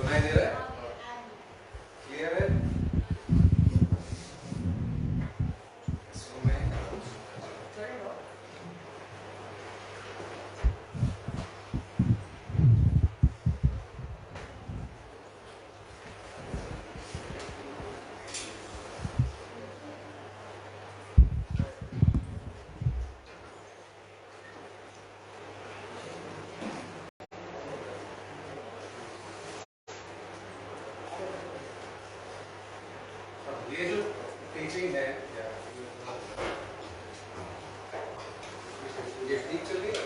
सुनाई दे रहा है? क्लियर है? ये जो टीचिंग है ये ठीक चल रही है?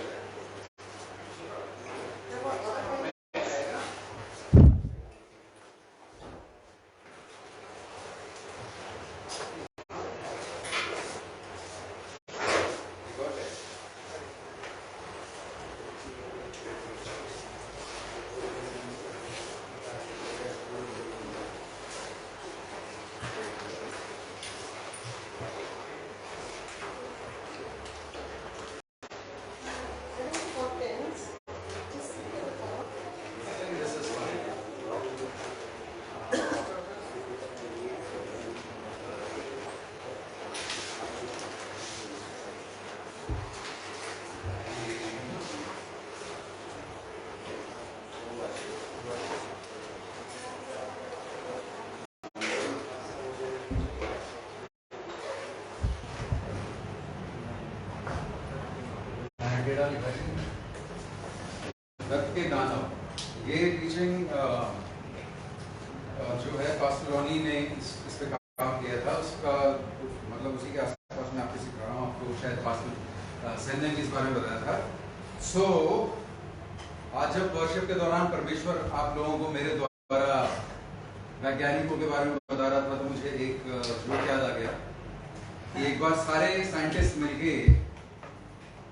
रक्त के दानव, ये टीचिंग जो है पास्टर रॉनी ने इस पे काम किया था, उसका मतलब उसी के आसपास मैं आपको सिखा रहा हूँ। आपको शायद पास्टर सेन ने भी इस बारे में बताया था। सो आज जब वर्शिप के दौरान परमेश्वर आप लोगों को मेरे द्वारा वैज्ञानिकों के बारे में बता रहा था, तो मुझे एक जोक याद आ गया कि एक बार सारे साइंटिस्ट मिलके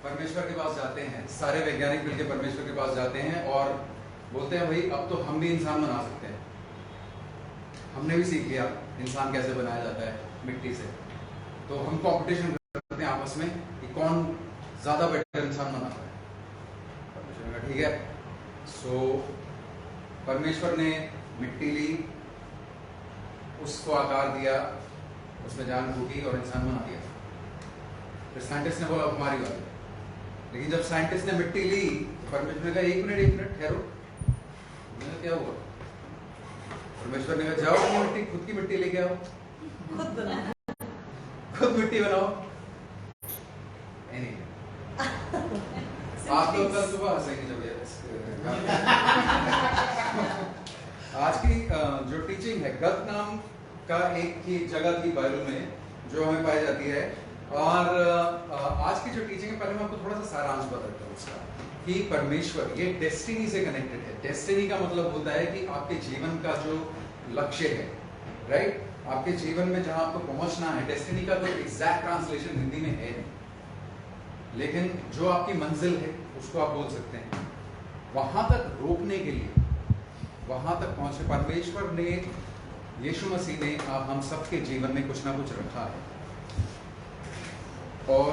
परमेश्वर के पास जाते हैं, सारे वैज्ञानिक मिलकर परमेश्वर के पास जाते हैं और बोलते हैं भाई अब तो हम भी इंसान बना सकते हैं, हमने भी सीख लिया इंसान कैसे बनाया जाता है मिट्टी से, तो हम कंपटीशन करते हैं आपस में कि कौन ज्यादा बेटर इंसान बनाता है। परमेश्वर ने कहा ठीक है। सो परमेश्वर ने मिट्टी ली, उसको आकार दिया, उसमें जान फूकी और इंसान बना दिया। फिर साइंटिस्ट ने बोला अब हमारी बात है। लेकिन जब साइंटिस्ट ने मिट्टी ली, परमेश्वर ने कहा एक मिनट ठहरो, क्या हुआ? परमेश्वर ने कहा जाओ अपनी मिट्टी, खुद की मिट्टी लेके आओ, खुद मिट्टी बनाओ। नहीं आप लोग कल सुबह हंसेंगे जब आज की जो टीचिंग है, गत नाम का एक ही जगह थी बाइबल में जो हमें पाई जाती है। और आज की जो टीचिंग है, पहले मैं आपको थोड़ा सा सारांश बताता हूँ उसका कि परमेश्वर ये डेस्टिनी से कनेक्टेड है। डेस्टिनी का मतलब होता है कि आपके जीवन का जो लक्ष्य है, राइट, आपके जीवन में जहां आपको पहुंचना है, डेस्टिनी का तो एग्जैक्ट ट्रांसलेशन हिंदी में है नहीं, लेकिन जो आपकी मंजिल है उसको आप बोल सकते हैं। वहां तक रोकने के लिए, वहां तक पहुंचे, परमेश्वर ने, यीशु मसीह ने हम सबके जीवन में कुछ ना कुछ रखा है और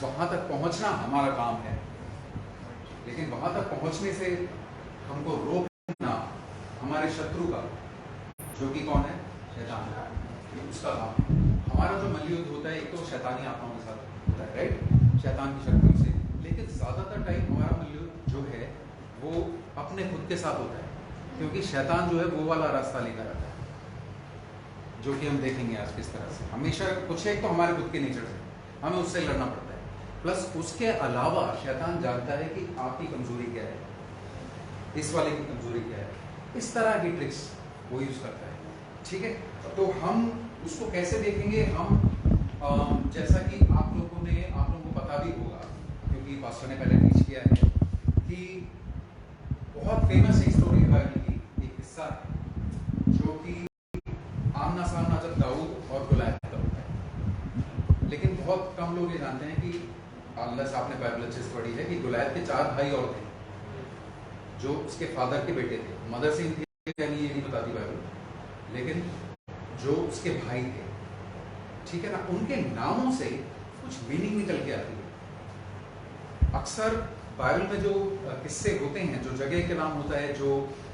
वहां तक पहुंचना हमारा काम है। लेकिन वहां तक पहुंचने से हमको रोकना हमारे शत्रु का, जो कि कौन है? शैतान, उसका काम। हमारा जो मल्लयुद्ध होता है, एक तो शैतानी आत्माओं के साथ होता है, राइट, शैतान की शक्तियों से, लेकिन ज्यादातर टाइम हमारा मल्लयुद्ध जो है वो अपने खुद के साथ होता है, क्योंकि शैतान जो है वो वाला रास्ता लेकर आता है, जो कि हम देखेंगे आज किस तरह से। हमेशा कुछ एक तो हमारे खुद के नेचर से हमें उससे लड़ना पड़ता है, प्लस उसके अलावा शैतान जानता है कि आपकी कमजोरी क्या है, इस वाले की कमजोरी क्या है, इस तरह की ट्रिक्स वो यूज करता है। ठीक है, तो हम उसको कैसे देखेंगे? हम जैसा कि आप लोगों को पता भी होगा, क्योंकि पास्टर ने पहले टीच किया है कि बहुत फेमस एक स्टोरी है बाइबल की, एक किस्सा है जो कि आमना सामना जब दाऊद और गुलायत का होता है। लेकिन बहुत कम लोग ये जानते हैं कि अनलेस आपने बाइबल अच्छे से पढ़ी है कि गुलायत के 4 भाई और थे जो उसके फादर के बेटे थे। मदर सिंह थे यानी ये नहीं बताती बाइबल, लेकिन जो उसके भाई थे, ठीक है ना, उनके नामों से कुछ मीनिंग निकल के आती है। अक्सर बाइबल में जो किस्से होते हैं, जो जगह के नाम होता है, जो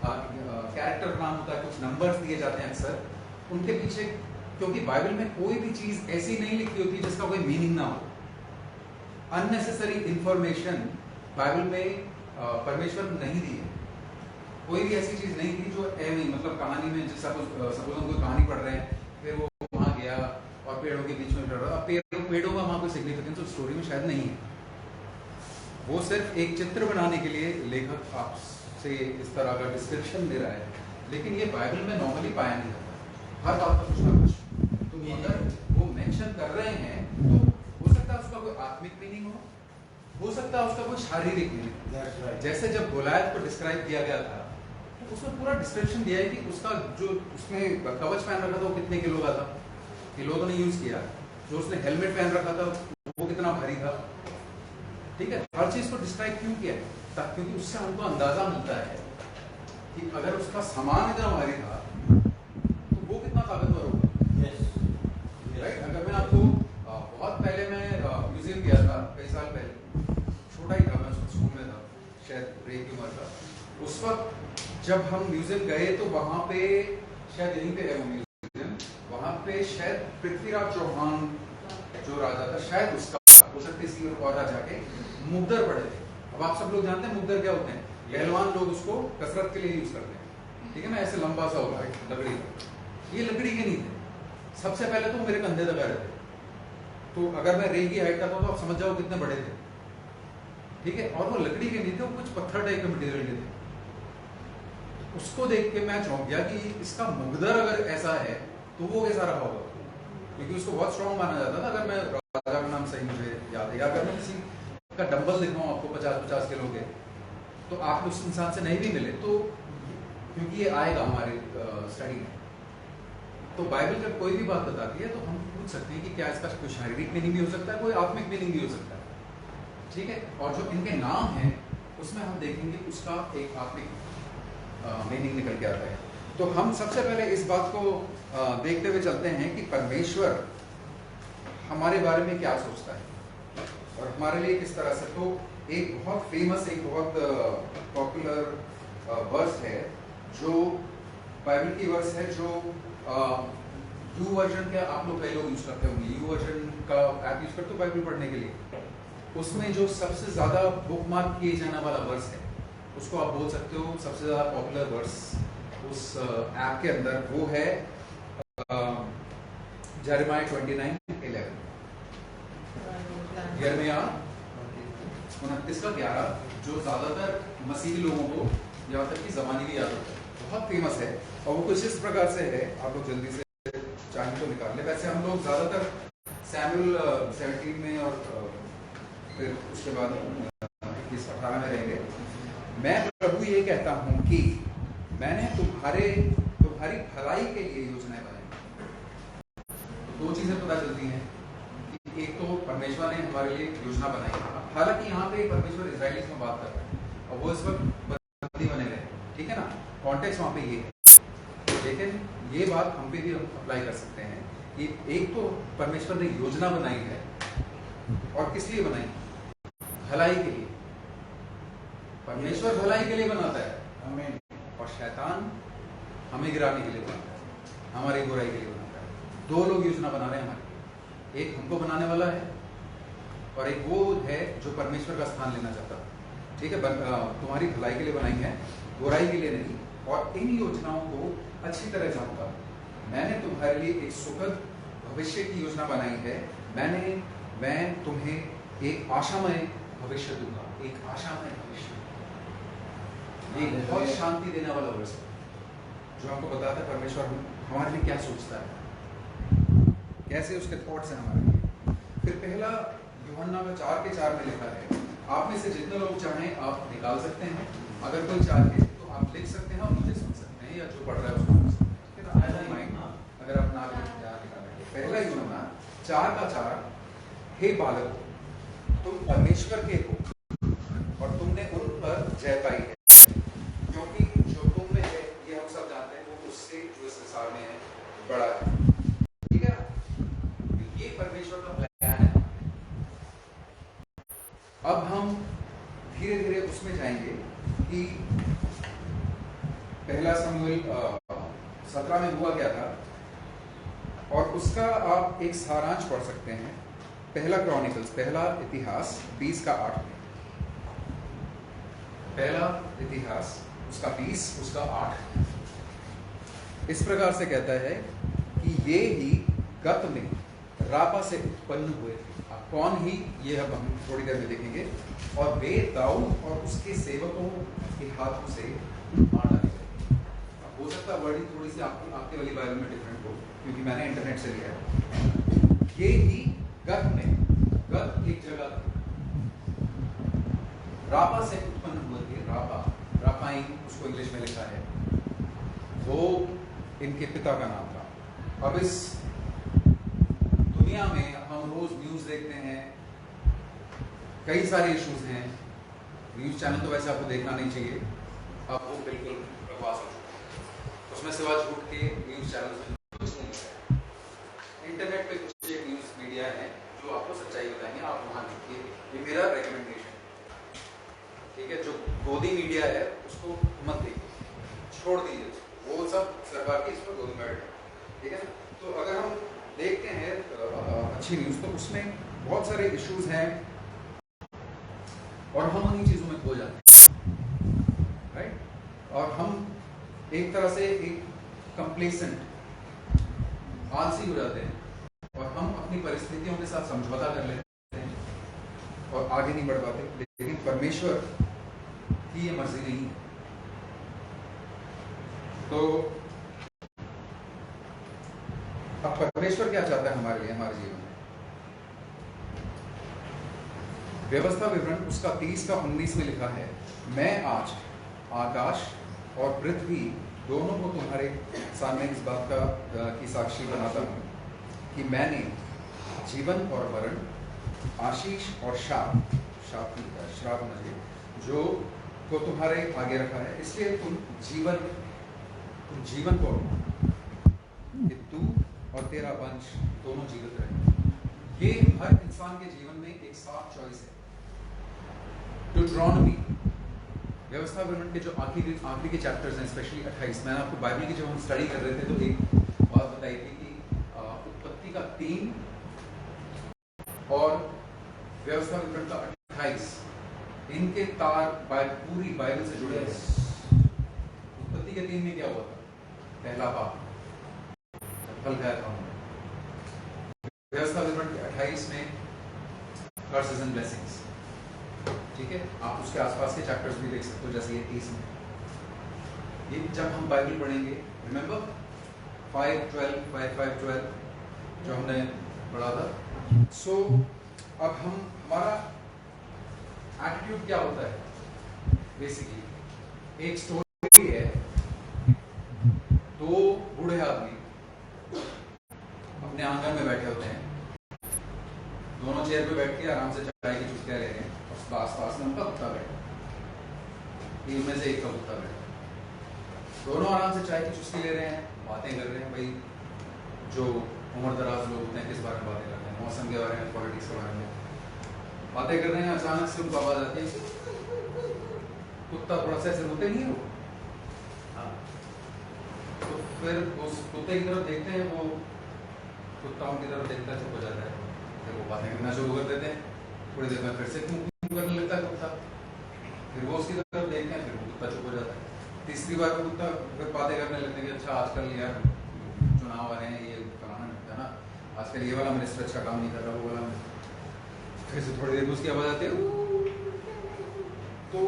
कैरेक्टर का नाम होता है, कुछ नंबर्स दिए जाते हैं अक्सर, उनके पीछे, क्योंकि बाइबल में कोई भी चीज ऐसी नहीं लिखी होती जिसका कोई मीनिंग ना हो। अननेसेसरी इंफॉर्मेशन बाइबल में परमेश्वर नहीं दी है। कोई भी ऐसी चीज नहीं थी जो मतलब कहानी में, सपोज हम कोई कहानी पढ़ रहे हैं, फिर वो वहां गया और पेड़ों के बीच में चढ़ रहा, पेड़ों का वहां कोई सिग्निफिकेंस उस स्टोरी में शायद नहीं है। वो सिर्फ एक चित्र बनाने के लिए लेखक आपसे इस तरह का डिस्क्रिप्शन दे रहा है, लेकिन ये बाइबल में नॉर्मली पाया नहीं जाता। हर बात का कुछ ना कुछ तो अगर वो मेंशन कर रहे हैं तो हो सकता है उसका कोई आत्मिक मीनिंग हो सकता है उसका कोई शारीरिक मीनिंग। जैसे जब गोलायत को डिस्क्राइब किया गया था, तो उसमें पूरा डिस्क्रिप्शन दिया है कि उसका जो उसने कवच पहन रखा था वो कितने किलो का था, किलो तो नहीं यूज किया। जो उसने हेलमेट पहन रखा था वो कितना भारी था, ठीक है। हर चीज को डिस्क्राइब क्यों किया है? क्योंकि उससे हमको अंदाजा मिलता है कि अगर उसका सामान इतना भारी था तो वो कितना ताकतवर होगा। राइट। अगर मैं आपको बहुत पहले मैं म्यूजियम गया था, कई साल पहले, छोटा ही था मैं, स्कूल में था, शायद रे की उम्र था। उस वक्त जब हम म्यूजियम गए तो वहां पे, शायद यहीं पे है वो म्यूजियम, वहां पे शायद पृथ्वीराज चौहान जो राजा था, शायद उसका हो सकता है इसी और जाके मुगदर पड़े थे। अब आप सब लोग जानते हैं मुगदर क्या होते हैं? पहलवान लोग उसको कसरत के लिए यूज करते हैं, ठीक है ना, ऐसे लंबा सा होगा लकड़ी का। ये लकड़ी के नहीं थे। सबसे पहले तो मेरे कंधे तक आ रहे थे, तो अगर मैं रे की हाइट का था तो आप समझ जाओ कितने बड़े थे, ठीक है। और वो लकड़ी के नहीं थे, वो कुछ पत्थर टाइप के मटेरियल के थे। उसको देख के मैं चौंक गया कि इसका मुगदर अगर ऐसा है तो वो कैसा रहा होगा, क्योंकि उसको बहुत स्ट्रॉन्ग माना जाता था। अगर मैं राजा का नाम सही मुझे याद है, या अगर मैं किसी का डंबल दिखाऊं आपको 50-50 किलो के, तो आप उस इंसान से नहीं भी मिले तो, क्योंकि ये आएगा हमारे स्टडी में, तो बाइबल जब कोई भी बात बताती है तो हम पूछ सकते हैं कि क्या इसका कोई शारीरिक मीनिंग भी हो सकता है, कोई आत्मिक मीनिंग भी हो सकता है, ठीक है। और जो इनके नाम हैं उसमें हम देखेंगे उसका एक आत्मिक मीनिंग निकल के आता है। तो हम सबसे पहले इस बात को देखते हुए चलते हैं कि परमेश्वर हमारे बारे में क्या सोचता है और हमारे लिए किस तरह से। तो एक बहुत फेमस, एक बहुत पॉपुलर वर्स है, जो बाइबल की वर्स है, जो यू वर्जन के आप लोग कई लोग यूज करते होंगे, यू वर्जन का ऐप यूज करते हो बाइबल पढ़ने के लिए। उसमें जो सबसे ज्यादा बुकमार्क किए जाने वाला वर्स है, उसको आप बोल सकते हो सबसे ज्यादा पॉपुलर वर्स उस ऐप के अंदर, वो है यिर्मयाह 29:11। यिर्मयाह 29:11, जो ज्यादातर मसीही लोगों को यहाँ तक कि ज़बानी भी याद होता है, बहुत फेमस है। और वो कुछ इस प्रकार से है, आप लोग जल्दी से चाहें तो निकाल ले। वैसे हम लोग ज्यादातर सैमुएल 17 में और फिर उसके बाद 21-18 में रहेंगे। मैं प्रभु ये कहता हूँ कि मैंने तुम्हारी भलाई के लिए योजनाएं बनाई। दो चीजें पता चलती हैं कि एक तो परमेश्वर ने हमारे लिए योजना बनाई। हालांकि यहाँ पे परमेश्वर इजराइली में बात कर रहा है और वो इस वक्त बंदी बने रहे, ठीक है ना, कॉन्टेक्स्ट वहाँ पे ये है। लेकिन ये बात हम पे भी अप्लाई कर सकते हैं कि एक तो परमेश्वर ने योजना बनाई है, और किस लिए बनाई? भलाई के लिए। परमेश्वर भलाई के लिए बनाता है हमें, और शैतान हमें गिराने के लिए बनाता है, हमारी बुराई के लिए बनाता है। दो लोग योजना बना रहे हैं हमारे लिए, एक हमको बनाने वाला है और एक वो है जो परमेश्वर का स्थान लेना चाहता है, ठीक है। तुम्हारी भलाई के लिए बनाई है, बुराई के लिए नहीं। और इन योजनाओं को अच्छी तरह जानता हूं। मैंने तुम्हारे लिए एक सुखद भविष्य की योजना बनाई है। मैं तुम्हें एक आशामय भविष्य दूंगा, एक आशामय भविष्य। एक बहुत शांति देने वाला वर्ष है जो हमको बताता है परमेश्वर हमारे लिए क्या सोचता है, कैसे उसके थॉट्स हैं हमारे लिए। फिर पहला यूहन्ना का 4:4 में लिखा है, आप में से जितने लोग चाहें आप निकाल सकते हैं, अगर कोई चाहे तो आप लिख सकते हैं और मुझे सुन सकते हैं, या जो पढ़ रहा है उसको सुन सकते हैं। अगर आप ना निकालेंगे, पहला यूहन्ना 4:4, हे बालक, तुम परमेश्वर के हो और तुमने उन पर जय पाई है, क्योंकि जो तुम में है ये हम सब जानते हैं, वो उससे जो इस संसार में है बड़ा है, ठीक है ना। ये परमेश्वर का प्लान है। अब हम धीरे उसमें जाएंगे कि पहला समूएल 17 में हुआ क्या था, और उसका आप एक सारांश पढ़ सकते हैं। पहला क्रॉनिकल्स, पहला इतिहास 20 का 8 में। पहला इतिहास उसका 20 उसका 8 इस प्रकार से कहता है कि ये ही गत में रापा से उत्पन्न हुए थे। कौन ही, ये अब हम थोड़ी देर में देखेंगे। और वे दाऊद और उसके सेवकों के हाथों से मार डाले गए। अब हो सकता है वर्डिंग थोड़ी सी आपके वाली बाइबल में डिफरेंट हो, क्योंकि मैंने इंटरनेट से लिया है। ये ही गत में, गत एक जगह रापा से उत्पन्न हुए थे। रापाइन उसको इंग्लिश में लिखा है, वो इनके पिता का नाम था। अब इस दुनिया में हम रोज न्यूज देखते हैं, कई सारे इश्यूज हैं। न्यूज चैनल तो वैसे आपको देखना नहीं चाहिए, अब वो बिल्कुल बकवास हो चुका है। उसमें सिवा झूठ के न्यूज चैनल में कुछ नहीं है। इंटरनेट पे कुछ एक न्यूज मीडिया है जो आपको सच्चाई बताएंगे, आप वहां देखिए। ये मेरा रिकमेंडेशन, ठीक है। जो गोदी मीडिया है उसको मत देखिए, छोड़ दीजिए, वो सब सरकार की इस पर गोदी मीडिया, ठीक है। तो अगर हम देखते हैं अच्छी न्यूज, तो उसमें बहुत सारे इश्यूज हैं और हम उन्हीं चीजों में खो जाते हैं, राइट। और हम एक तरह से एक कंप्लेसेंट, आलसी हो जाते हैं और हम अपनी परिस्थितियों के साथ समझौता कर लेते हैं और आगे नहीं बढ़ पाते। लेकिन परमेश्वर की ये मर्जी नहीं है। तो अब परमेश्वर क्या चाहता है हमारे लिए, हमारे जीवन में? व्यवस्था विवरण उसका 30 का 19 में लिखा है, मैं आज आकाश और पृथ्वी दोनों को तुम्हारे सामने इस बात की साक्षी बनाता हूँ कि मैंने जीवन और मरण, आशीष और श्राप मुझे जो को तुम्हारे आगे रखा है। इसलिए तुम जीवन को कि तू और तेरा वंश दोनों जीवित रहे। ये हर इंसान के जीवन में एक साफ चॉइस है। ड्यूटरॉनमी, व्यवस्था विवरण के जो आखिरी के चैप्टर्स हैं, स्पेशली 28, मैंने आपको बाइबल की जब हम स्टडी कर रहे थे तो एक बात बताई थी कि उत्पत्ति का 3 और व्यवस्था विवरण का 28, इनके तार पूरी बाइबल से जुड़े हैं। उत्पत्ति के 3 में क्या हुआ था? पहला पाप, फल खाया था उन्होंने। व्यवस्था विवरण के 28 में कर्सेस एंड ब्लेसिंग्स, ठीक है। आप उसके आसपास के चैप्टर्स भी देख सकते हो, जैसे ये 30 में। ये जब हम बाइबल पढ़ेंगे, रिमेंबर 5:12 जो हमने पढ़ा था। सो अब हमारा एटीट्यूड क्या होता है? बेसिकली एक स्टोरी है, 2 बूढ़े आदमी अपने आंगन में बैठे होते हैं, दोनों चेयर पे बैठ के आराम से चाय की चुस्कियां ले रहे हैं। पास में उनका कुत्ता बैठा, इनमें से एक का कुत्ता बैठा, दोनों आराम से चाय की चुस्की ले रहे हैं, बातें कर रहे हैं। भाई जो उम्र दराज लोग होते हैं किस बारे में बातें करते हैं? मौसम के बारे में, पॉलिटिक्स के बारे में बातें कर रहे हैं। अचानक से उनको आवाज आती है, कुत्ता थोड़ा सा ऐसे रोते नहीं है वो, हाँ। तो फिर उस कुत्ते की तरफ देखते हैं, वो कुत्ता उनकी तरफ देखता है, चुप हो जाता है। फिर वो बातें करना शुरू कर देते हैं। थोड़ी देर में फिर से करने लगता है कुत्ता, फिर वो उसकी तरफ देखते हैं, फिर वो कुत्ता चुप हो जाता है। तीसरी बार वो कुत्ता फिर बातें करने लगते हैं कि अच्छा आजकल यार चुनाव आ रहे हैं, ये कराना लगता है ना, आजकल ये वाला मिनिस्टर अच्छा काम नहीं कर रहा, वो वाला। फिर से थोड़ी देर में उसकी आवाज आती है। तो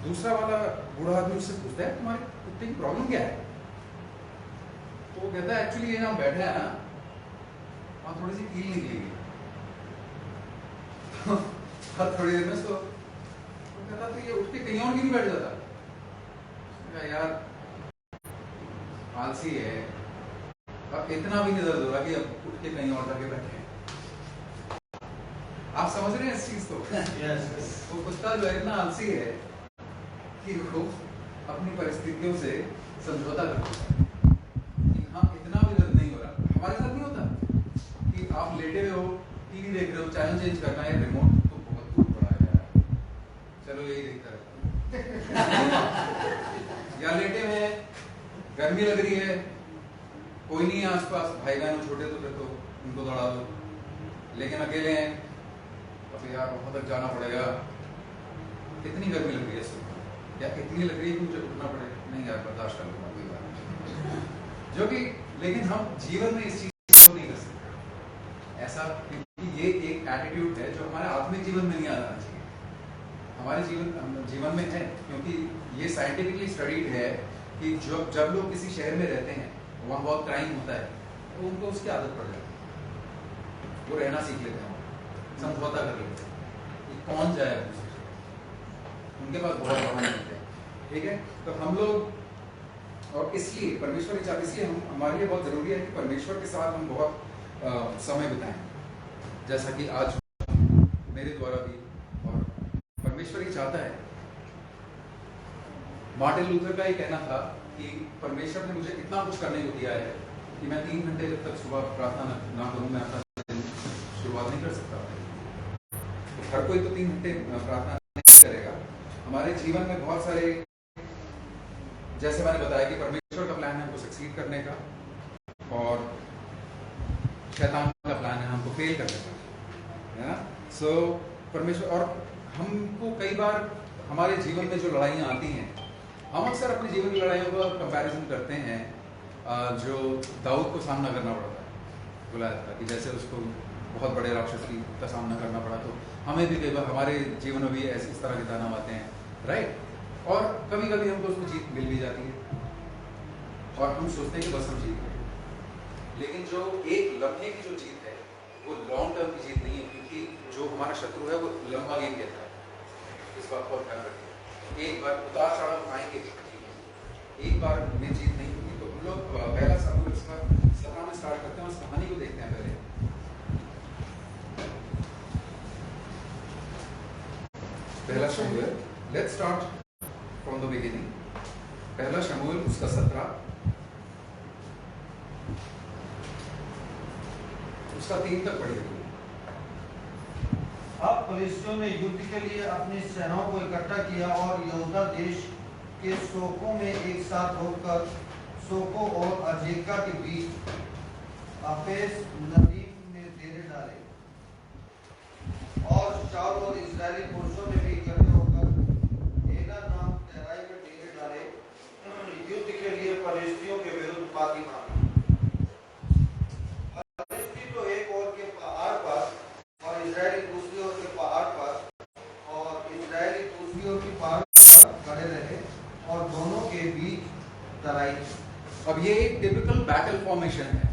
दूसरा वाला बूढ़ा आदमी उससे पूछता है, तुम्हारे कुत्ते की प्रॉब्लम क्या है? तो वो कहता है, एक्चुअली ये हम बैठे हैं ना, वहां थोड़ी सी कील निकलेगी। थोड़ी देर में तो कहता तो ये उठ के कहीं और नहीं बैठ जाता। यार आलसी है, अब इतना भी नहीं दर्द हो रहा कि अब उठ के कहीं और जाके बैठे। आप समझ रहे हैं इस चीज को? वो कुत्ता जो है इतना आलसी है कि वो अपनी परिस्थितियों से समझौता करता है कि हाँ इतना भी दर्द नहीं हो रहा। हमारे साथ नहीं होता कि आप लेटे हुए हो, टीवी देख रहे हो, चैनल चेंज करना है, रिमोट तो बहुत दूर पड़ा है यार, चलो यही देखता रहता हूँ। या लेटे हुए हैं, गर्मी लग रही है, कोई नहीं है आसपास, भाई बहन छोटे तो फिर तो उनको दौड़ा दो। लेकिन अकेले हैं, अब यार वहां तक जाना पड़ेगा, कितनी गर्मी लग रही है सुबह, या इतनी लग रही है कि मुझे उठना पड़े, नहीं यार बर्दाश्त कर लूंगा कोई बात नहीं। जो कि लेकिन हम जीवन में इस चीज को नहीं कर सकते ऐसा, क्योंकि ये एक एटीट्यूड है जो हमारे आत्मिक जीवन में नहीं आना चाहिए, हमारे जीवन में है। क्योंकि ये साइंटिफिकली स्टडीड है कि जब लोग किसी शहर में रहते हैं, वहाँ बहुत क्राइम होता है, तो उनको उसकी आदत पड़ जाती है, वो रहना सीख लेते हैं, समझौता कर लेते हैं कि कौन जाए दूसरी जगह, उनके पास बहुत वाहन होते हैं, ठीक है। तो हम लोग, और इसलिए परमेश्वर की चाहते, इसलिए हमारे लिए बहुत जरूरी है कि परमेश्वर के साथ हम बहुत समय बिताएं, जैसा कि आज मेरे द्वारा भी। और परमेश्वर ही चाहता है, मार्टिन लूथर का ये कहना था कि परमेश्वर ने मुझे इतना कुछ करने को दिया है कि मैं 3 घंटे जब तक सुबह प्रार्थना ना करूं, मैं अपना दिन शुरुआत नहीं कर सकता। तो हर कोई तो 3 घंटे प्रार्थना नहीं करेगा। हमारे जीवन में बहुत सारे, जैसे मैंने बताया कि परमेश्वर का प्लान है हमको सक्सीड करने का, और शैतान का प्लान है हमको फेल करने का, है ना। सो परमेश्वर, और हमको कई बार हमारे जीवन में जो लड़ाइयाँ आती हैं, हम अक्सर अपने जीवन की लड़ाइयों का कंपैरिजन करते हैं जो दाऊद को सामना करना पड़ता है गुलायत का, कि जैसे उसको बहुत बड़े राक्षस का सामना करना पड़ा। तो हमें भी कई बार हमारे जीवन में भी ऐसे इस तरह के दाना आते हैं, राइट। और कभी कभी हमको उसमें जीत मिल भी जाती है और हम सोचते हैं कि बस हम जीत गए, लेकिन जो एक लम्हे की जो जीत है वो लॉन्ग टर्म की जीत नहीं है, क्योंकि जो हमारा शत्रु है वो लंबा गेम खेलता है। इस बात को ध्यान रखिए, एक बार उतार चढ़ाव आएंगे, एक बार में जीत नहीं होगी। तो हम लोग पहला शमूएल 17 में स्टार्ट करते हैं, उस कहानी को देखते हैं पहले। पहला शमूएल, let's start from the beginning. पहला शमूएल उसका 17 उसका 3 तक पढ़िए। अब फलिस्तियों ने युद्ध के लिए अपनी सेनाओं को इकट्ठा किया और यहूदा देश के सोको में एक साथ होकर सोको और अजेका के बीच अपेस नदीम में डेरे डाले, और शाऊल और इस्राएली पुरुषों ने भी इकट्ठे होकर एला नाम तराई में डेरे डाले, युद्ध के लिए फलिस्तियों के विरुद्ध बागी मांगी। फलिस्ती तो एक ओर के पहाड़ पर और इजरायली दूसरी ओर के पहाड़ पर, और इजरायली दूसरी ओर की पहाड़ पर खड़े रहे, और दोनों के बीच तराई। अब ये एक टिपिकल बैटल फॉर्मेशन है,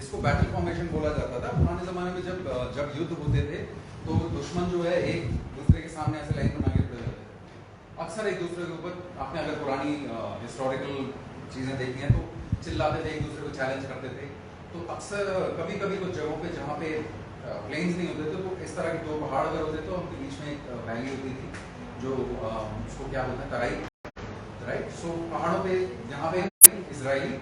इसको बैटल फॉर्मेशन बोला जाता था। पुराने जमाने में जब युद्ध होते थे तो दुश्मन जो है एक दूसरे के सामने ऐसे लाइन बना के खड़े होते थे, अक्सर एक दूसरे के ऊपर। आपने अगर पुरानी हिस्टोरिकल चीजें देखी हैं तो चिल्लाते थे, एक दूसरे को चैलेंज करते थे। तो अक्सर कभी कभी कुछ जगहों पे जहाँ पे प्लेन्स नहीं होते थे, तो इस तरह के 2 पहाड़ अगर होते तो उनके बीच में एक वैली होती थी, जो उसको क्या बोलते हैं, तराई, राइट। सो पहाड़ों पे यहाँ पे इजराइली,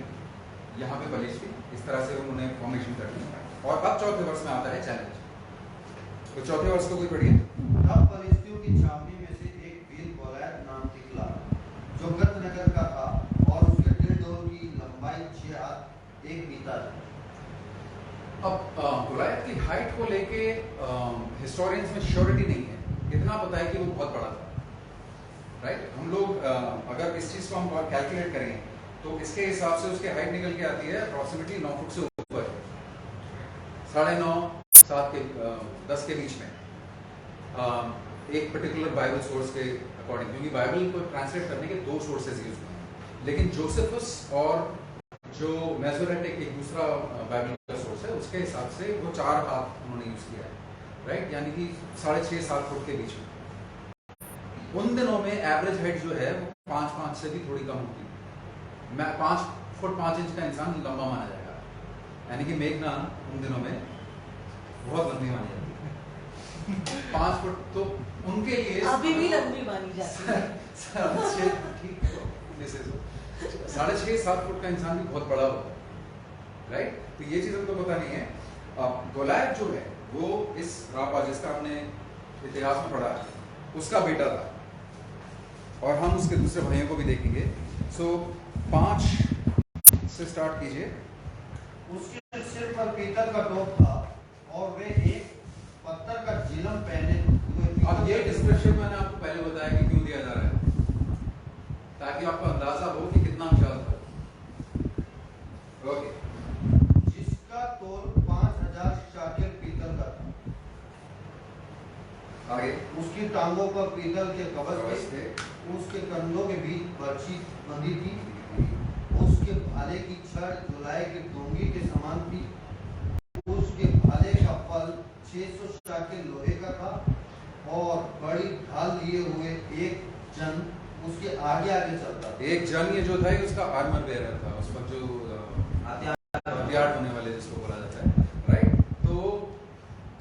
यहाँ पे फलिस्ती, इस तरह से उन्होंने फॉर्मेशन कर दी। और अब चौथे वर्ष में आता है चैलेंज। तो चौथे वर्ष को कोई पढ़िए। तब फलिस्तियों की छावनी में से एक वीर गोलियत नाम निकला, जो गत नगर का था, और उसके 1.5 जोर की लंबाई 6 हाथ 1 मीटर। अब गोलियत की हाइट को लेके हिस्टोरियंस में श्योरिटी नहीं है, इतना पता है कि वो बहुत बड़ा था, राइट। हम लोग अगर इस चीज को हम कैलकुलेट करें तो इसके हिसाब से उसकी हाइट निकल के आती है अप्रोक्सीमेटली 9 फुट से ऊपर, 9.5 7 के 10 के बीच में, एक पर्टिकुलर बाइबल सोर्स के अकॉर्डिंग, क्योंकि बाइबल को ट्रांसलेट करने के 2 सोर्सेज यूज हुए हैं, लेकिन जोसेफस और जो मेसोरेटिक एक दूसरा बाइबल का सोर्स है, उसके हिसाब से वो 4 हाथ उन्होंने यूज किया है, राइट, यानी कि 6.5 7 फुट के बीच में। उन दिनों में एवरेज हाइट जो है वो 5 से भी थोड़ी कम होती है। 5 फुट 5 इंच का इंसान लंबा माना जाएगा, यानी कि मेघना उन दिनों में बहुत लंबी मानी जाती है। 5 फुट तो उनके लिए अभी भी लंबी मानी जाती है। 6.5 7 फुट का इंसान भी बहुत बड़ा होता है, राइट। तो ये चीज हमको पता नहीं है। गोलियत जो है वो इस रापा, जिसका हमने इतिहास में पढ़ा, उसका बेटा था, और हम उसके दूसरे भाइयों को भी देखेंगे। सो 5 से स्टार्ट कीजिए। उसके सिर पर पीतल का टोप था और वे एक पत्थर का झिलम पहने हुए। अब ये डिस्क्रिप्शन मैंने आपको पहले बताया कि क्यों दिया जा रहा है, ताकि आपको अंदाजा हो कि कितना विशाल था। ओके, जिसका तोल 5000 शाकेल पीतल का था। आगे। उसकी टांगों पर पीतल के कवच कवच थे, थे। उसके कंधों के बीच बर्छी बंधी थी, उसके भाले की छड़ जुलाई की डोंगी के समान थी, उसके भाले का फल 600 शाकेल लोहे का था और बड़ी ढाल लिए हुए एक जन उसके आगे आगे चलता था। एक जन ये जो था ये उसका आर्मर बेरर था, उस वक्त जो हथियार होने वाले जिसको बोला जाता है, राइट। तो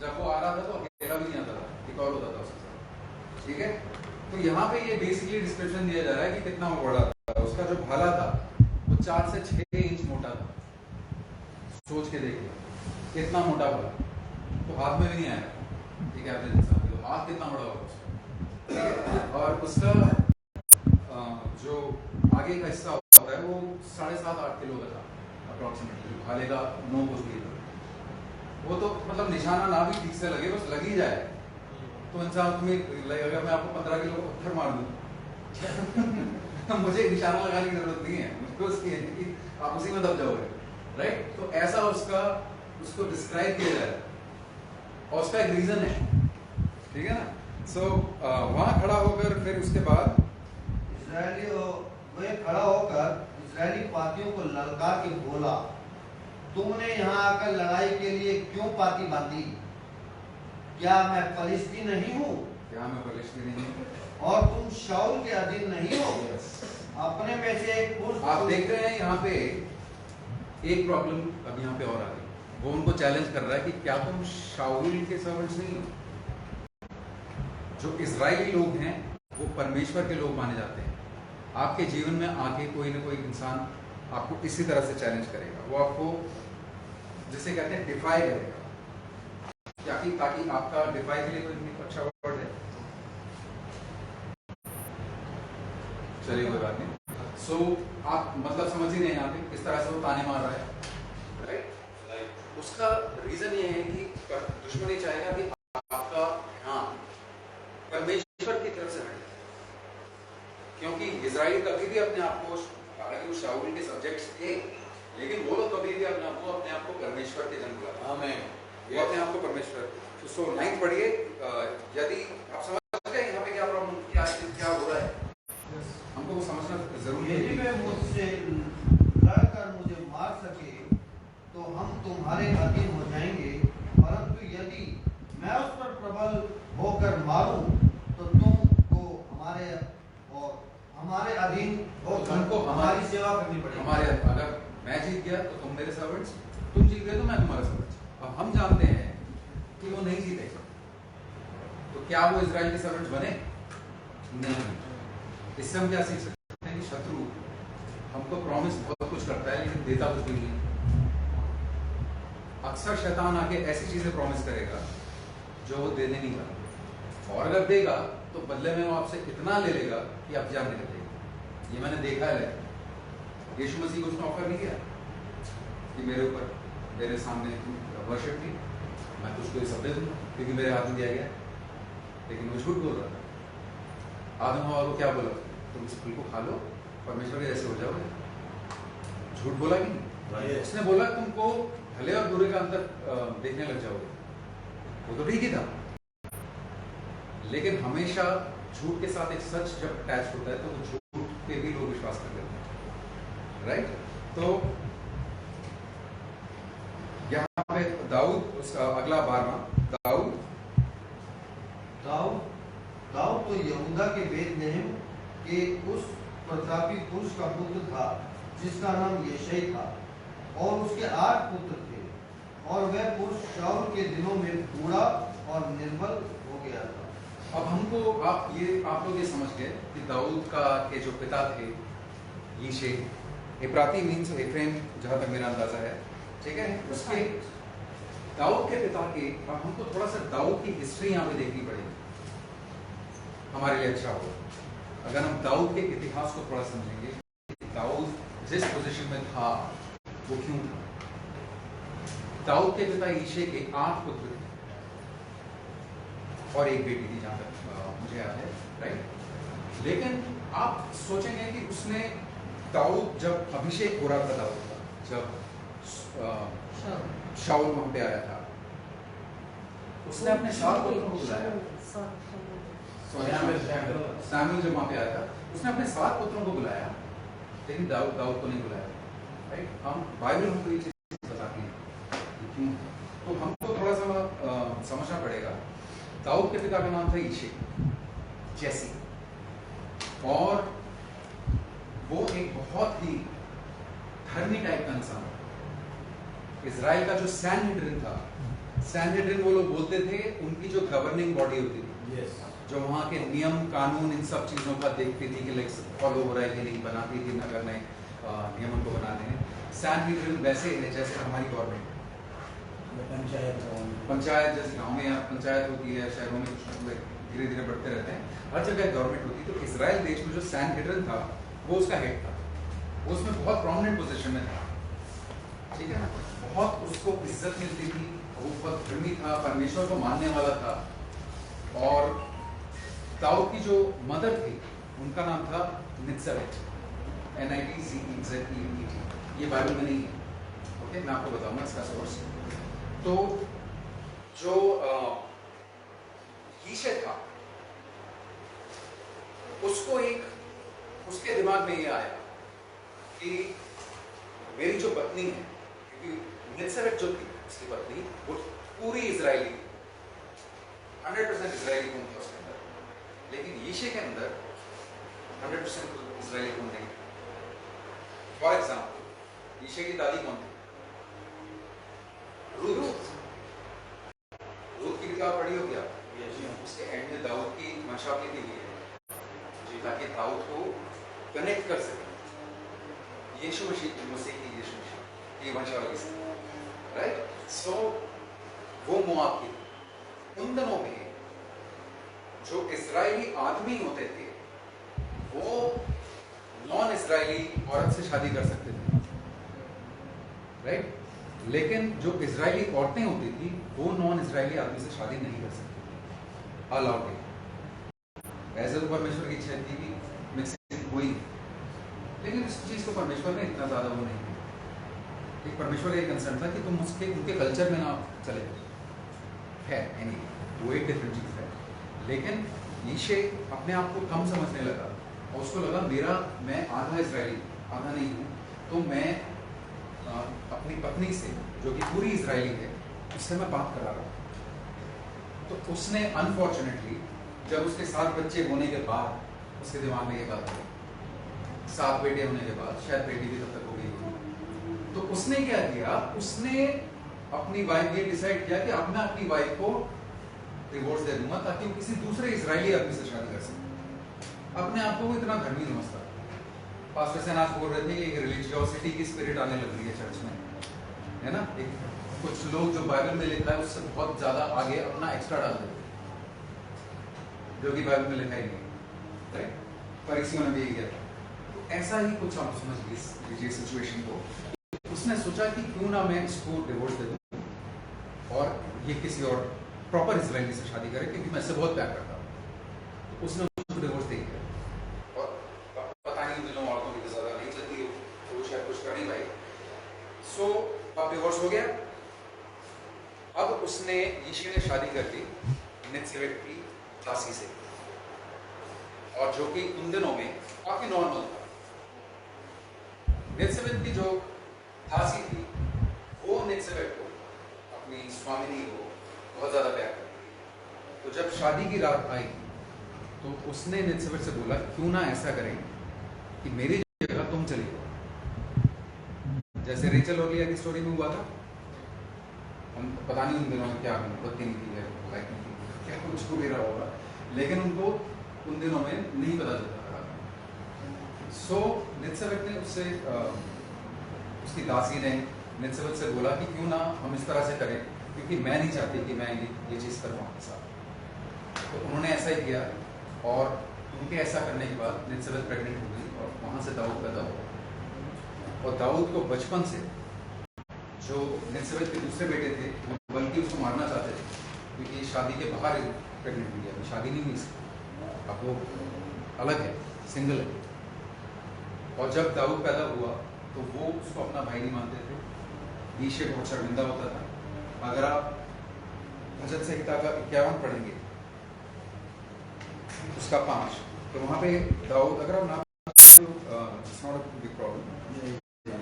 जब वो आ रहा था तो अकेला भी नहीं आता था, एक और होता था उसके साथ, ठीक है। तो यहाँ पे ये बेसिकली डिस्क्रिप्शन दिया जा रहा है कि कितना वो बड़ा था। उसका जो भाला था वो 4 से 6 इंच मोटा था। सोच के देखिए कितना मोटा भाला, तो हाथ में भी नहीं आया, ठीक है। एवरेज इंसान तो हाथ कितना बड़ा होगा उसका, ठीक है। और उसका जो आगे का हिस्सा होता है वो 7.5-8 किलो का था अप्रोक्सीमेटली, जो भाले का नोक उसकी था। वो तो मतलब निशाना ना भी ठीक से लगे, बस लग ही जाए तो इंसान तुम्हें लगेगा। अगर मैं आपको 15 किलो का पत्थर मार दूं मुझे निशाना लगाने की जरूरत नहीं है, मुझको उसकी है कि आप उसी में दब जाओगे, राइट। तो ऐसा उसको डिस्क्राइब किया जा रहा है और उसका एक रीजन है, ठीक है ना। सो वहां खड़ा होकर फिर उसके बाद वे खड़ा होकर इजरायली पार्टियों को ललकार के बोला, तुमने यहाँ आकर लड़ाई के लिए क्यों पार्टी बांधी? क्या मैं फलिस्ती नहीं हूँ? क्या मैं फलिस्ती नहीं हूँ? और तुम शाऊल के अधीन नहीं हो? अपने में से एक पुरुष। आप देख रहे हैं यहाँ पे एक प्रॉब्लम अब यहाँ पे और आ गई। वो उनको चैलेंज कर रहा है कि क्या तुम शाऊल के सर्वेंट्स नहीं हो? जो इजरायली लोग हैं वो परमेश्वर के लोग माने जाते हैं। आपके जीवन में आके कोई ना कोई इंसान आपको इसी तरह से चैलेंज करेगा, वो आपको जिसे कहते हैं डिफाई करेगा, ताकि आपका डिफाई के लिए कोई अच्छा वर्ड है, चलिए कोई बात नहीं। सो आप मतलब समझ ही नहीं यहाँ पे किस तरह से वो ताने मार रहा है, राइट। उसका रीजन ये है कि दुश्मन ये चाहेगा कि आपका ध्यान परमेश्वर की तरफ से हटे, क्योंकि इजराइल कभी भी अपने आप को, हालांकि वो शाऊल के सब्जेक्ट्स थे, लेकिन वो लोग कभी भी अपने आप को परमेश्वर के जन बुलाते हैं। आमीन। वो अपने आप को परमेश्वर। सो 9 पढ़िए। यदि आप समझ गए यहाँ पे क्या प्रॉब्लम, क्या हो रहा है, हमको वो समझना जरूरी है। यदि वे मुझसे लड़कर मुझे मार सके तो हम तुम्हारे अधीन हो जाएंगे, परंतु यदि मैं उस पर प्रबल होकर मारूं तो तुमको हमारे अधीन हो, तुमको हमारी सेवा करनी पड़ेगी। अगर मैं जीत गया तो तुम मेरे सर्वेंट्स, तुम जीत गए तो मैं तुम्हारा सर्वेंट्स। अब हम जानते हैं कि वो नहीं जीते, तो क्या वो इजराइल के सर्वेंट्स बने? नहीं। इससे हम क्या सीख सकते हैं कि शत्रु हमको प्रॉमिस बहुत कुछ करता है लेकिन देता कुछ भी नहीं। अक्सर शैतान आके ऐसी चीजें प्रॉमिस करेगा जो वो देने नहीं वाला, और अगर देगा तो बदले में वो आपसे इतना ले लेगा कि आप जान नहीं देगा। ये मैंने देखा है। यीशु मसीह को उसने ऑफर नहीं किया कि मेरे ऊपर, मेरे सामने वर्शिप की, मैं तुझको ये सब दे दूंगा क्योंकि मेरे हाथ में दिया गया, लेकिन वो झूठ बोल रहा था। आदम हवा को क्या बोला? तुम इस फल को खा लो, परमेश्वर के जैसे हो जाओगे। झूठ बोला कि नहीं? उसने बोला तुमको भले और बुरे का अंतर देखने लग जाओगे। वो तो ठीक ही था, लेकिन हमेशा झूठ के साथ एक सच जब अटैच होता है तो वो झूठ पे भी लोग विश्वास कर लेते हैं, राइट। तो यहाँ पे दाऊद, उसका अगला 12वां दाऊद तो यहूदा के बेतलेहम के उस प्रतापी पुरुष का पुत्र था जिसका नाम यिशै था, और उसके 8 पुत्र थे, और वह पुरुष शाऊल के दिनों में बूढ़ा और निर्बल हो गया था। अब हमको आप लोग ये समझ गए कि दाऊद का के जो पिता थे यिशै, इफ्राती मीन्स एफ्रेम, जहां तक मेरा अंदाजा है, ठीक है। उसके दाऊद के पिता के, अब हमको थोड़ा सा दाऊद की हिस्ट्री यहाँ पे देखनी पड़ेगी, हमारे लिए अच्छा होगा। अगर हम दाऊद के इतिहास को थोड़ा समझेंगे, दाऊद जिस पोजीशन में था वो क्यों था। दाऊद के पिता यीशे के 8 पुत्र थे और एक बेटी थी, जहां तक मुझे याद है, राइट। लेकिन आप सोचेंगे कि उसने, दाऊद जब अभिषेक हो रहा था दाऊद का, जब शाऊल वहां पे आया था, उसने अपने 7 पुत्रों को बुलाया। सैमुअल जब वहां पे आया था, उसने अपने 7 पुत्रों को बुलाया, लेकिन दाऊद को नहीं बुलाया, राइट। हम बाइबल हमको ये चीज बताती है क्यों। तो हमको थोड़ा सा समझना पड़ेगा। दाऊद के पिता का नाम था यीशे, जैसी, और वो एक बहुत ही धर्मी टाइप का इंसान था। इजराइल का जो सैनहेड्रिन था, सैनहेड्रिन वो लोग बोलते थे, उनकी जो गवर्निंग बॉडी होती थी, जो वहाँ के नियम कानून इन सब चीज़ों का देखती थी कि लाइक फॉलो हो रहा है कि नहीं, बनाती थी अगर नए नियमों को बनाने हैं। सैनहेड्रिन वैसे है जैसे हमारी गवर्नमेंट, पंचायत जैसे गाँव में यहाँ पंचायत होती है, शहरों में धीरे धीरे बढ़ते रहते हैं, हर जगह गवर्नमेंट होती है। तो इजराइल देश में जो सैनहेड्रिन था वो उसका हेड था, वो उसमें बहुत प्रोमिनेंट पोजीशन में था, ठीक है ना। बहुत उसको इज्जत मिलती थी, वो बहुत धर्मी था, परमेश्वर को मानने वाला था। और दाऊद की जो मदर थी उनका नाम था नित्सेवेट, NITZEET। ये बाइबल में नहीं है, ओके, मैं आपको बताऊंगा इसका सोर्स। तो जो यीशे था, उसको उसके दिमाग में ये आया कि मेरी जो पत्नी है, क्योंकि नित्सेवेट जो थी उसकी पत्नी, वो पूरी इजरायली थी, 100% इजरायली कौन था उसके अंदर, लेकिन यीशे के अंदर 100% इजरायली कौन नहीं। फॉर एग्जाम्पल, यीशे की दादी कौन थी? रूथ की किताब पढ़ी होगी आप? उसके एंड में दाऊद की वंशावली दी गई है, ताकि दाऊद को कनेक्ट कर सके यीशु मसीह की वंशावली से, राइट। सो वो मोआब की। उन दिनों में जो इजरायली आदमी होते थे वो नॉन इजरायली औरत से शादी कर सकते थे, राइट। लेकिन जो इजरायली औरतें होती थी वो नॉन इजरायली आदमी से शादी नहीं कर सकती थी, अलाउड नहीं। ऐसे तो परमेश्वर की इच्छा थी कि मिक्सिंग हुई, लेकिन इस चीज को परमेश्वर ने इतना ज्यादा वो नहीं किया। परमेश्वर का एक कंसर्न था कि तुम उनके कल्चर में ना चले है, वो एक डिफरेंट चीज है। लेकिन यीशे अपने आप को कम समझने लगा और उसको लगा मैं आधा इजरायली आधा नहीं हूँ, तो मैं अपनी पत्नी से, जो कि पूरी इजरायली है, उससे मैं बात करा रहा हूँ। तो उसने अनफॉर्चुनेटली, जब उसके 7 बच्चे होने के बाद उसके दिमाग में ये बात आई, 7 बेटे होने के बाद, शायद बेटी भी तब तक हो गई होगी, तो उसने क्या किया, उसने अपनी वाइफ ये डिसाइड किया कि अब मैं अपनी वाइफ को डिवोर्स दे दूंगा ताकि वो किसी दूसरे इजरायली आदमी से शादी कर सके। अपने आप को वो इतना धर्मी समझता। पास्टर से आज बोल रहे थे कि एक रिलीजियोसिटी की स्पिरिट आने लग रही है चर्च में, है ना। कुछ लोग जो बाइबल में लिखा है उससे बहुत ज्यादा आगे अपना एक्स्ट्रा डाल देते, जो कि बाइबल में लिखा ही नहीं, राइट। फरीसियों ने भी यही किया। तो ऐसा ही कुछ आप समझ लीजिए सिचुएशन को। उसने सोचा कि क्यों ना मैं इसको डिवोर्स दे दूं और ये किसी और प्रॉपर इजरायली से शादी करे, क्योंकि मैं इससे बहुत प्यार करता हूँ। तो उसने उसको डिवोर्स दे दिया, और पता नहीं दिनों औरतों की ज्यादा नहीं चलती, तो वो शायद कुछ कर नहीं पाई। सो अब डिवोर्स हो गया। अब उसने, यीशु ने शादी कर ली नित्सेवेट की दासी से, और जो कि उन दिनों में काफी नॉर्मल था। नित्सेवेट की जो दासी थी वो नित्सेवेट को, अपनी स्वामिनी को बहुत ज्यादा प्यार करती थी। तो जब शादी की रात आई तो उसने नित्सेवेट से बोला, क्यों ना ऐसा करें कि मेरी जगह तुम चली जाओ, जैसे रेचल और लिया की स्टोरी में हुआ था। हम पता नहीं उन दिनों में क्या बत्ती निकली है, लाइट निकली, क्या कुछ हो भी रहा होगा, लेकिन उनको उन दिनों में नहीं पता चलता था। सो नित्सेवेट ने उससे, उसकी दासी ने नित्सेवेट से बोला कि क्यों ना हम इस तरह से करें, क्योंकि मैं नहीं चाहती कि मैं ये चीज़ करूँ आपके साथ। तो उन्होंने ऐसा ही किया, और उनके ऐसा करने के बाद नित्सबत प्रेग्नेंट हो गई और वहाँ से दाऊद पैदा हुआ। और दाऊद को बचपन से जो नित्सबत के दूसरे बेटे थे वो बल्कि उसको मारना चाहते थे, क्योंकि शादी के बाहर प्रेग्नेंट हुई, अभी शादी नहीं हुई इसकी, अब वो अलग है, सिंगल है। और जब दाऊद पैदा हुआ तो वो उसको अपना भाई नहीं मानते थे, यीशे बहुत शर्मिंदा होता था। अगर आप भजन संहिता का 51 पढ़ेंगे उसका 5, तो वहाँ पे दाऊद, अगर आप नाम बिग प्रॉब्लम,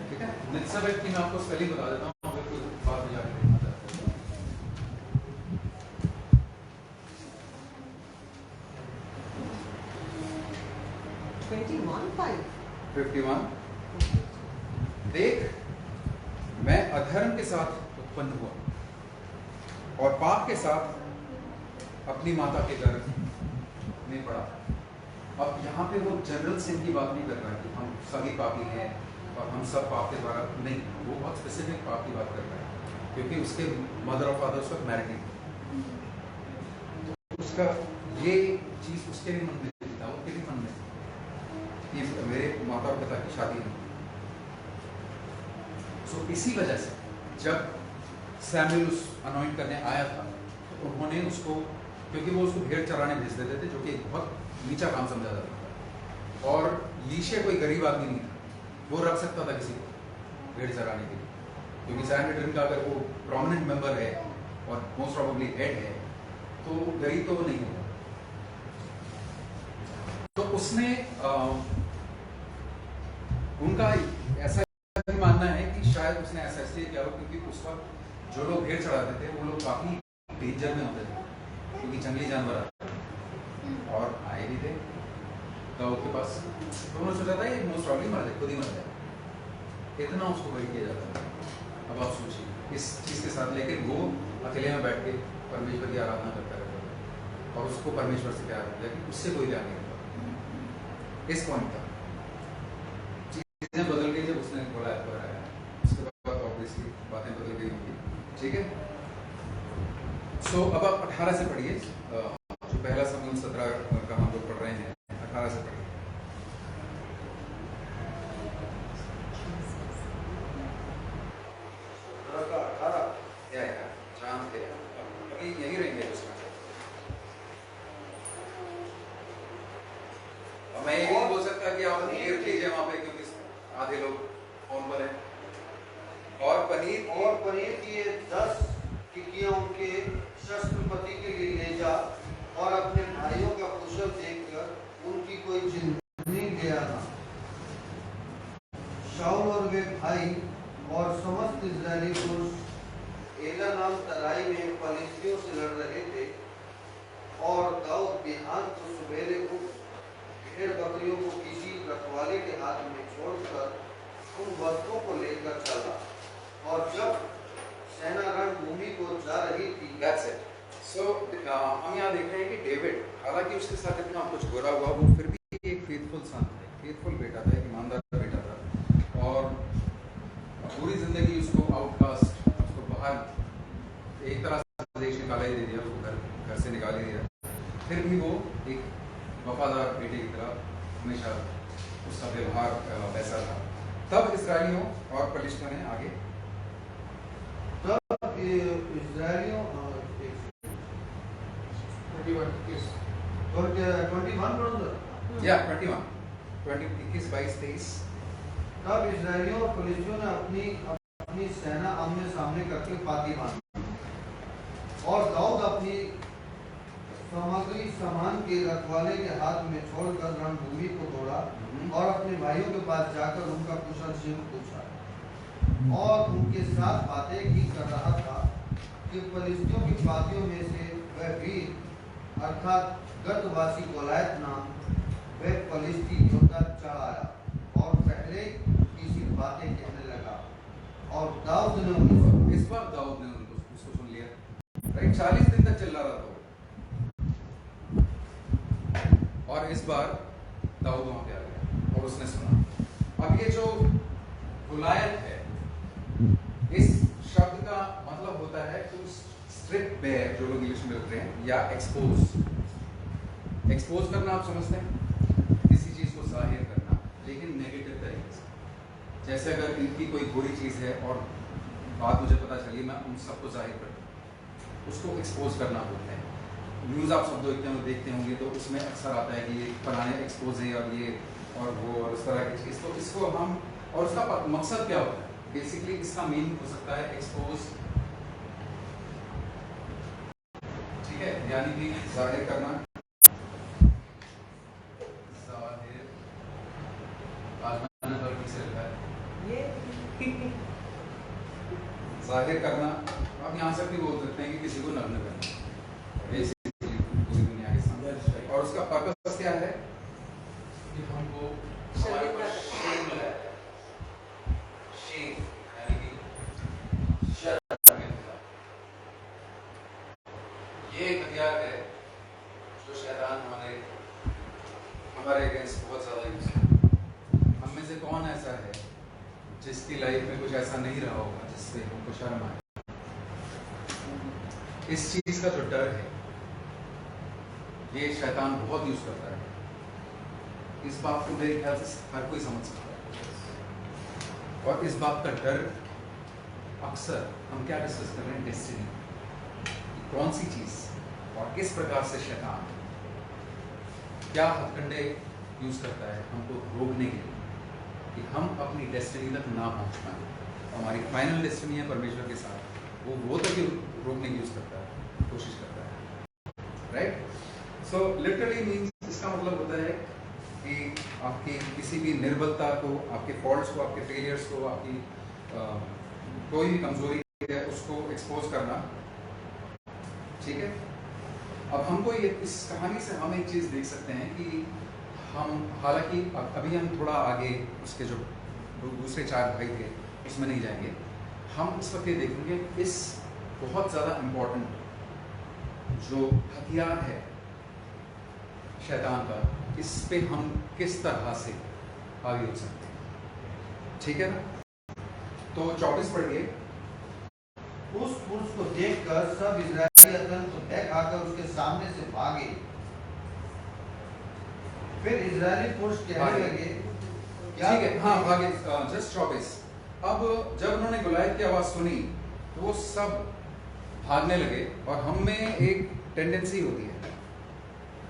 ठीक है। नित्सबत की मैं आपको स्पेलिंग बता देता हूँ, अगर कोई बात में जाकर देखना चाहते हैं। 51 देख, मैं अधर्म के साथ उत्पन्न हुआ और पाप के साथ अपनी माता के गर्भ में पड़ा। अब यहाँ पे वो जनरल सिन की बात नहीं कर रहा है कि हम सभी पापी हैं और हम सब पाप के द्वारा, नहीं, वो बहुत स्पेसिफिक पाप की बात कर रहा है, क्योंकि उसके मदर और फादर उस वक्त मैरिड नहीं थे। उसका ये चीज उसके भी मन में था, उसके भी मन में कि मेरे माता और पिता की शादी नहीं। सो इसी वजह से जब सैमुएल उस अनॉइंट करने आया था तो उन्होंने उसको, क्योंकि वो उसको भेड़ चराने भेज देते थे, जो कि एक बहुत नीचा काम समझा जाता था, और यीशे कोई गरीब आदमी नहीं था, वो रख सकता था किसी को भेड़ चराने के लिए, क्योंकि सैनहेड्रिन का अगर वो प्रोमिनेंट मेंबर है और मोस्ट प्रोबेबली हेड है तो गरीब तो वो नहीं होगा। तो उसने उनका ऐसा मानना है कि शायद उसने ऐसा इसलिए किया हो क्योंकि उस वक्त जो लोग भेड़ चढ़ाते थे वो लोग काफी डेंजर में होते थे, क्योंकि जंगली जानवर और आए भी थे दाऊद के पास। तो उन्होंने सोचा था ये मोस्ट प्रॉब्लम मर जाए, खुद ही मर जाए, इतना उसको बड़ी किया जाता है। अब आप सोचिए इस चीज के साथ, लेकिन वो अकेले में बैठ के परमेश्वर की आराधना करता रहता था और उसको परमेश्वर से प्यार होता है कि उससे कोई प्यार नहीं होता। इस पॉइंट तक चीजें बदल गई जब उसने गोलायत को हराया, उसके बाद ऑब्वियसली बातें बदल गई होंगी, ठीक है। सो अब आप 18 से पढ़िए, जो पहला समूह 17 का हम लोग पढ़ रहे हैं, 18 से पढ़िए। यही रहेंगे उसमें। मैं ये नहीं बोल सकता कि आप नीर लीजिए वहां पे, क्योंकि आधे लोग फोन पर हैं। और पनीर की 10 टिकियां उनके शस्त्रपति के लिए ले जा और अपने भाइयों का कुशल देखकर उनकी कोई चिंता नहीं ले आना। शाऊल और वे भाई और समस्त इजरायली पुरुष एला नाम तराई में फलिस्तियों से लड़ रहे थे, और दाऊद बिहान को सवेरे उठ भेड़ बकरियों को किसी रखवाले के हाथ में छोड़कर उन वस्तुओं को लेकर चला, और जब सेना रणभूमि को जा रही थी। That's it. So, हम यहाँ देख रहे हैं कि डेविड, हालांकि उसके साथ इतना कुछ बुरा हुआ, वो फिर भी एक फेथफुल सन था, फेथफुल बेटा था, एक ईमानदार बेटा था, और पूरी जिंदगी उसको आउटकास्ट, उसको बाहर एक तरह से देश निकाला ही दे दिया, उसको घर से निकाल ही दिया, फिर भी वो एक वफादार बेटे की तरह हमेशा उसका व्यवहार वैसा था। तब इस्राएलियों और फलिस्तियों ने आगे, तब इस्राएलियों 21, तब इस्राएलियों और फलिस्तियों ने अपनी सेना आमने सामने करके पाती बांधी, और दाऊद अपनी सामग्री सामान के रखवाले के हाथ में छोड़कर रणभूमि को दौड़ा और अपने भाइयों के पास जाकर उनका कुशल क्षेम पूछा और उनके साथ बातें ही कर रहा था कि फलिस्तियों की पातियों में से वह वीर अर्थात गतवासी गोलायत नाम वह फलिस्ती योद्धा चढ़ आया और पहले किसी बातें कहने लगा, और दाऊद ने इस बार दाऊद ने उसको सुन लिया, राइट। 40 दिन तक चल रहा था तो, और इस बार दाऊद वहां पे आ गया और उसने सुना। अब ये जो गोलायत है, इस शब्द का मतलब होता है टू स्ट्रिप बेयर, जो लोग इंग्लिश में बोलते हैं, या एक्सपोज। एक्सपोज करना आप समझते हैं, लेकिन नेगेटिव तरीके से। जैसे अगर इनकी कोई बुरी चीज़ है और बात मुझे पता चली, मैं उन सबको जाहिर कर दूँ, उसको एक्सपोज करना बोलते हैं। न्यूज़ आप सब देखते होंगे तो उसमें अक्सर आता है कि ये फलाने एक्सपोज है और ये और वो और उस तरह की चीज़। तो इसको हम, और उसका मकसद क्या होता है? बेसिकली इसका मीनिंग हो सकता है एक्सपोज, ठीक है, यानी कि जाहिर करना। जाहिर करना, आप यहाँ से भी बोल सकते हैं कि किसी को नग्न करना, बेसिकली पूरी दुनिया के सामने। और उसका पर्पस क्या है कि हमको हमारे पास शेम मिला है, शेम यानी कि शर्म मिला। ये एक हथियार है जो शैतान हमारे अगेंस्ट बहुत ज़्यादा यूज करता है। हम में से कौन ऐसा है जिसकी लाइफ में कुछ ऐसा नहीं रहा होगा जिससे हमको शर्म आए? इस चीज का जो डर है ये शैतान बहुत यूज करता है। इस बात को मेरे ख्याल से हर कोई समझ सकता है। और इस बात का डर अक्सर हम क्या डिस्कस कर रहे हैं, डेस्टिनी, कौन सी चीज और किस प्रकार से शैतान क्या हथकंडे यूज करता है हमको रोकने के लिए कि हम अपनी डेस्टिनी तक ना पहुंच पाए। हमारी फाइनल डेस्टिनी है परमेश्वर के साथ, वो तक रोकने की यूज करता है, कोशिश करता है, राइट? सो लिटरली मीन्स, इसका मतलब होता है कि आपकी किसी भी निर्बलता को, आपके फॉल्ट्स को, आपके फेलियर्स को, आपकी कोई भी कमजोरी है उसको एक्सपोज करना, ठीक है? अब हमको ये इस कहानी से हम एक चीज देख सकते हैं कि हम, हालांकि अभी हम थोड़ा आगे उसके जो दूसरे 4 भाई थे उसमें नहीं जाएंगे, हम इस वक्त ये देखेंगे इस बहुत ज़्यादा इम्पोर्टेंट जो हथियार है शैतान का, इस पे हम किस तरह से आगे हो सकते हैं, ठीक है ना? तो 24 पढ़िए। उस पुरुष को देखकर सब इजरायली अत्यंत भय खाकर उसके सामने से भागे। फिर इजरायली पुरुष कहने लगे, ठीक है, हाँ भागे, जस्ट 24। अब जब उन्होंने गुलायत की आवाज सुनी तो वो सब भागने लगे। और हम में एक टेंडेंसी होती है,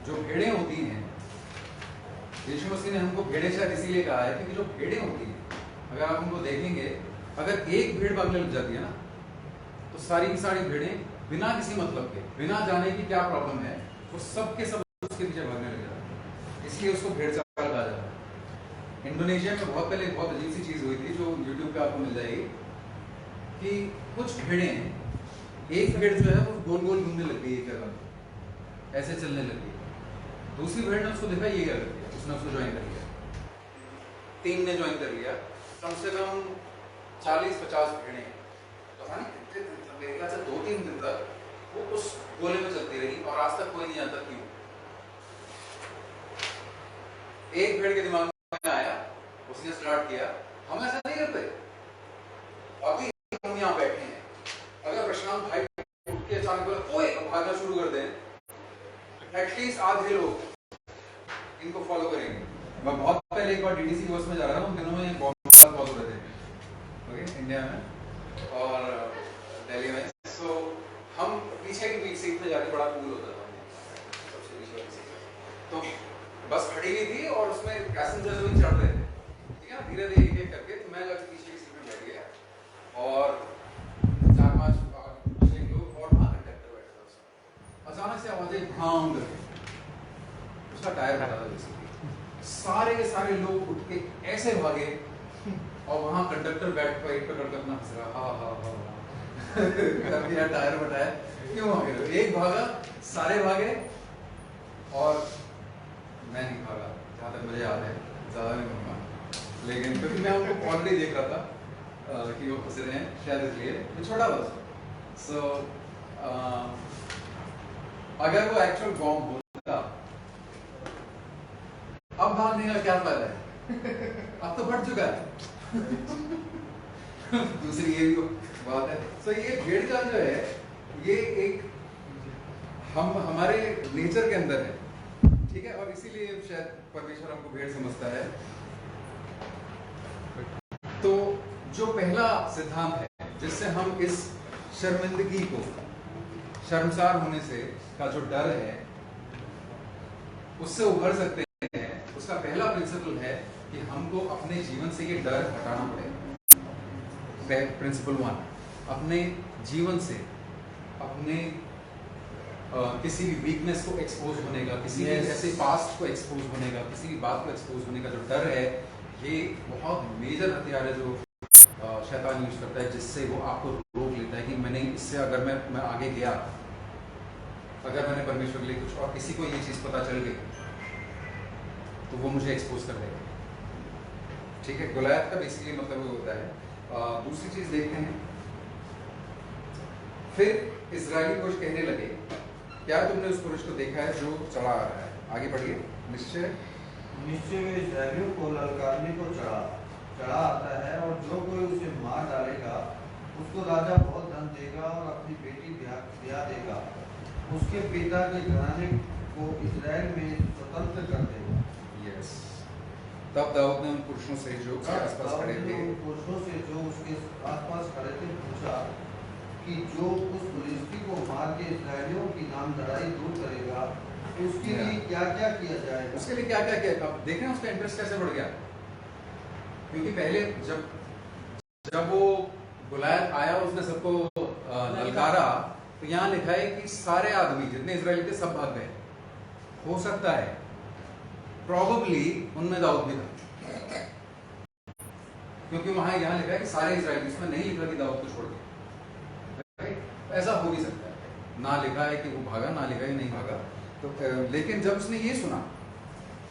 जो भेड़ें होती हैं, यीशु मसीह ने हमको भेड़ें शायद इसीलिए कहा है क्योंकि जो भेड़ें होती हैं, अगर आप उनको देखेंगे, अगर एक भेड़ भागने लग जाती है ना तो सारी की सारी भेड़ें बिना किसी मतलब के, बिना जाने की क्या प्रॉब्लम है, वो सब के सब उसके पीछे भागने लग जाते हैं। इसलिए उसको भेड़ चाल कहा जाता है। इंडोनेशिया में बहुत पहले बहुत अजीब सी चीज हुई थी जो यूट्यूब पे आपको मिल जाएगी, कि कुछ भेड़ें, एक भेड़ जो है वो गोल गोल घूमने लग गई, एक जगह ऐसे चलने लग गई। दूसरी भेड़ ने उसको देखा, ये क्या कर दिया, उसने उसको ज्वाइन कर लिया, 3 ने ज्वाइन कर लिया। कम से कम 40-50 भेड़ें, पता नहीं कितने दिन तक, मेरे ख्याल से 2-3 दिन तक वो उस गोले में चलती रही और आज तक कोई नहीं जानता क्यों। एक भेड़ के दिमाग में आया, उसने स्टार्ट किया, हम ऐसा नहीं करते। अभी हम यहाँ बैठे हैं, अगर प्रशांत भाई उठ के अचानक बोला ओए भागना शुरू कर दें, एटलीस्ट आधे लोग इनको फॉलो करेंगे। मैं बहुत पहले एक बार डीडीसी बस में जा रहा था, उन दिनों में बहुत हो रहे थे, ओके, इंडिया में और दिल्ली में। सो हम पीछे की बीच सीट में जाके, बड़ा कूल होता था सबसे पीछे वाली सीट। तो बस खड़ी हुई थी और उसमें पैसेंजर्स भी चढ़ रहे थे, ठीक है, धीरे धीरे एक करके। तो मैं जाके पीछे की सीट में बैठ गया और 4-5 लोग और वहाँ कंडक्टर बैठा था। अचानक से आवाज आई भांग करके, उसका टायर फटा था बेसिकली। सारे के सारे लोग उठ के ऐसे भागे और वहाँ कंडक्टर बैठ पकड़ कर अपना हंस रहा, हा हा हा यार टायर फटा है, क्यों भागे? एक भागा, सारे भागे और मैं नहीं भागा, जहाँ तक मुझे याद है, ज़्यादा नहीं कहूँगा, लेकिन क्योंकि मैं उनको ऑलरेडी देख रहा था कि वो फंसे रहे हैं, शायद इसलिए मैं छोटा था। सो अगर वो एक्चुअल बॉम्ब होता, अब भागने का क्या फायदा है? अब तो फट चुका है। दूसरी ये भी बात है। सो ये भेड़ का जो है, ये एक हमारे नेचर के अंदर है, ठीक है, और इसीलिए शायद परमेश्वर हमको भेड़ समझता है। जो पहला सिद्धांत है जिससे हम इस शर्मिंदगी को, शर्मसार होने से का जो डर है उससे उभर सकते हैं, उसका पहला प्रिंसिपल है कि हमको अपने जीवन से ये डर हटाना पड़ेगा। प्रिंसिपल 1, अपने जीवन से अपने किसी भी वीकनेस को एक्सपोज होने का, किसी भी ऐसे पास्ट को एक्सपोज होने का, किसी भी बात को एक्सपोज होने का जो डर है, ये बहुत मेजर हथियार है जो शैतान यूज करता है, जिससे वो आपको रोक लेता है कि मैंने इससे अगर मैं आगे गया, अगर मैंने परमेश्वर के लिए कुछ और किसी को ये चीज़ पता चल गई तो वो मुझे एक्सपोज कर देगा। ठीक है, गुलायत का बेसिकली मतलब वो होता है। दूसरी चीज़ देखते हैं, फिर इजराइली कुछ कहने लगे, क्या तुमने उस पुरुष को देखा है जो चढ़ा आ रहा है? आगे बढ़िए। निश्चय वे इस्राएलियों को ललकारने को चढ़ा आता है, और जो कोई उसे मार डालेगा उसको राजा बहुत धन देगा और अपनी बेटी ब्याह देगा, उसके पिता के घराने को इस्राएल में स्वतंत्र कर देगा। यस। तब दाऊद ने उन पुरुषों से जो उसके आसपास खड़े थे, पुरुषों से जो उसके आसपास खड़े थे पूछा कि जो उस फिलिस्ती को मार के इस्राएलियों की नाम लड़ाई दूर करेगा उसके लिए क्या क्या किया जाएगा? उसके लिए क्या क्या किया? अब देखें उसका इंटरेस्ट कैसे बढ़ गया, क्योंकि पहले जब वो गुलायत आया उसने सबको ललकारा, तो यहाँ लिखा है कि सारे आदमी जितने इजराइली थे सब भाग गए। हो सकता है प्रोबेबली उनमें दाऊद भी था, क्योंकि वहां यहाँ लिखा है कि सारे इजराइली, इसमें नहीं लिखा कि दाऊद को छोड़ के। ऐसा हो भी सकता है, ना लिखा है कि वो भागा, ना लिखा है नहीं भागा। तो लेकिन जब उसने ये सुना,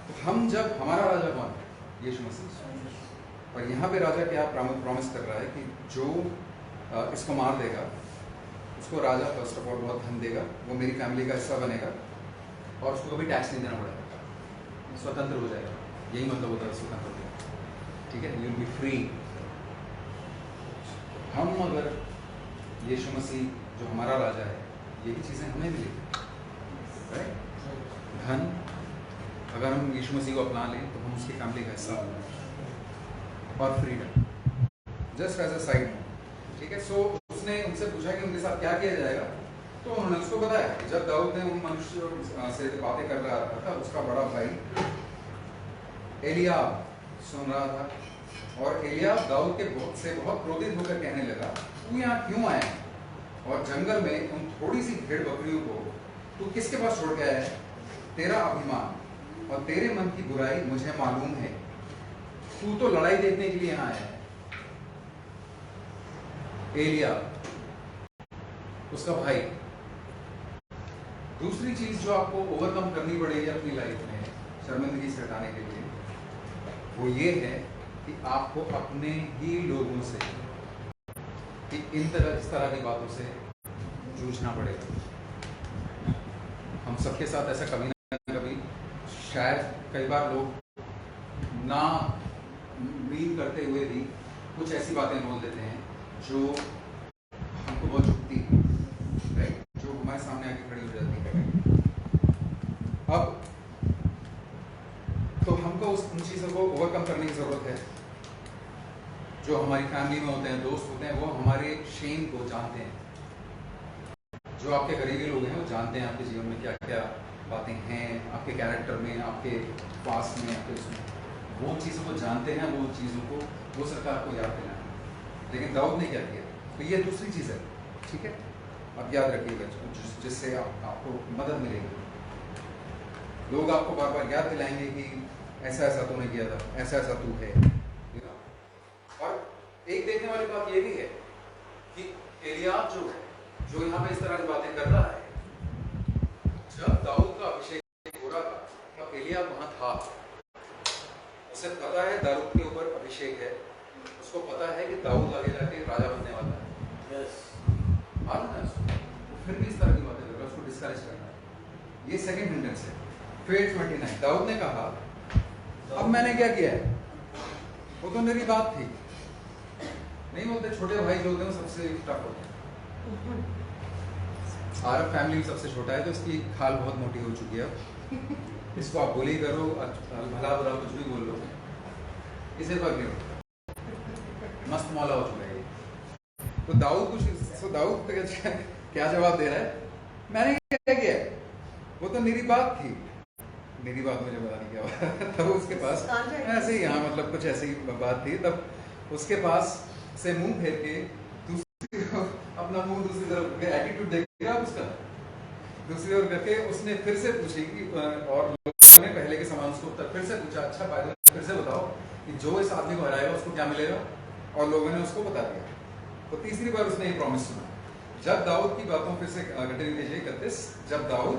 तो हम जब हमारा राजा कौन है? यीशु मसीह। और यहाँ पे राजा क्या प्रॉमिस कर रहा है कि जो इसको मार देगा उसको राजा फर्स्ट ऑफ ऑल बहुत धन देगा, वो मेरी फैमिली का हिस्सा बनेगा और उसको कभी टैक्स नहीं देना पड़ेगा, स्वतंत्र हो जाएगा। यही मतलब होता है स्वतंत्र होगा। ठीक है, यू विल बी फ्री। हम अगर यीशु मसीह जो हमारा राजा है, यही चीज़ें हमें मिलेगी, राइट? धन, अगर हम यीशु मसीह को अपना लें तो हम उसकी फैमिली का हिस्सा होंगे, और freedom just as a side note. ठीक है, सो उसने उनसे पूछा कि उनके साथ क्या किया जाएगा, तो उन्होंने उसको बताया। जब दाऊद ने उन मनुष्यों से बातें कर रहा था, उसका बड़ा भाई एलियाब सुन रहा था, और एलियाब दाऊद के से बहुत क्रोधित होकर कहने लगा, तू यहाँ क्यों आया और जंगल में उन थोड़ी सी भेड़ बकरियों को तू किसके पास छोड़ के आया है? तेरा अभिमान और तेरे मन की बुराई मुझे मालूम है, तू तो लड़ाई देखने के लिए यहाँ आया है। एलियाब उसका भाई। दूसरी चीज जो आपको ओवरकम करनी पड़ेगी अपनी लाइफ में शर्मिंदगी से हटाने के लिए, वो ये है कि आपको अपने ही लोगों से कि इस तरह की बातों से जूझना पड़ेगा। हम सबके साथ ऐसा कभी ना कभी, शायद कई बार लोग ना उम्मीद करते हुए भी कुछ ऐसी बातें बोल देते हैं जो हमको बहुत चुभती है, राइट? जो हमारे सामने आके खड़ी हो जाती है। अब तो हमको उन चीज़ों को ओवरकम करने की ज़रूरत है। जो हमारी फैमिली में होते हैं, दोस्त होते हैं, वो हमारे शेम को जानते हैं। जो आपके करीबी लोग हैं वो जानते हैं आपके जीवन में क्या क्या बातें हैं, आपके कैरेक्टर में, आपके पास्ट में, आपके उसमें, वो चीज़ों को जानते हैं। वो चीज़ों को वो सरकार को याद दिलाना है। लेकिन दाऊद ने क्या किया? तो ये दूसरी चीज़ है, ठीक है? अब याद रखिएगा, जिससे आपको मदद मिलेगी। लोग आपको बार बार याद दिलाएंगे कि ऐसा ऐसा तूने किया था, ऐसा ऐसा तू है। और एक देखने वाली बात ये भी है कि एलियाब जो यहाँ पे इस तरह की बातें कर रहा है, जब दाऊद का अभिषेक हो रहा था तब एलियाब वहां था। उसे पता है दाऊद के ऊपर अभिषेक है, उसको पता है कि दाऊद आगे जाके राजा बनने वाला है। मालूम है उसको, फिर भी इस तरह की बातें कर रहा है, उसको डिस्करेज कर रहा है। ये सेकंड सेंटेंस है। फिर 29 दाऊद ने कहा, अब मैंने क्या किया है? वो तो मेरी बात थी। नहीं बोलते छोटे भाई जो होते हैं सबसे टफ होते हैं। आरब फैमिली में सबसे छोटा है तो इसकी खाल बहुत मोटी हो चुकी है। इसको आप बोली करो, भला बुरा कुछ भी बोल लो, इसे फर्क नहीं होता। मस्त मौला हो चुका है ये। तो दाऊद क्या जवाब दे रहा है, मैंने क्या किया, वो तो मेरी बात थी, मेरी बात मुझे पता नहीं क्या हुआ तब उसके पास ऐसे ही, हाँ मतलब कुछ ऐसी बात थी, तब उसके पास से मुंह फेर के दूसरी अपना मुंह दूसरी तरफ एटीट्यूड देखेगा उसका, दूसरी ओर करके उसने फिर से पूछी कि और लोगों ने पहले के समान उसको उत्तर फिर से पूछा, अच्छा भाई फिर से बताओ कि जो इस आदमी को हराएगा उसको क्या मिलेगा, और लोगों ने उसको बता दिया। तो तीसरी बार उसने ये प्रॉमिस सुना। जब दाऊद की बातों फिर से कंटिन्यू कीजिए 31, जब दाऊद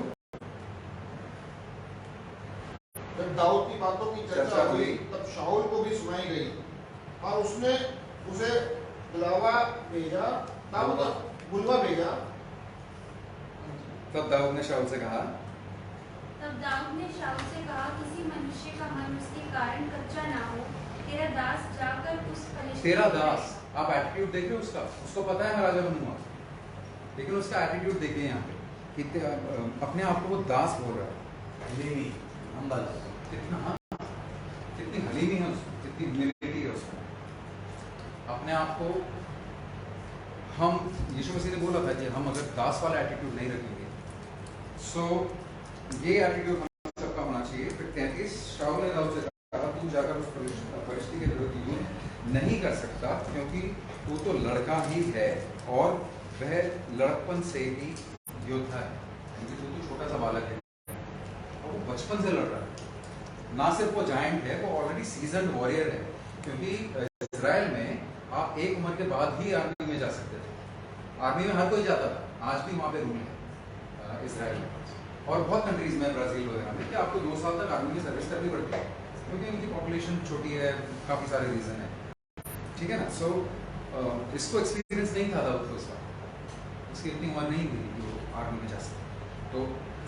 की बातों की चर्चा हुई तब शाऊल को भी सुनाई गई और उसने उसे बुलवा भेजा। तब दाऊद ने शाऊल से कहा, किसी मनुष्य का मन उसके कारण कच्चा ना हो, तेरा दास जाकर उस फलिश्ती तेरा दास, आप एटीट्यूड देख रहे हो उसका, उसको पता है मैं राजा बनूंगा, लेकिन उसका एटीट्यूड देखिए यहाँ पे कि अपने आप को वो दास बोल रहा है, कितनी हलीमी है उसमें, कितनी ह्यूमिलिटी है उसमें। अपने आप को, हम यीशु मसीह ने बोला था कि हम अगर दास वाला एटीट्यूड नहीं रखेंगे, सो ये एटीट्यूड हम सबका होना चाहिए। फिर 33, शाऊल ने दाऊद से कहा, तू जाकर उस फलिश्ती के विरुद्ध युद्ध नहीं कर सकता, क्योंकि तू तो लड़का ही है और वह लड़कपन से ही योद्धा है, क्योंकि तू तो छोटा सा बालक है और वो बचपन से लड़ रहा है। ना सिर्फ वो जायंट है, वो ऑलरेडी सीजन्ड वॉरियर है, क्योंकि इजराइल में आप एक उम्र के बाद ही आर्मी में जा सकते थे। आर्मी में हर कोई जाता था, आज भी वहाँ पे रूल है इजराइल में, और बहुत कंट्रीज में, ब्राजील वगैरह में, कि आपको 2 साल तक आर्मी में सर्विस करनी पड़ती है, क्योंकि उनकी पॉपुलेशन छोटी है, काफ़ी सारे रीज़न है, ठीक है ना। सो इसको एक्सपीरियंस नहीं था दाऊद को, इस बार उसकी इतनी उम्र नहीं हुई कि वो आर्मी में जा सके। तो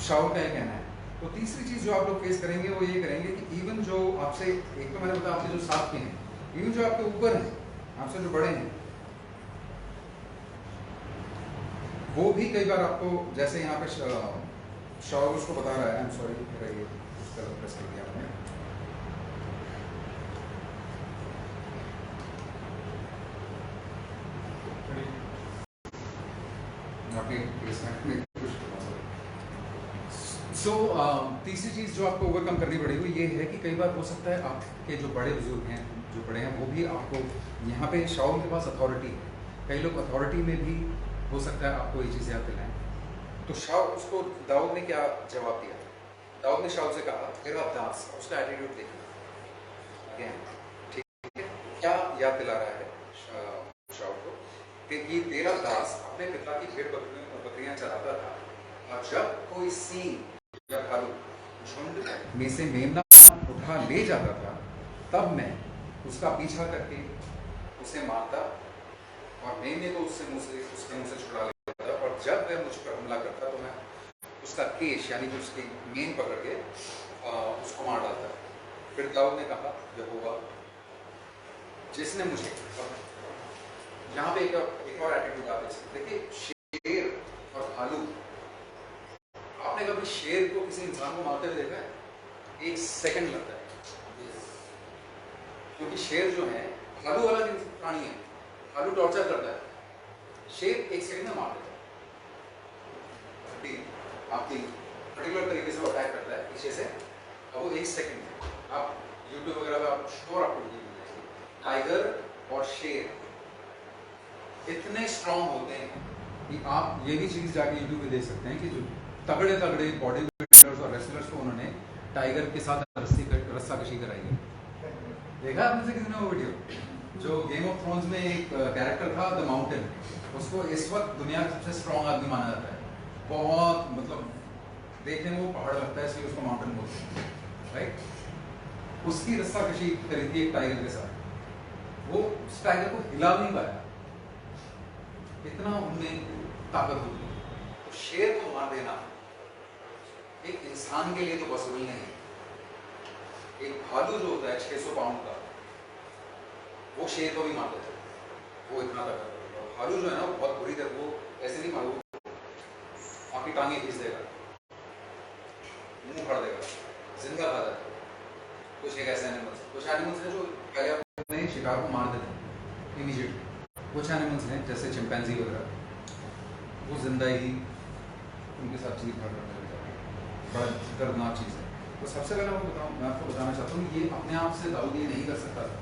शाऊल का ये कहना है। तो तीसरी चीज़ जो आप लोग फेस करेंगे वो ये करेंगे कि इवन जो आपसे, एक तो मैंने बताया आपके जो साथ के हैं, इवन जो आपके ऊपर हैं, आपसे जो बड़े हैं, वो भी कई बार आपको, जैसे यहाँ पे शाऊल उसको बता रहा है, आई एम सॉरी मेरा ये प्रेस कर दिया मैंने, तीसरी चीज़ जो आपको ओवरकम करनी पड़ेगी ये है कि कई बार हो सकता है आपके जो बड़े बुजुर्ग हैं, जो बड़े हैं, वो भी आपको, यहाँ पे शाऊल के पास अथॉरिटी है, कई लोग अथॉरिटी में भी हो सकता है आपको ये चीज़ें याद दिलाएं। तो शाऊल, उसको दाऊद ने क्या जवाब दिया? दाऊद ने शाऊल से कहा, तेरा दास, उसका एटीट्यूड देखिए अगेन, ठीक है, क्या याद दिला रहा है शाऊल को कि ये तेरा दास अपने पिता की भेड़ बकरियां चराता था, और जब कोई सींग या भालू झुंड में से मेमना उठा ले जाता था, तब मैं उसका पीछा करके उसे मारता और मेमने को उसके मुंह से छुड़ा लेता था, और जब वह मुझ पर हमला करता तो मैं उसका केश यानी कि उसकी मेन पकड़ के उसको मार डालता। फिर दाऊद ने कहा, यहोवा जिसने मुझे, यहाँ पे एक और एटीट्यूड आप देख सकते, देखिए शेर और भालू, आपने कभी शेर को किसी इंसान को मारते हुए देखा है? 1 सेकंड लगता है, क्योंकि शेर जो है, भालू वाला प्राणी है, भालू टॉर्चर करता है, शेर 1 सेकंड में मार देता है, आपकी पर्टिकुलर तरीके से वो अटैक करता है पीछे से, और वो 1 सेकंड में, आप यूट्यूब वगैरह पे आप श्योर आपको वीडियो मिल जाएगी। टाइगर और शेर इतने स्ट्रांग होते हैं कि आप ये भी चीज़ जाके यूट्यूब पे देख सकते हैं कि जो तगड़े बॉडी बिल्डर्स और रेसलर्स को उन्होंने टाइगर के साथ रस्सा कशी कराई है। देखा आपने से किसी ने वो वीडियो? जो गेम ऑफ थ्रोन्स में एक कैरेक्टर था द माउंटेन, उसको इस वक्त दुनिया का सबसे स्ट्रांग आदमी माना जाता है, बहुत मतलब देखने में वो पहाड़ लगता है, इसलिए उसको माउंटेन बोलते हैं, राइट? उसकी रस्सा कशी करी थी एक टाइगर के साथ, वो उस टाइगर को हिला नहीं पाया, इतना उनमें ताकत होती है। तो शेर को मार देना एक इंसान के लिए तो पॉसिबल नहीं है। एक भालू जो होता है 600 पाउंड का, वो शेर को भी मार देता है, वो इतना ताकत है। भालू जो है ना, वो बहुत बुरी तरह, वो ऐसे नहीं मारो, आपकी टांगे खींच देगा, मुंह फाड़ देगा, जिंदा खा जाएगा। कुछ एक ऐसे एनिमल्स, कुछ एनिमल्स हैं जो पहले अपने शिकार को मार देते हैं, इमीडिएटली। कुछ एनिमल्स हैं जैसे चिंपैंजी वगैरह, वो जिंदा ही उनके साथ चीज भाग बड़ा दर्दनाक चीज़ है। तो सबसे पहले मैं आपको बताना चाहता हूँ ये अपने आप से दाऊद ये नहीं कर सकता था,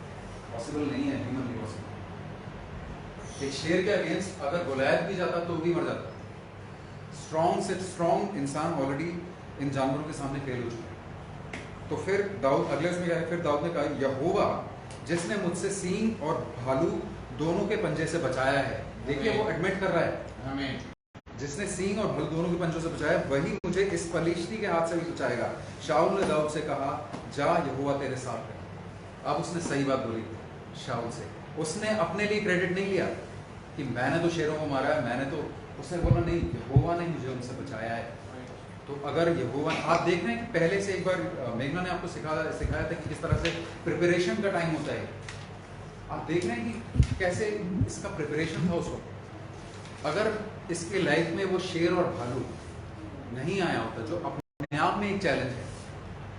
पॉसिबल नहीं है, ह्यूमनली पॉसिबल। एक शेर के अगेंस्ट अगर गोलायत भी जाता तो भी मर जाता। स्ट्रॉन्ग से स्ट्रॉन्ग इंसान ऑलरेडी इन जानवरों के सामने फेल हो चुका है। तो फिर दाऊद अगले उसमें क्या है, फिर दाऊद ने कहा यहोवा जिसने मुझसे सींग और भालू दोनों के पंजे से बचाया है। देखिए वो एडमिट कर रहा है, हमें जिसने सींग और भालू दोनों के पंजों से बचाया वही मुझे इस फलिश्ती के हाथ से भी बचाएगा। शाऊल ने दाऊद से कहा जा यहोवा तेरे साथ है। अब उसने सही बात बोली शाऊल से, उसने अपने लिए क्रेडिट नहीं लिया कि मैंने तो शेरों को मारा है, मैंने तो, उसने बोला नहीं यहोवा ने मुझे उनसे बचाया है। तो अगर यहोवा, आप देख रहे हैं कि पहले से एक बार मेघना ने आपको सिखाया था कि किस तरह से प्रिपरेशन का टाइम होता है। आप देख रहे हैं कि कैसे इसका प्रिपरेशन था उस वक्त। अगर इसके लाइफ में वो शेर और भालू नहीं आया होता जो अपने आप में एक चैलेंज है,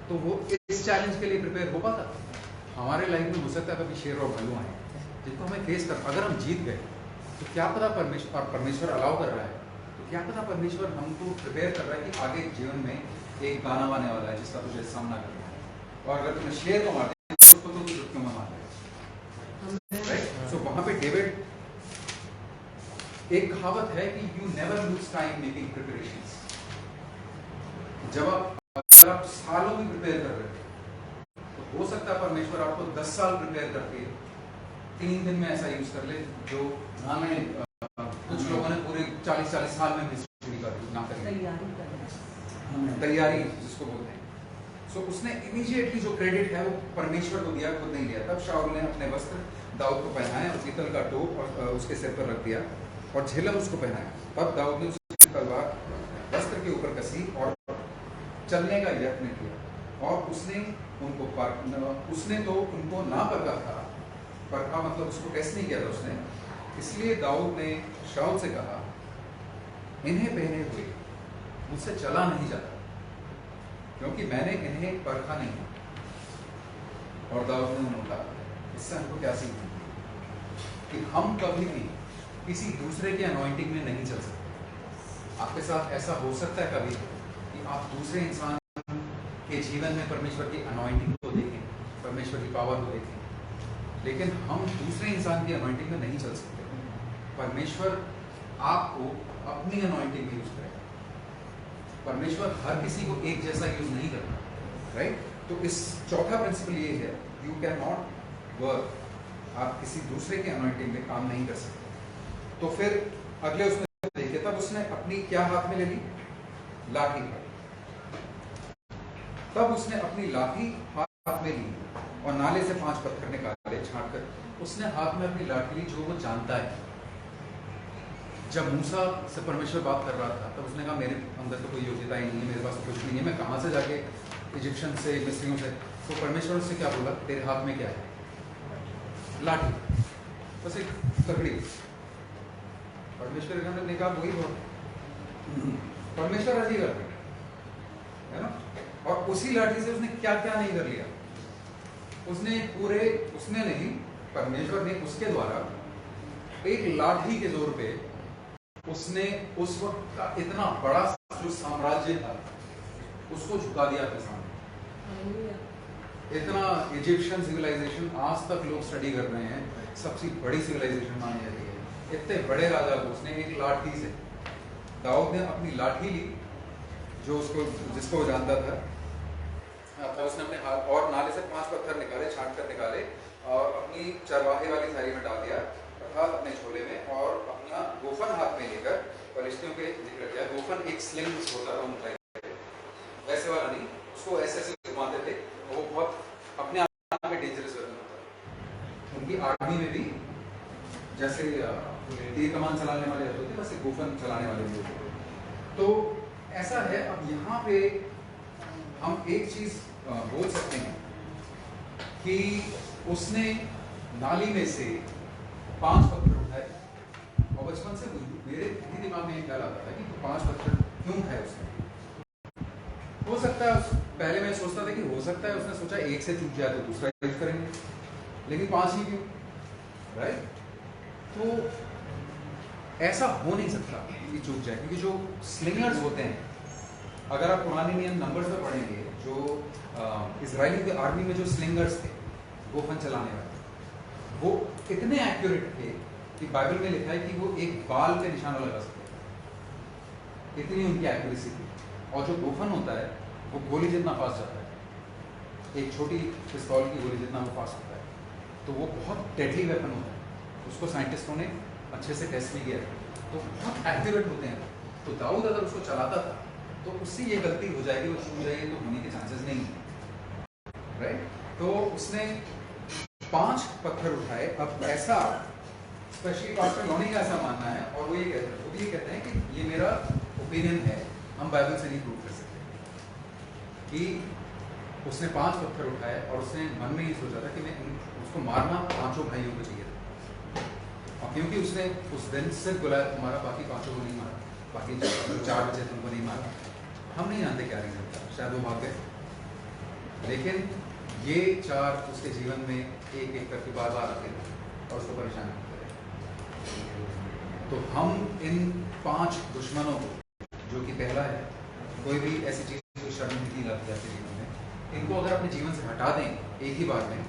तो वो इस चैलेंज के लिए प्रिपेयर हो पाता। हमारे लाइफ में हो सकता है कभी शेर और भालू आए जिनको हमें फेस कर, अगर हम जीत गए तो क्या पता परमेश्वर अलाउ कर रहा है, तो क्या पता परमेश्वर हमको प्रिपेयर कर रहा है कि आगे जीवन में एक गाना आने वाला है जिसका तुझे सामना करना है। और अगर तुमने शेर को मार दिया तो उसको तो क्यों में मार दिया, राइट। सो वहां पे डेविड, एक कहावत है कि you never lose time making preparations. जब अगर आप सालों में प्रिपेयर कर रहे हो तो हो सकता है परमेश्वर आपको 10 साल प्रिपेयर करके 3 दिन में ऐसा यूज कर ले जो हमें कुछ लोगों ने पूरे 40 साल में भी ना करी तैयारी जिसको बोलते हैं। सो उसने इमीडिएटली जो क्रेडिट है वो परमेश्वर को दिया, खुद नहीं लिया। तब शाऊल ने अपने वस्त्र दाऊद को पहनाया और पीतल का टोप और उसके सिर पर रख दिया और झिलम उसको पहनाया। तब दाऊद ने उसकी तलवार वस्त्र के ऊपर कसी और चलने का यत्न किया और उसने तो उनको ना परखा मतलब उसको टेस्ट नहीं किया था उसने। इसलिए दाऊद ने शाऊल से कहा इन्हें पहने हुए मुझसे चला नहीं जाता क्योंकि मैंने इन्हें परखा नहीं। और दाऊद ने उन्हें कहा, इससे हमको क्या सीखना कि हम कभी भी किसी दूसरे के अनॉइंटिंग में नहीं चल सकते। आपके साथ ऐसा हो सकता है कभी कि आप दूसरे इंसान के जीवन में परमेश्वर की अनॉइंटिंग को देखें, परमेश्वर की पावर को देखें, लेकिन हम दूसरे इंसान की अनॉइंटिंग में नहीं चल सकते। परमेश्वर आपको अपनी अनॉइंटिंग में यूज करेगा। परमेश्वर हर किसी को एक जैसा यूज नहीं करता, राइट। तो इस चौथा प्रिंसिपल ये है, यू कैन नॉट वर्क, आप किसी दूसरे के अनॉइंटिंग में काम नहीं कर सकते। तो फिर अगले उसमें देखिए, तब उसने अपनी क्या हाथ में ले ली, लाठी। तब उसने अपनी लाठी हाथ में ली और नाले से 5 पत्थर निकाले छांट कर। उसने हाथ में अपनी लाठी ली जो वो जानता है। जब मूसा से परमेश्वर बात कर रहा था तब उसने कहा मेरे अंदर तो कोई योग्यता ही नहीं है, मेरे पास तो कुछ भी नहीं है, मैं कहाँ से जाके इजिप्शियन से मिस्रियों से। तो परमेश्वर उससे क्या बोला, तेरे हाथ में क्या है, लाठी, बस एक लकड़ी। परमेश्वर ने कहा वही बहुत, परमेश्वर राजी कर रहे है ना। और उसी लाठी से उसने क्या क्या नहीं कर लिया, उसने नहीं, परमेश्वर ने उसके द्वारा एक लाठी के जोर पे उसने उस वक्त का इतना बड़ा जो साम्राज्य था उसको झुका दिया अपने सामने। इतना इजिप्शियन सिविलाइजेशन आज तक लोग स्टडी कर रहे हैं, सबसे बड़ी सिविलाइजेशन मानी जाती है। इतने बड़े राजा को उसने एक लाठी से, दाऊद ने अपनी लाठी ली जो जिसको वो जानता था, उसने अपने हाथ और नाले से 5 पत्थर निकाले, छांट कर निकाले और अपनी चरवाहे वाली थाली में डाल दिया अर्थात अपने झोले में, और अपना गोफन हाथ में लेकर फलिश्तियों पे जिक्र किया। गोफन एक स्लिंग होता था उनका, वैसे वाला नहीं, उसको ऐसे ऐसे घुमाते थे। वो बहुत अपने आप में डेंजरस वेपन होता था। उनकी आर्मी में भी जैसे तीर कमान चलाने वाले होते थे वैसे गोफन चलाने वाले भी होते थे। तो ऐसा है। अब यहाँ पे हम एक चीज बोल सकते हैं कि उसने नाली में से 5 पत्थर उठाए, और बचपन से मेरे भी दिमाग में एक ख्याल आता था कि 5 पत्थर क्यों उठाए उसने। हो सकता है पहले मैं सोचता था कि हो सकता है उसने सोचा एक से चूक जाए तो दूसरा यूज करेंगे, लेकिन 5 ही क्यों, राइट? तो ऐसा हो नहीं सकता कि चूक जाए, क्योंकि जो स्लिंगर्स होते हैं, अगर आप पुराने नियम नंबर्स में पढ़ेंगे, जो इजराइली की आर्मी में जो स्लिंगर्स थे, गोफन चलाने वाले, वो इतने एक्यूरेट थे कि बाइबल में लिखा है कि वो एक बाल पे निशाना लगा सकते थे, इतनी उनकी एक्यूरेसी थी। और जो गोफन होता है वो गोली जितना फास्ट जाता है, एक छोटी पिस्तौल की गोली जितना वो फास्ट होता है, तो वो बहुत डेडली वेपन होता है। उसको साइंटिस्टों ने अच्छे से टेस्ट भी किया, तो बहुत एक्यूरेट होते हैं। तो दाऊद अगर उसको चलाता था तो उससे ये गलती हो जाएगी, वो छूट जाएगी, तो होने के चांसेस नहीं है, राइट? तो उसने 5 पत्थर उठाए। अब ऐसा स्पेशली पास्टर लोनी का ऐसा मानना है, और वो ये कहते हैं कि ये मेरा ओपिनियन है, हम बाइबल से नहीं प्रूव कर सकते, कि उसने 5 पत्थर उठाए और उसने मन में ही सोचा था कि मैं उसको मारना 5 भाइयों को चाहिए था। और क्योंकि उसने उस दिन सिर्फ गोलियत को मारा, बाकी 5 को नहीं मारा, बाकी 4 बचे थे उनको नहीं मारा। हम नहीं जानते क्या रीजन था, शायद वो भाग गए, लेकिन ये 4 उसके जीवन में एक एक करके बार बार आते थे और उसको परेशान करते रहे। तो हम इन 5 दुश्मनों को, जो कि पहला है कोई भी ऐसी चीज जो शर्मिंदगी लाती है आपके जीवन में, इनको अगर अपने जीवन से हटा दें एक ही बार में,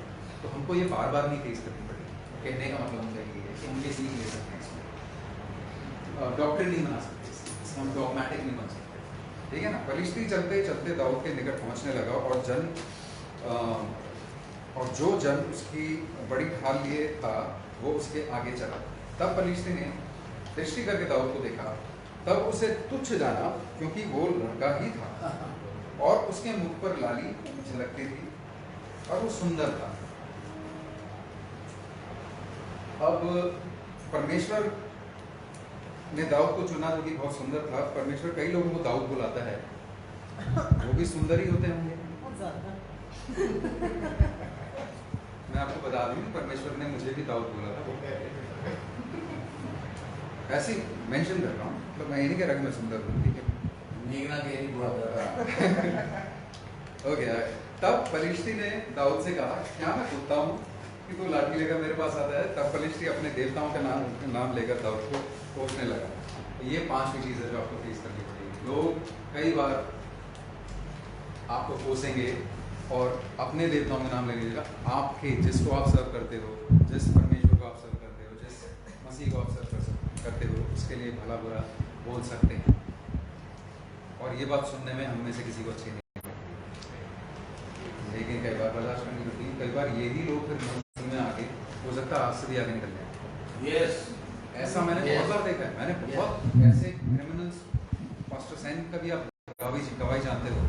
तो हमको ये बार बार नहीं फेस करनी पड़ेगी। कहने का मतलब उनका ये है कि हम ये सीख ले सकते हैं, इसमें डॉक्टर नहीं बना सकते, हम डॉगमैटिक नहीं बन सकते, ठीक है ना? फलिश्ती चलते चलते दाऊद के निकट पहुंचने लगा, और जो जन उसकी बड़ी ढाल लिए था वो उसके आगे चला। तब फलिश्ती ने दृष्टि करके दाऊद को देखा, तब उसे तुच्छ जाना, क्योंकि वो लड़का ही था, और उसके मुख पर लाली झलकती थी और वो सुंदर था। अब परमेश्वर ने दाऊद को चुना, जो कि बहुत सुंदर था। परमेश्वर कई लोगों को दाऊद बुलाता है, वो भी सुंदर ही होते होंगे। मैं आपको बता दूं, परमेश्वर ने मुझे भी दाऊद बोला था, ऐसे मेंशन कर रहा हूँ, तो मैं ये नहीं कह रहा कि मैं सुंदर हूँ, ठीक है? ओके। तब फलिश्ती ने दाऊद से कहा, क्या मैं कुत्ता हूँ कि तू लाठी लेकर मेरे पास आता है? तब फलिश्ती अपने देवताओं का नाम लेकर दाऊद को कोसने लगा। ये 5वीं चीज है जो आपको फेस करनी पड़ेगी। लोग कई बार आपको कोसेंगे और अपने देवताओं का नाम लेने लगा, आपके जिसको आप सर्व करते हो, जिस परमेश्वर को आप सर्व करते हो, जिस मसीह को आप सर्व करते हो, उसके लिए भला बुरा बोल सकते हैं। और ये बात सुनने में हम में से किसी को अच्छी नहीं लगती, लेकिन कई बार बर्दाश्त करनी पड़ती है। कई बार यही लोग फिर मसीह में आके हो सकता है आज से भी आगे निकल जाए। यस, ऐसा मैंने बहुत बार देखा है। मैंने बहुत ऐसे क्रिमिनल्स, पास्टर सैन का भी आप गवाही जानते हो,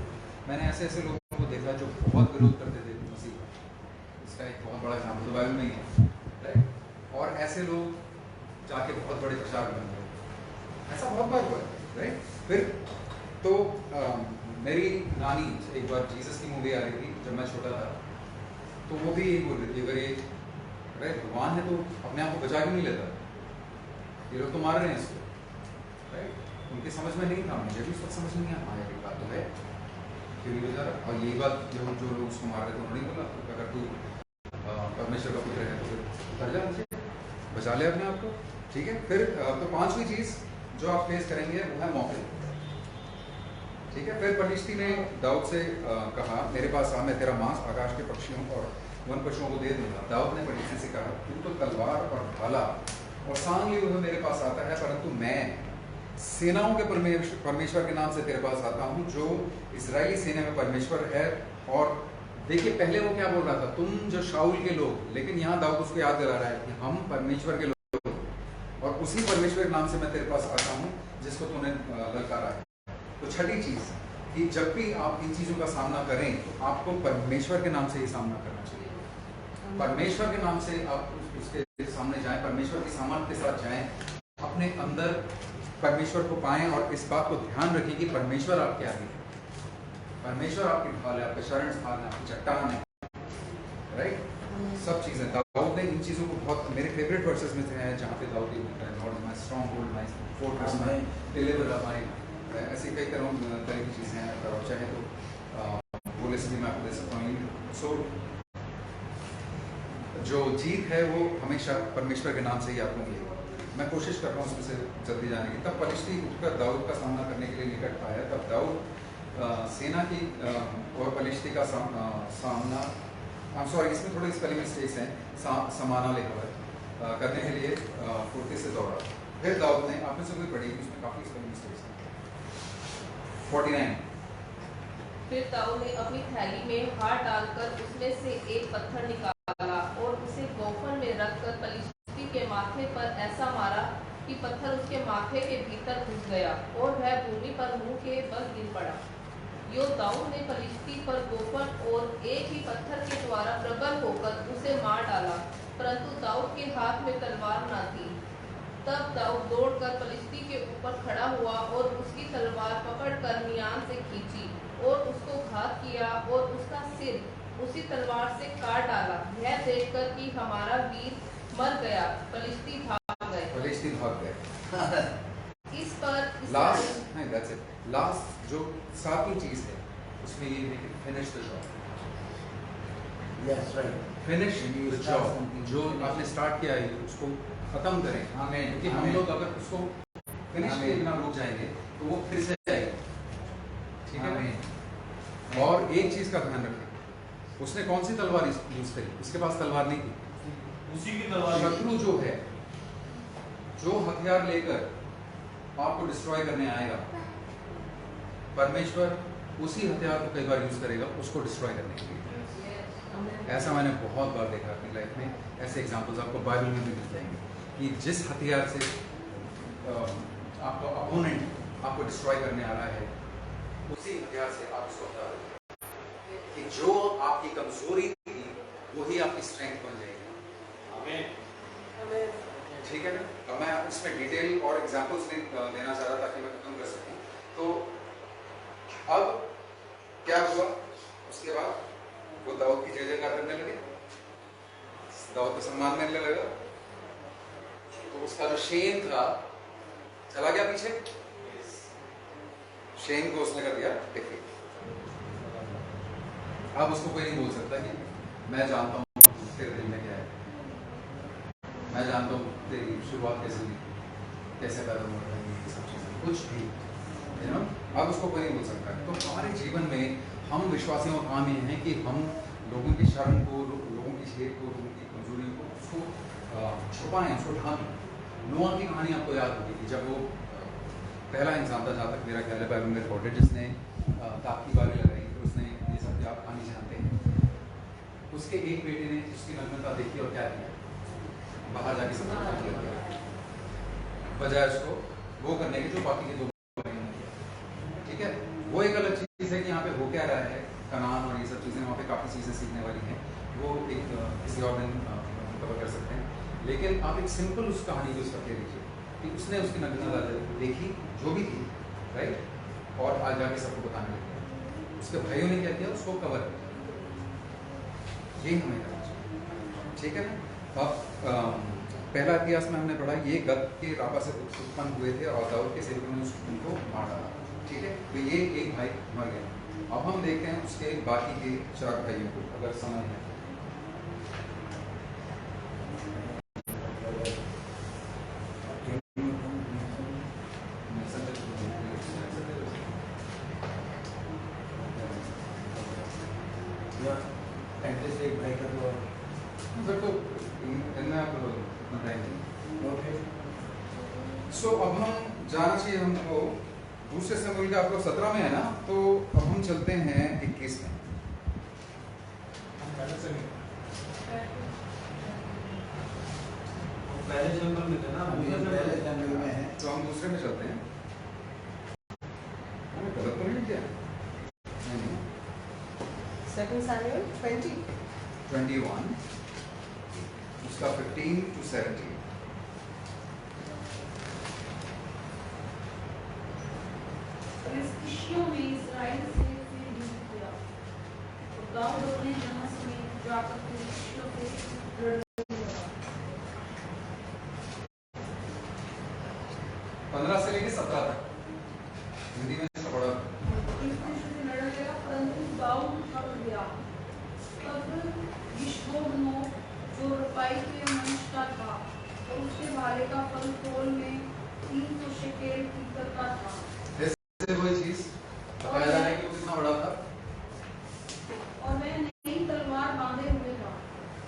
मैंने ऐसे ऐसे लोगों को देखा जो बहुत विरोध करते थे मसीह का। इसका एक बहुत बड़ा एग्जाम्पल तो बाइबल में ही है, राइट? और ऐसे लोग जाके बहुत बड़े प्रचार बन गए, ऐसा बहुत बार हुआ है, राइट? फिर तो मेरी नानी, एक बार जीसस की मूवी आ रही थी जब मैं छोटा था, तो वो भी यही बोल रही थी, अगर ये भगवान है तो अपने आप को बचा क्यों नहीं लेता? ये लोग तो मार रहे हैं इसको, राइट? उनकी समझ में नहीं था, मुझे भी उस वक्त समझ नहीं आया, एक बात तो है क्यों नहीं बजा रहा। और यही बात जो लोग उसको मार रहे थे उन्होंने बोला, अगर तू परमेश्वर का पुत्र है तो फिर उतर जा, बचा ले अपने आप को, ठीक है? फिर तो 5वीं चीज जो आप फेस करेंगे वो है मौके, ठीक है? फिर फलिश्ती ने दाऊद से कहा, मेरे पास आ, मैं तेरा मांस आकाश के पक्षियों और वन पशुओं को दे दूंगा। दाऊद ने फलिश्ती से कहा, तू तो तलवार और भाला और सांग लिए हुए मेरे पास आता है, परंतु मैं सेनाओं के परमेश्वर के नाम से तेरे पास आता हूँ, जो इजरायली सेना में परमेश्वर है। और देखिए पहले वो क्या बोल रहा था, तुम जो शाऊल के लोग, लेकिन यहाँ दाऊद उसको याद दिला रहा है कि हम परमेश्वर के लोग, और उसी परमेश्वर के नाम से मैं तेरे पास आता हूँ जिसको तूने ललकारा है। तो 6ठी चीज कि जब भी आप इन चीजों का सामना करें तो आपको परमेश्वर के नाम से ही सामना करना चाहिए। परमेश्वर के नाम से आप उसके सामने जाएं, परमेश्वर की सामर्थ के साथ जाएं, अपने अंदर परमेश्वर को पाएं, और इस बात को ध्यान रखें कि परमेश्वर आपके आगे है, परमेश्वर आपकी ढाल है, आपका शरण स्थान है, आपकी चट्टान है, राइट? सब चीजें दाऊद ने इन चीजों को बहुत, मेरे फेवरेट वर्सेस में से है जहाँ पे दाऊद ये बोलता है, Lord my strong hold, my fortress, my deliverer, my, ऐसी कई तरह की चीजें हैं। और चाहे तो बोले से भी मैं आपको दे सकता हूँ। सो जो जीत है वो हमेशा परमेश्वर के नाम से ही आप लोग लेगा। मैं कोशिश कर रहा हूँ उसमें से जल्दी जाने की। तब पलिश्ती उठकर दाऊद का सामना करने के लिए निकट आया। तब दाऊद सेना की और पलिश्ती का सामना इसमें थोड़े स्पेलिंग मिस्टेक्स हैं, समाना लिखा है, करने के लिए फुर्ती से दौड़ा। फिर दाऊद ने, आपने से कोई पढ़ी, उसमें काफ़ी स्पेलिंग मिस्टेक्स हैं। 49। फिर दाऊद ने अपनी थैली में हाथ डालकर उसमें से एक पत्थर निकाला और उसे गोफन में रखकर पलिश्ती के माथे पर ऐसा मारा कि पत्थर उसके माथे के भीतर घुस गया और वह भूमि पर मुंह के बल गिर पड़ा। यो दाऊद ने पलिश्ती पर गोफन और एक ही पत्थर के द्वारा प्रबल होकर उसे मार डाला, परंतु दाऊद के हाथ में तलवार न थी। तब दाऊद दौड़कर पलिश्ती के ऊपर खड़ा हुआ और उसकी तलवार पकड़कर मियान से खींची और उसको घात किया और उसका सिर उसी तलवार से काट डाला। यह देखकर कि हमारा वीर मर गया, पलिश्ती भाग गए। इस पर लास्ट जो सातवीं चीज है उसमें ये है कि finish the job. Yes right, finish the job. जो आपने स्टार्ट किया है उसको खत्म करें। क्योंकि हम लोग अगर उसको फिनिश किए बिना रुक जाएंगे तो वो फिर से जाएगा। ठीक है। और एक चीज का ध्यान रखें, उसने कौन सी तलवार यूज करी? उसके पास तलवार नहीं थी, उसी की तलवार। शत्रु जो है, जो हथियार लेकर आपको डिस्ट्रॉय करने आएगा, परमेश्वर उसी हथियार को कई बार यूज करेगा उसको डिस्ट्रॉय करने के लिए। ऐसा मैंने बहुत बार देखा अपनी लाइफ में। ऐसे एग्जांपल्स आपको बाइबल में भी मिल जाएंगे कि जिस हथियार से आपका अपोनेंट आपको डिस्ट्रॉय करने आ रहा है, उसी हथियार से आप उसको हटा दें कि जो आपकी कमजोरी थी वही आपकी स्ट्रेंथ बन जाएगी। आमीन। ठीक है ना। अब मैं इसमें डिटेल और एग्जांपल्स लेना चाह रहा था ताकि मैं खत्म कर सकूं। तो अब क्या हुआ? उसके बाद वो दाऊद की जय जयकार करने लगे, दाऊद का सम्मान मिलने लगा। तो उसका जो शेम था चला गया पीछे, शेम को उसने कर दिया डिफीट। अब उसको कोई नहीं बोल सकता कि मैं जानता हूँ तेरे दिल में क्या है, मैं जानता हूँ तेरी शुरुआत कैसे हुई, कैसे पैदा हुआ था, ये सब चीजें कुछ भी अब उसको कोई नहीं बोल सकता। तो हमारे जीवन में हम विश्वासियों का काम ये है कि हम लोगों की शर्म को, लोगों की झेल को, लोगों की कमजोरियों को उसको छुपाएं, उसको ढांकें। नोआ की कहानी आपको याद होगी कि जब वो पहला इंसान था, जहाँ तक मेरा ख्याल है बाइबल में रिकॉर्डेड, जिसने ताक की बारी लगाई, फिर उसने ये सब आप कहानी जानते हैं। उसके एक बेटे ने उसकी नग्नता देखी और क्या किया? बाहर जाके सब किया, बजाय उसको वो करने के जो बाकी के दो। ठीक है, वो एक अलग चीज़ है कि यहाँ पे हो क्या रहा है, कनान और ये सब चीज़ें, वहाँ पे काफ़ी चीज़ें सीखने वाली हैं। वो एक किसी और दिन कवर कर सकते हैं। लेकिन आप एक सिंपल उस कहानी को उसका कह लीजिए कि उसने उसकी नग्नता देखी जो भी थी, राइट, और आज जाके सबको बताने लगे। उसके भाइयों ने क्या किया? उसको कवर किया। यही हमें करना चाहिए। ठीक है ना। अब पहला इतिहास में हमने पढ़ा, ये गत के राबा से उत्पन्न हुए थे और दाऊद के सेवकों ने उनको मार डाला। ठीक है, तो ये एक भाई मर गया। अब हम देखते हैं उसके बाकी के 4 भाइयों को, अगर समय है। एक भाई का तो सो अब हम जाना चाहिए हमको दूसरे समूह का, आप लोग 17 में है ना, तो अब हम चलते हैं 21 में। पहले जंगल में थे ना, पहले जंगल में है, तो हम दूसरे में चलते हैं। हमें गलत तो नहीं किया? नहीं। 2 Samuel 21 उसका 15 to 17। फिलिस्तियों में इस्राएल से फिर युद्ध हुआ और दाऊद अपने जहां समेत जाकर फिलिस्तियों से लड़ने लगा। 15 से लेकर 17 तक हिंदी में इसका बड़ा फिलिस्तियों से लड़ने लगा, परंतु दाऊद थक गया। तब यिशबोबेत जो भाले का फल तोल में 300 शेकेल की करता था। ऐसे कोई चीज बताया जा रहा है कि वो कितना बड़ा था। और वह नई तलवार बांधे हुए था।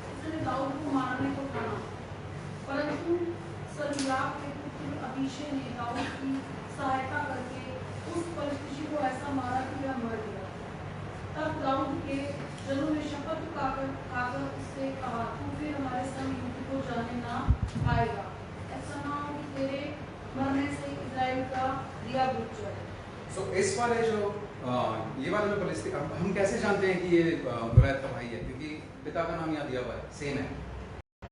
उसने दाऊद को मारने को ठाना, परंतु सरूयाब के पुत्र अबीशै ने दाऊद की सहायता करके उस फलिस्ती को ऐसा मारा कि वह मर गया। तब दाऊद के जनों ने शपथ खाकर उससे कहा, तू फिर हमारे संग युद्ध को जाने ना आएगा, ऐसा ना हो कि तेरे मरने से इस्राएल का दिया बुझ जाए। So, इस वाले जो ये वाला जो फलिस्ती, हम कैसे जानते हैं कि ये गुलैद का भाई है? क्योंकि पिता का नाम यहाँ दिया हुआ है, सेम है,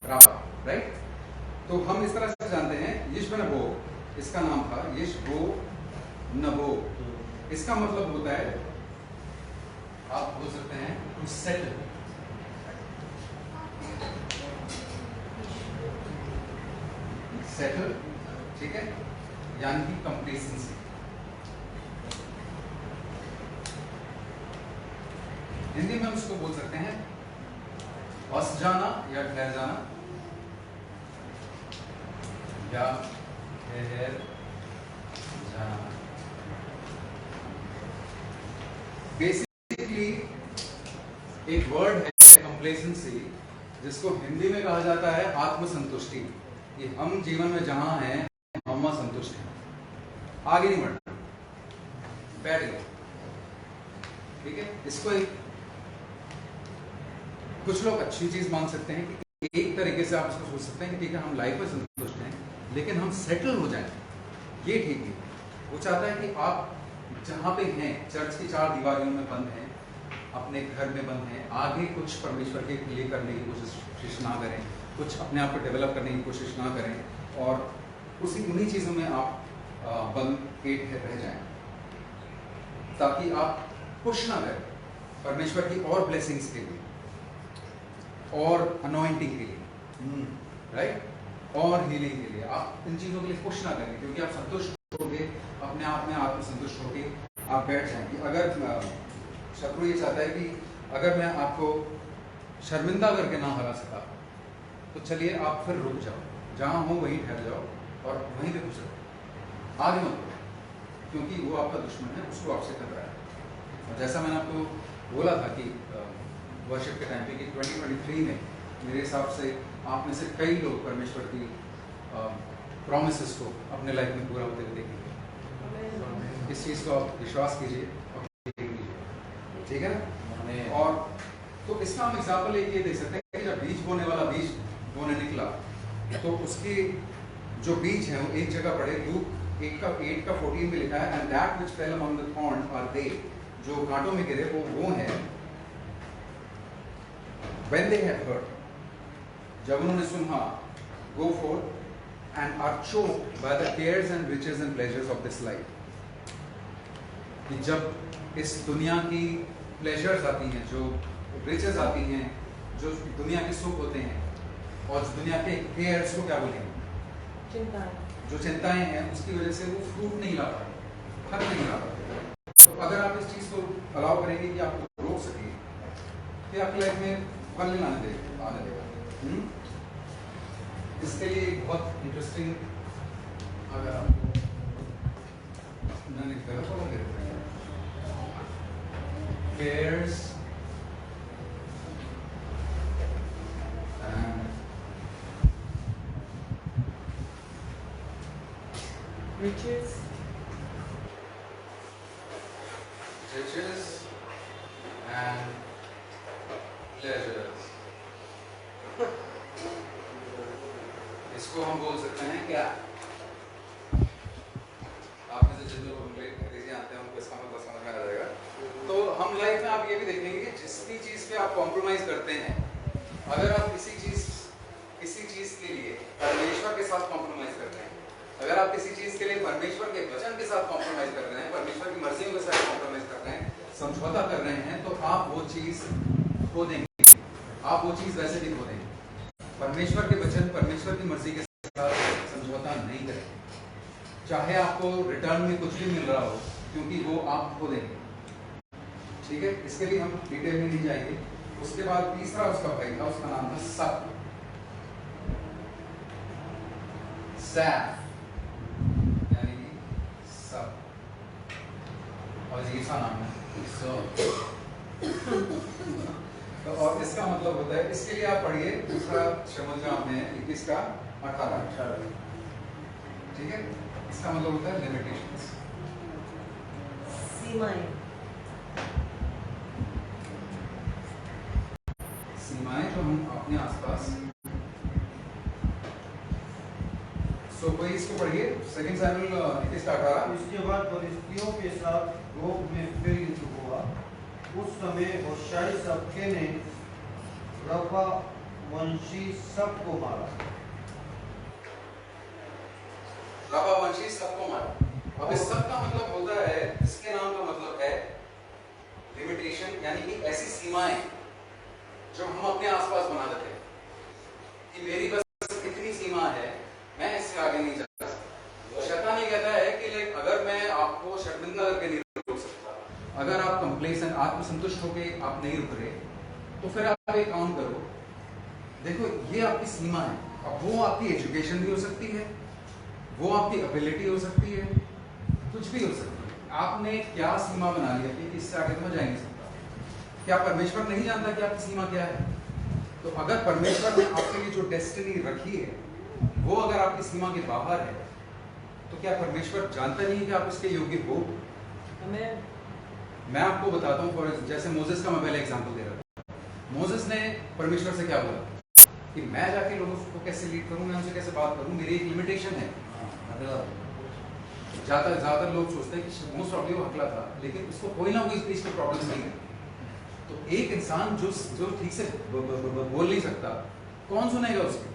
राफा, राइट? तो हम इस तरह से जानते हैं, यिशबनबो इसका नाम था, यिशबो-नबो। इसका मतलब होता है, आप बोल सकते हैं टू सेटल, सेटल, ठीक है, यानी कि कंप्लेसेंसी। हिंदी में हम उसको बोल सकते हैं बस जाना या ठहर जाना या ठहर जाना। बेसिकली एक वर्ड है कंप्लेसेंसी, जिसको हिंदी में कहा जाता है आत्मसंतुष्टि, कि हम जीवन में जहां हैं हम वहां संतुष्ट हैं, आगे नहीं बढ़ना, बैठ गए, ठीक है। इसको एक कुछ लोग अच्छी चीज मान सकते हैं कि एक तरीके से आप इसको सोच सकते हैं कि ठीक है हम लाइफ में संतुष्ट हैं, लेकिन हम सेटल हो जाएं, ये ठीक है। वो चाहता है कि आप जहाँ पे हैं, चर्च की 4 दीवारों में बंद हैं, अपने घर में बंद हैं, आगे कुछ परमेश्वर के लिए करने की कोशिश ना करें, कुछ अपने आप को डेवलप करने की कोशिश ना करें, और उन्हीं चीज़ों में आप बंद रह जाएं, ताकि आप पुश ना करें परमेश्वर की और ब्लेसिंग्स के लिए और अनॉइंटिंग के लिए, राइट, और हीलिंग के लिए। आप इन चीज़ों के लिए पुश ना करें, क्योंकि आप संतुष्ट होगे, अपने आप में आत्मसंतुष्ट होगे, आप बैठ जाएंगे। अगर शत्रु ये चाहता है कि अगर मैं आपको शर्मिंदा करके ना हरा सका, तो चलिए आप फिर रुक जाओ, जहाँ हो वहीं ठहर जाओ और वहीं पे खुश रहो, आगे मत बढ़ो, क्योंकि वो आपका दुश्मन है, उसको आपसे खतरा है। और जैसा मैंने आपको बोला था कि वर्शिप के टाइम पे कि 2023 में मेरे हिसाब से आप में से कई लोग परमेश्वर की प्रॉमिसेस को अपने लाइफ में पूरा होते हुए देखेंगे। इस चीज़ को आप विश्वास कीजिए और कीजिए, ठीक है ना। और तो इसका हम एग्जाम्पल एक ये दे सकते हैं कि जब बीज बोने वाला बीज बोने निकला, तो उसके जो बीज हैं वो एक जगह पड़े। लूक 8:14 में लिखा है, and that which fell among the thorns are they, जो कांटों में गिरे वो हैं, when they had heard, जब उन्होंने सुना, go forth and are choked by the cares and riches and pleasures of this life। कि जब इस दुनिया की प्लेजर्स आती हैं, जो रिचेस आती हैं, जो दुनिया के सुख होते हैं, और दुनिया के केयर्स को क्या बोलेंगे, चिंताएं, जो चिंताएं हैं, उसकी वजह से वो फ्रूट नहीं ला पाते, फल नहीं ला पाते। तो अगर आप इस चीज़ को अलाउ करेंगे कि आपको रोक सके, तो आपकी लाइफ में फल नहीं आने देगा। इसके लिए एक बहुत इंटरेस्टिंग, अगर आपको मैंने गलत बोला cares and riches and pleasures, इसको हम बोल सकते हैं क्या? आप में से जिन लोग अंग्रेजी आते हैं उनको इसका मतलब समझ में आ जाएगा। तो हम लाइफ में आप ये भी देखेंगे कि जिसकी चीज़ पे आप कॉम्प्रोमाइज़ करते हैं, अगर आप किसी चीज़ के लिए परमेश्वर के साथ कॉम्प्रोमाइज़ करते हैं, अगर आप किसी चीज़ के लिए परमेश्वर के वचन के साथ कॉम्प्रोमाइज़ कर रहे हैं, परमेश्वर की मर्जियों के साथ कॉम्प्रोमाइज़ कर रहे हैं, समझौता कर रहे हैं, तो आप वो चीज़ खो देंगे, आप वो चीज़ वैसे भी खो देंगे। परमेश्वर के वचन, परमेश्वर की मर्जी के साथ समझौता नहीं करेंगे, चाहे आपको रिटर्न में कुछ भी मिल रहा हो, क्योंकि वो आप खो देंगे, ठीक है। इसके लिए हम डिटेल में नहीं जाएंगे। उसके बाद तीसरा उसका भाई था, उसका नाम था सक। सैफ यानी कि सब, और अजीब सा नाम है तो और इसका मतलब होता है, इसके लिए आप पढ़िए दूसरा शब्द जो आपने 21 का 18, ठीक है। इसका मतलब होता है लिमिटेशंस, सीमाएं। सीमाएं जो हम अपने आसपास। सो कोई इसको पढ़िए 2 सैमुएल 21 का 18। इसके बाद फिलिस्तियों के साथ गोग में फिर युद्ध हुआ। उस समय होशाई सबके ने रफा वंशी सबको मारा। रफा वंशी सबको मारा। अब इस सब का मतलब होता है, इसके नाम का मतलब है लिमिटेशन, यानी कि ऐसी सीमाएं जो हम अपने आसपास बना देते हैं कि मेरी बस इतनी सीमा है, मैं इससे आगे नहीं जा सकता। तो शैतान ये कहता है कि लाइक अगर मैं आपको शर्मिंदा करके नहीं रोक सकता, अगर आप कंप्लेसेंट, आत्मसंतुष्ट होके आप नहीं रुक रहे, तो फिर आप एक काम करो, देखो ये आपकी सीमा है। अब वो आपकी एजुकेशन भी हो सकती है, वो आपकी एबिलिटी हो सकती है, कुछ भी हो सकती है। आपने क्या सीमा बना लिया कि इससे आगे तो मैं जा नहीं सकता। क्या परमेश्वर नहीं जानता कि आपकी सीमा क्या है? तो अगर परमेश्वर ने आपके लिए जो डेस्टिनी रखी है वो अगर आपकी सीमा के बाहर है, तो क्या परमेश्वर जानता नहीं है कि आप इसके योग्य हो? मैं आपको बताता हूँ, जैसे मोसेस का मैं पहले एग्जांपल दे रहा था। मोसेस ने परमेश्वर से क्या बोला कि मैं जाके लोगों को कैसे लीड करूँ, मैं उनसे कैसे बात करूँ, मेरी एक लिमिटेशन है। ज्यादातर लोग सोचते हैं कि मोस्ट ऑफ वो हकला था, लेकिन उसको कोई ना कोई स्पीच में प्रॉब्लम नहीं है। तो एक इंसान जो ठीक से बोल नहीं सकता, कौन सुनेगा उसको,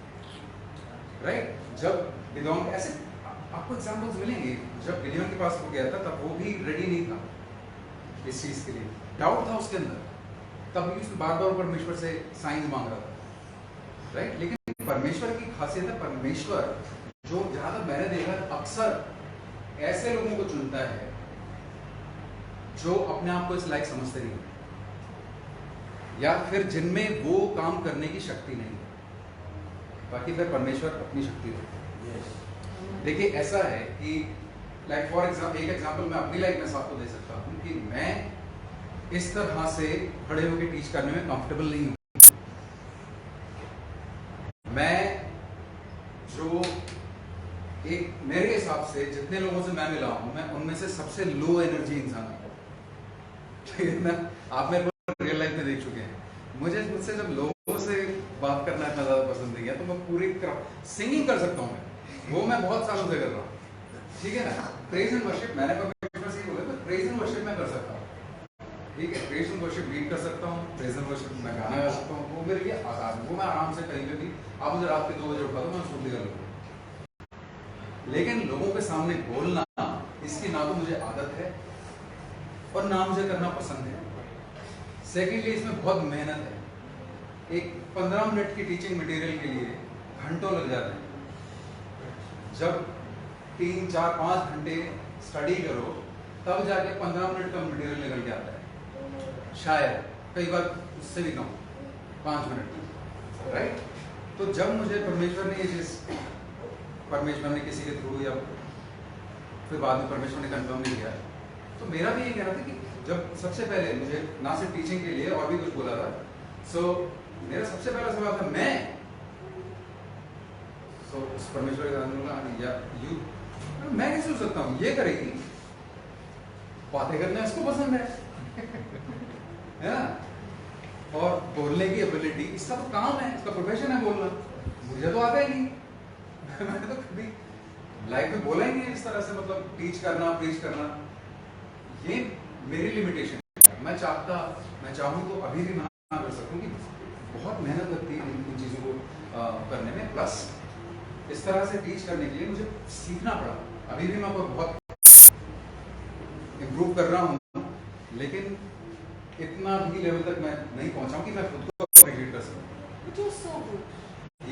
राइट? जब गिदोन, ऐसे आपको एग्जांपल्स मिलेंगे, जब गिदोन के पास वो गया था तब वो भी रेडी नहीं था इस चीज के लिए, डाउट था उसके अंदर, तब भी उसने बार बार परमेश्वर से साइंस मांग रहा था, राइट? लेकिन परमेश्वर की खासियत है, परमेश्वर जो जहां तक मैंने देखा अक्सर ऐसे लोगों को चुनता है जो अपने आप को इस लायक समझते नहीं, या फिर जिनमें वो काम करने की शक्ति नहीं, बाकी फिर परमेश्वर अपनी शक्ति देता है। देखिए ऐसा है कि लाइक फॉर एग्जाम्पल, एक एग्जाम्पल मैं अपनी लाइफ में आपको दे सकता हूँ कि मैं इस तरह से खड़े होकर टीच करने में कंफर्टेबल नहीं हूँ। मैं जो एक मेरे हिसाब से जितने लोगों से मैं मिला हूँ, मैं उनमें से सबसे लो एनर्जी इंसान हूँ, ठीक है ना? आप मेरे को रियल लाइफ में देख चुके हैं। मुझसे जब लोगों से बात करना इतना ज्यादा पसंद नहीं है, तो मैं पूरी सिंगिंग कर सकता हूँ, वो मैं बहुत सालों से कर रहा हूँ, ठीक है ना? प्रेज एंड वर्शिप मैंने परमेश्वर से बोला, तो प्रेज एंड वर्शिप मैं कर सकता हूँ, ठीक है? प्रेज एंड वर्शिप लीड कर सकता हूँ, प्रेज एंड वर्शिप मैं गाना गा सकता हूँ, वो मेरे लिए आसान है, वो मैं आराम से कहीं पे भी, आप मुझे रात के 2 बजे उठा दो, मैं शुद्ध कर लूँगा। लेकिन लोगों के सामने बोलना, इसकी ना तो मुझे आदत है और ना मुझे करना पसंद है। सेकेंडली इसमें बहुत मेहनत है। एक 15 मिनट की टीचिंग मटेरियल के लिए घंटों लग जाते हैं। जब 3, 4, 5 घंटे स्टडी करो तब जाके 15 मिनट का मटेरियल निकल के आता है, शायद कई बार उससे भी कम, 5 मिनट, राइट? तो जब मुझे परमेश्वर ने ये चीज, परमेश्वर ने किसी के थ्रू या फिर बाद में परमेश्वर ने कंफर्म नहीं किया, तो मेरा भी ये कहना था कि जब सबसे पहले मुझे ना सिर्फ टीचिंग के लिए और भी कुछ बोला था, सो मेरा सबसे पहला सवाल था मैं, सो उस परमेश्वर का यू मैं कैसे हो सकता हूँ, ये करेगी, बातें करना इसको पसंद है ना? और बोलने की एबिलिटी, इसका तो काम है, इसका प्रोफेशन है बोलना, मुझे तो आता ही नहीं। मैंने तो कभी लाइफ में बोला ही नहीं इस तरह से, मतलब टीच करना, प्रीच करना, ये मेरी लिमिटेशन है। मैं चाहूँ तो अभी भी मैं कर सकूँ कि बहुत मेहनत लगती है इन चीज़ों को करने में, प्लस इस तरह से टीच करने के लिए मुझे सीखना पड़ा। अभी भी मैं बहुत इम्प्रूव कर रहा हूँ, लेकिन इतना भी लेवल तक मैं नहीं पहुँचा हूँ कि मैं खुद को अप्रिशिएट कर सकूँ।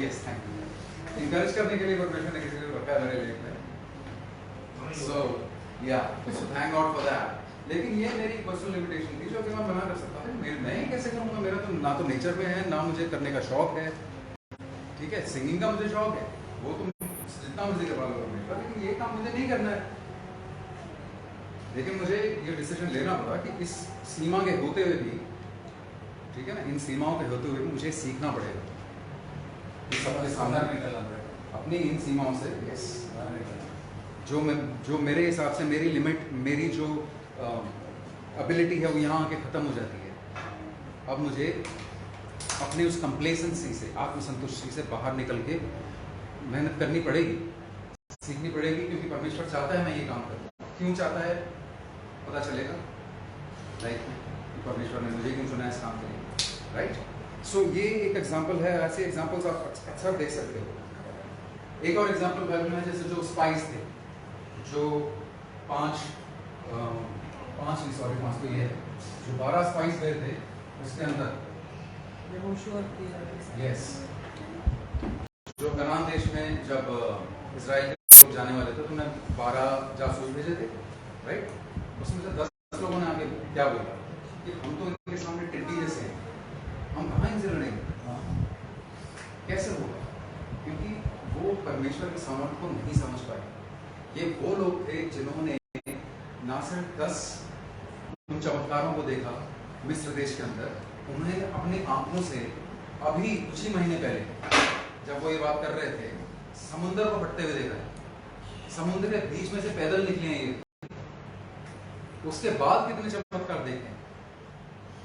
Yes, thank you. इंकरेज करने के लिए परमेश्वर ने किसी को रखा है मेरे लाइफ में, सो या थैंक गॉड फॉर दैट। लेकिन ये मेरी पर्सनल लिमिटेशन थी जो कि मैं बना कर सकता था। मैं ही कैसे करूँगा, मेरा तो ना तो नेचर में है, ना मुझे करने का शौक है, ठीक है? सिंगिंग का मुझे शौक है, वो तो जितना मर्जी करवा लो परमेश्वर, लेकिन ये काम मुझे नहीं करना है। लेकिन मुझे ये डिसीजन लेना पड़ा कि इस सीमा के होते हुए भी, ठीक है ना, इन सीमाओं के होते हुए भी मुझे सीखना पड़ेगा, सबके सामने निकलना पड़ेगा अपनी इन सीमाओं से। यस, जो मेरे हिसाब से मेरी लिमिट, मेरी जो एबिलिटी है वो यहाँ आके ख़त्म हो जाती है। अब मुझे अपनी उस कंप्लेसेंसी से, आत्मसंतुष्टि से बाहर निकल के मेहनत करनी पड़ेगी, सीखनी पड़ेगी, क्योंकि परमेश्वर चाहता है मैं ये काम करूँ। क्यों चाहता है पता चलेगा लाइफ में, परमेश्वर ने मुझे क्यों चुना है इस काम के लिए, राइट। सो ये एक एग्जांपल है, ऐसे एग्जांपल्स आप अक्सर देख सकते हो। एक और एग्जांपल बाइबल में, जैसे जो स्पाइस थे, जो पांच तो ये है, जो 12 स्पाइस गए थे उसके अंदर, यस, जो कनान देश में जब इजराइल के लोग जाने वाले थे तो उन्हें 12 जासूस भेजे थे, राइट। उसमें से 10 लोगों ने आके क्या बोला कि हम तो इनके सामने टिड्डी जैसे हैं, हम कहाँ इनसे लड़ेंगे, कैसे होगा, क्योंकि वो परमेश्वर के सामर्थ्य को नहीं समझ पाए। ये वो लोग थे जिन्होंने ना सिर्फ 10 उन चमत्कारों को देखा मिस्र देश के अंदर, उन्हें अपनी आंखों से अभी कुछ ही महीने पहले जब वो ये बात कर रहे थे, समुद्र को फटते हुए देखा है। समुद्र के बीच में से पैदल निकले हैं ये, उसके बाद कितने चमत्कार देखे।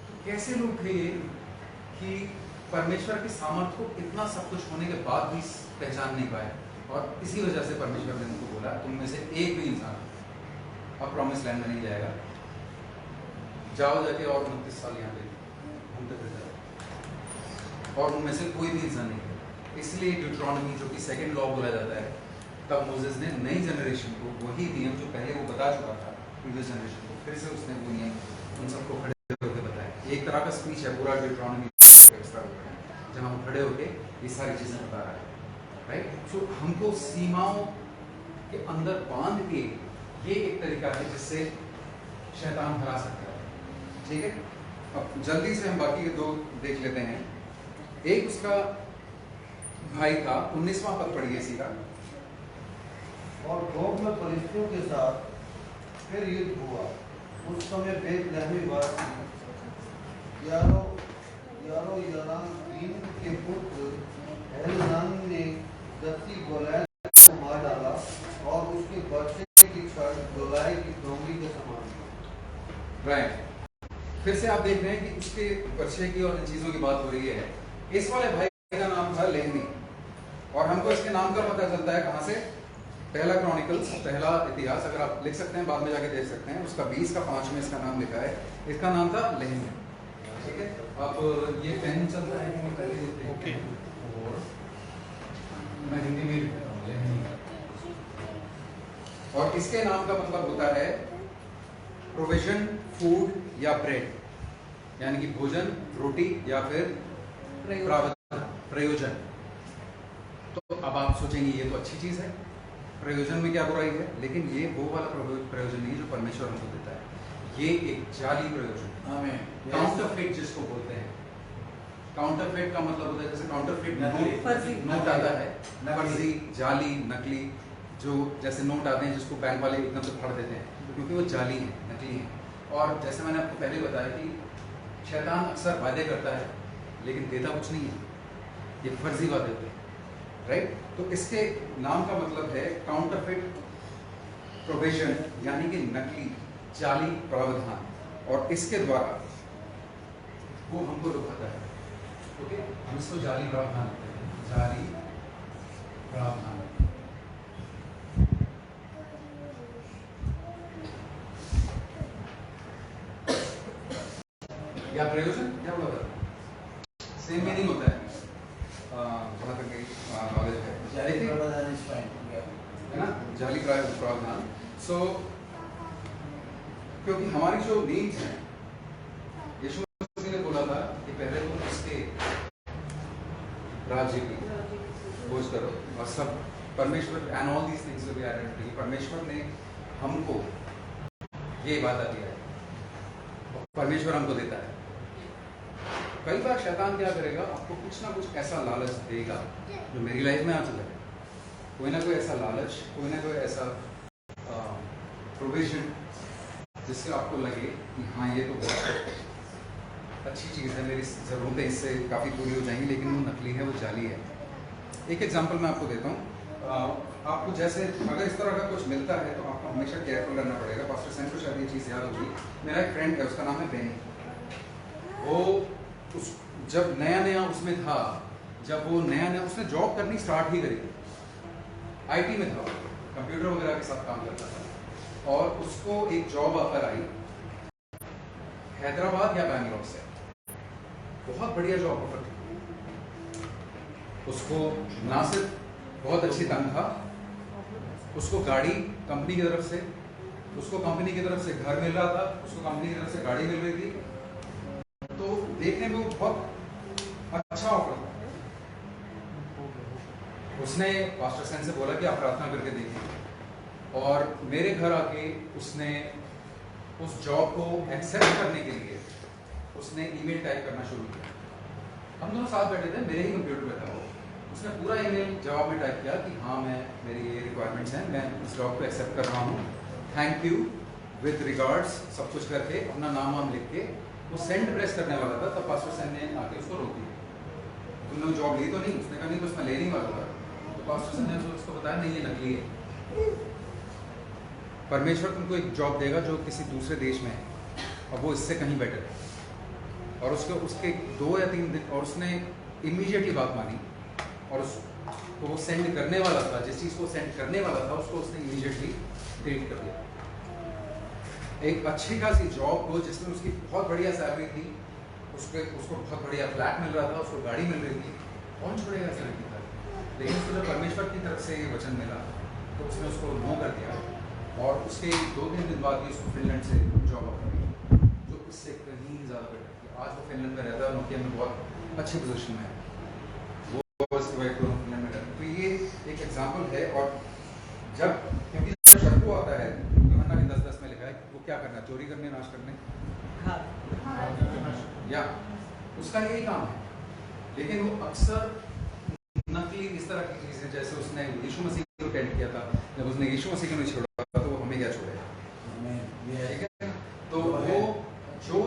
तो कैसे लोग थे ये कि परमेश्वर के सामर्थ्य को इतना सब कुछ होने के बाद भी पहचान नहीं पाए, और इसी वजह से परमेश्वर ने उनको बोला तुम में से एक भी इंसान अब प्रॉमिस लैंड में नहीं जाएगा, जाओ जाके और 29 साल यहाँ पे घूमते फिरते रहो, और उनमें से कोई भी इंसान नहीं है। इसलिए ड्यूटरॉनमी, जो कि सेकंड लॉ बोला जाता है, तब मोसेस ने नई जनरेशन को वही नियम जो पहले वो बता चुका था प्रीवियस जनरेशन को, फिर से उसने वो नियम उन सबको खड़े होकर बताया। एक तरह का स्पीच है पूरा ड्यूटरॉनमी, जहाँ वो खड़े होकर ये सारी चीजें बता रहा है, राइट। सो हमको सीमाओं के अंदर बांध के, ये एक तरीका है जिससे शैतान हरा सकता है, ठीक है। अब जल्दी से हम बाकी के 2 देख लेते हैं। एक उसका भाई था, 19वां पद पढ़िए इसी का। और गोग में फलिस्तियों के साथ फिर युद्ध हुआ। उस समय बेतलहमी वासी यारोयाम के पुत्र एलनान ने दस्ती गोलायत को मार डाला और उसके बच्चे की छड़ गोलाई की डोंगी के समान थी। राइट, फिर से आप देख रहे हैं कि उसके बच्चे की और इन चीजों की बात हो रही है। इस वाले भाई का नाम था लेहमी, और हमको इसके नाम का पता चलता है कहाँ से, पहला क्रॉनिकल्स, पहला इतिहास, अगर आप लिख सकते हैं बाद में जाके देख सकते हैं, उसका 20 का 5 में इसका नाम लिखा है। इसका नाम था लेहमी, ठीक है। अब ये पेन चल रहा है कि पहले ओके, और मैं हिंदी में लिख रहा हूँ लेहमी, और इसके नाम का मतलब होता है प्रोविजन, फूड या ब्रेड, यानी कि भोजन, रोटी या फिर प्रयोजन। तो अब आप सोचेंगे ये तो अच्छी चीज है, प्रयोजन में क्या बुराई है, लेकिन ये वो वाला प्रयोजन नहीं जो परमेश्वर हमको देता है। ये एक जाली प्रयोजन है, काउंटरफेट जिसको बोलते हैं। काउंटरफेट का मतलब होता है जैसे काउंटरफेट नोट आता है, फर्जी, जाली, नकली, जो जैसे नोट आते हैं जिसको बैंक वाले एकदम से फाड़ देते हैं, क्योंकि वो जाली है, नकली है। और जैसे मैंने आपको पहले बताया कि शैतान अक्सर वादे करता है लेकिन देता कुछ नहीं है, ये फर्जी वादे होते हैं, राइट। तो इसके नाम का मतलब है काउंटरफेट प्रोविजन, यानी कि नकली, जाली प्रावधान, और इसके द्वारा वो हमको रुकाता है। ओके, हम इसको जाली प्रावधान कहते हैं, जाली प्रावधान। या प्रयोजन क्या बोला था, सेम मीनिंग होता है, जहाँ तक नॉलेज है ना, जाली प्रावधान। सो क्योंकि हमारी जो नीड्स हैं, यीशु मसीह ने बोला था कि पहले तुम उसके राज्य की खोज करो और सब परमेश्वर, and all these things will be added to you. परमेश्वर ने हमको ये वादा दिया है, परमेश्वर हमको देता है। कई बार शैतान क्या करेगा, आपको कुछ ना कुछ ऐसा लालच देगा जो मेरी लाइफ में आ चुका है, कोई ना कोई ऐसा लालच, कोई ना कोई ऐसा प्रोविजन जिससे आपको लगे कि हाँ ये तो बहुत अच्छी चीज़ है, मेरी ज़रूरतें इससे काफ़ी पूरी हो जाएंगी, लेकिन वो नकली है, वो जाली है। एक एग्जांपल मैं आपको देता हूँ। आपको जैसे अगर इस तरह का कुछ मिलता है तो आपको हमेशा केयरफुल रहना पड़ेगा। पास्टर सैम को शायद ये चीज़ याद होगी, मेरा एक फ्रेंड है, उसका नाम है बेनी। वो उस जब नया नया उसमें था, जब वो नया नया उसने जॉब करनी स्टार्ट ही करी, IT में था, कंप्यूटर वगैरह के साथ काम करता था, और उसको एक जॉब ऑफर आई हैदराबाद या बैंगलोर से, बहुत बढ़िया जॉब ऑफर थी। उसको ना सिर्फ बहुत अच्छी तनख्वाह, उसको गाड़ी कंपनी की तरफ से, उसको कंपनी की तरफ से घर मिल रहा था, उसको कंपनी की तरफ से गाड़ी मिल रही थी, तो देखने में वो बहुत अच्छा ऑफर था। उसने पास्टर सैम से बोला कि आप प्रार्थना करके देखिए, और मेरे घर आके उसने उस जॉब को एक्सेप्ट करने के लिए उसने ईमेल टाइप करना शुरू किया। हम दोनों साथ बैठे थे, मेरे ही कंप्यूटर पे था वो। उसने पूरा ईमेल जवाब में टाइप किया कि हाँ मेरी ये रिक्वायरमेंट्स हैं, मैं इस जॉब को एक्सेप्ट कर रहा हूँ, थैंक यू, विद रिगार्ड्स, सब कुछ करके अपना नाम वाम लिख के वो सेंड प्रेस करने वाला था, तब पास्टर सैम ने आके उसको रोक दिया। तुमने जॉब ली तो नहीं? उसने कहा नहीं, बस मैं ले नहीं वाला था। तो पास्टर सैम ने उसको बताया नहीं, ये नकली है। परमेश्वर तुमको एक जॉब देगा जो किसी दूसरे देश में है, और वो इससे कहीं बेटर है। और उसके 2 या 3 दिन, और उसने इमीडिएटली बात मानी, और उसको वो सेंड करने वाला था, जिस चीज़ को सेंड करने वाला था उसको उसने इमीडिएटली डिलीट कर दिया। एक अच्छी खासी जॉब को जिसमें उसकी बहुत बढ़िया सैलरी थी, उसको बहुत बढ़िया फ्लैट मिल रहा था, उसको गाड़ी मिल रही थी, कौन छोड़ेगा ऐसा लड़की था? लेकिन उसको जब परमेश्वर की तरफ से ये वचन मिला तो उसने उसको नो कर दिया, और उसके 2-3 दिन बाद ही उसको फिनलैंड से जॉब ऑफर मिली, जो उससे कहीं ज़्यादा बेटर थी। आज वो फिनलैंड में रहता है, नोकिया में बहुत अच्छी पोजीशन में है, वो उसकी वाइफ को फिनलैंड में रहता है। तो ये एक एग्जाम्पल है। और क्योंकि जब शत्रु आता है, यूहन्ना के 10:10 में लिखा है वो क्या करना, चोरी करने, नाश करने, या उसका यही काम है। लेकिन वो अक्सर नकली इस तरह की चीज़ें, जैसे उसने यीशु मसीह को टेंट किया था, जब उसने यीशु मसीह को नहीं छोड़ा तो वो हमें क्या छोड़ेगा? ठीक है। तो वो जो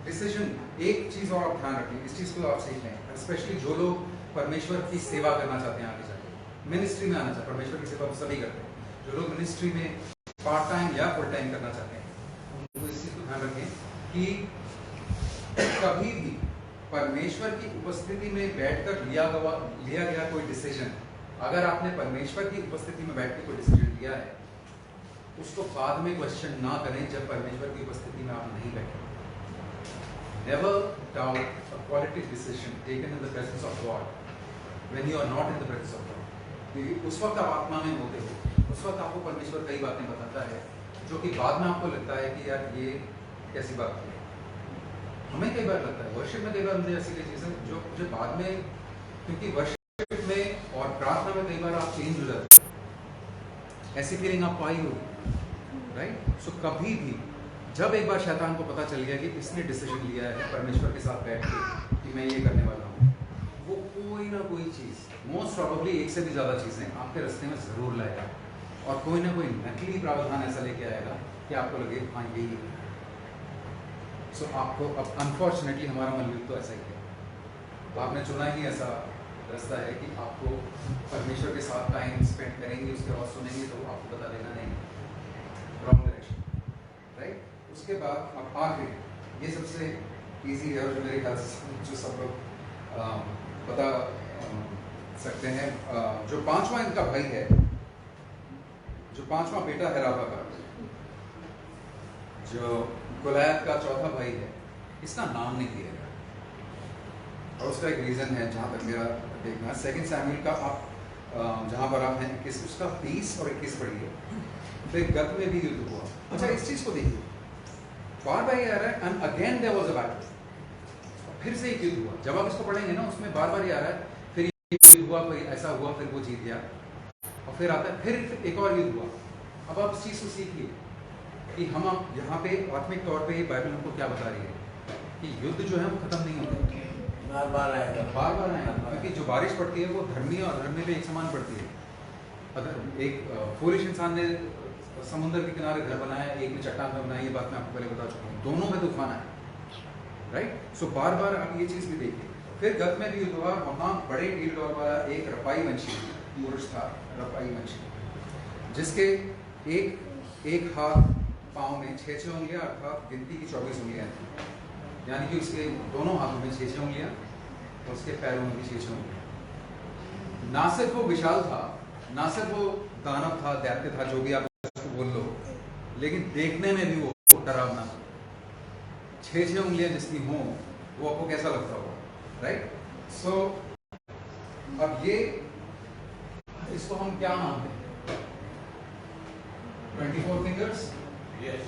डिसीजन, एक चीज़ और आप ध्यान रखें, इस चीज़ को आप सीख लें, स्पेशली जो लोग परमेश्वर की सेवा करना चाहते हैं, आगे जाके मिनिस्ट्री में आना चाहते हैं। परमेश्वर की सेवा सभी करते हैं, जो लोग मिनिस्ट्री में पार्ट टाइम या फुल टाइम करना चाहते हैं, उनको इस चीज़ को ध्यान रखें कि कभी भी परमेश्वर की उपस्थिति में बैठकर लिया गया कोई डिसीजन, अगर आपने परमेश्वर की उपस्थिति में बैठ के कोई डिसीजन लिया है, उसको बाद में क्वेश्चन ना करें जब परमेश्वर की उपस्थिति में आप नहीं बैठे। Never doubt a politic decision taken in the presence of God when you are not in the presence of God. उस वक्त आप आत्मा में होते हो, उस वक्त आपको परमेश्वर कई बातें बताता है जो कि बाद में आपको लगता है कि यार ये कैसी बात है। हमें कई बार लगता है, वर्शिप में कई बार मुझे ऐसी कई चीज़ें जो मुझे बाद में, क्योंकि वर्शिप में और प्रार्थना में कई बार आप चेंज हो जाते हैं, ऐसी फीलिंग आपको आई होगी, राइट? सो कभी भी जब एक बार शैतान को पता चल गया कि इसने डिसीजन लिया है परमेश्वर के साथ बैठ के कि मैं ये करने वाला हूँ, वो कोई ना कोई चीज़, मोस्ट प्रोबेबली एक से भी ज़्यादा चीज़ें आपके रास्ते में ज़रूर लाएगा, और कोई ना कोई नकली प्रावधान ऐसा लेके आएगा कि आपको लगे हाँ यही है। सो आपको अब अनफॉर्चुनेटली हमारा मनोयुग तो ऐसा ही है, आपने चुना ही ऐसा रास्ता है कि आपको परमेश्वर के साथ टाइम स्पेंड करेंगे, उसके बाद सुनेंगे तो आपको बता देना नहीं, रॉन्ग डायरेक्शन, राइट? उसके बाद अब आगे ये सबसे इजी है, और जो मेरे ख्याल से जो सब लोग बता सकते हैं, जो 5वां इनका भाई है, जो 5वां बेटा है राबा का, जो गोलायत का 4था भाई है, इसका नाम नहीं दिया गया, और उसका एक रीज़न है जहाँ तक मेरा देखना। 2 सैमुएल का आप जहाँ पर आप हैं 21, उसका 20 और 21 पढ़िए, फिर गत में भी युद्ध हुआ। अच्छा, इस चीज़ को देखिए, बार बार ये आ रहा है, and again there was a battle, फिर से एक युद्ध हुआ। जब आप इसको पढ़ेंगे ना, उसमें बार बार ये आ रहा है, फिर युद्ध हुआ, फिर ऐसा हुआ, फिर वो जीत गया, और फिर आता है फिर एक और युद्ध हुआ। अब आप इस चीज़ को सीखिए कि हम यहाँ पे आत्मिक तौर पे बाइबल हमको क्या बता रही है कि युद्ध जो है वो खत्म नहीं होते, बार बार आएगा, क्योंकि जो बारिश पड़ती है वो धर्मी और अधर्मी पे एक समान पड़ती है। अगर एक फूलिश इंसान ने समुद्र के किनारे घर बनाया, एक ने चट्टान में बनाया, ये बात मैं आपको पहले बता चुका हूँ, दोनों में तूफान आया, राइट। सो बार बार आप ये चीज़ भी देखिए। फिर गत में भी युद्ध हुआ, वहाँ बड़े ईलडोर वाला एक रपाई वंशी पुरुष था, रपाई वंशी, जिसके एक हाथ पाँव में 6 उंगलियां अर्थात गिनती की 24 उंगलियां थी, यानी कि उसके दोनों हाथों में 6 उंगलियां और उसके पैरों में भी 6 उंगलियां। ना सिर्फ वो विशाल था, ना सिर्फ वो दानव था, दैत्य था, जो भी आप उसको बोल लो, लेकिन देखने में भी वो डरावना था। 6 उंगलियां जिसकी हों वो आपको कैसा लगता होगा, राइट। सो अब ये इसको हम क्या मानते हैं, 24 फिंगर्स, यस,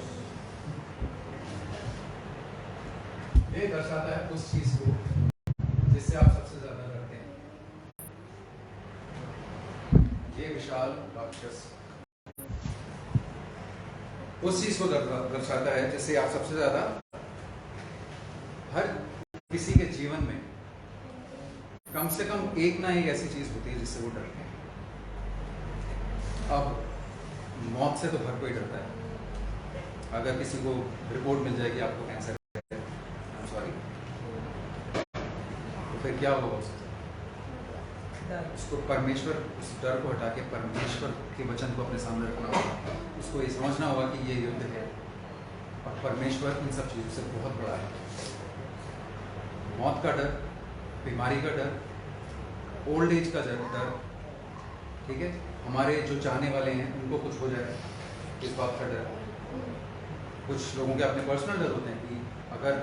ये दर्शाता है उस चीज को जिससे आप सबसे ज्यादा डरते हैं। ये विशाल राक्षस उस चीज को दर्शाता है जिससे आप सबसे ज्यादा, हर किसी के जीवन में कम से कम एक ना एक ऐसी चीज होती है जिससे वो डरते हैं। अब मौत से तो हर कोई डरता है। अगर किसी को रिपोर्ट मिल जाए कि आपको कैंसर है, सॉरी, तो फिर क्या होगा उसको परमेश्वर, उस डर को हटा के परमेश्वर के वचन को अपने सामने रखना होगा। उसको ये समझना होगा कि ये युद्ध है और परमेश्वर इन सब चीज़ों से बहुत बड़ा है। मौत का डर, बीमारी का डर, ओल्ड एज का डर, ठीक है, हमारे जो चाहने वाले हैं उनको कुछ हो जाए इस बात का डर। कुछ लोगों के अपने पर्सनल डर होते हैं कि अगर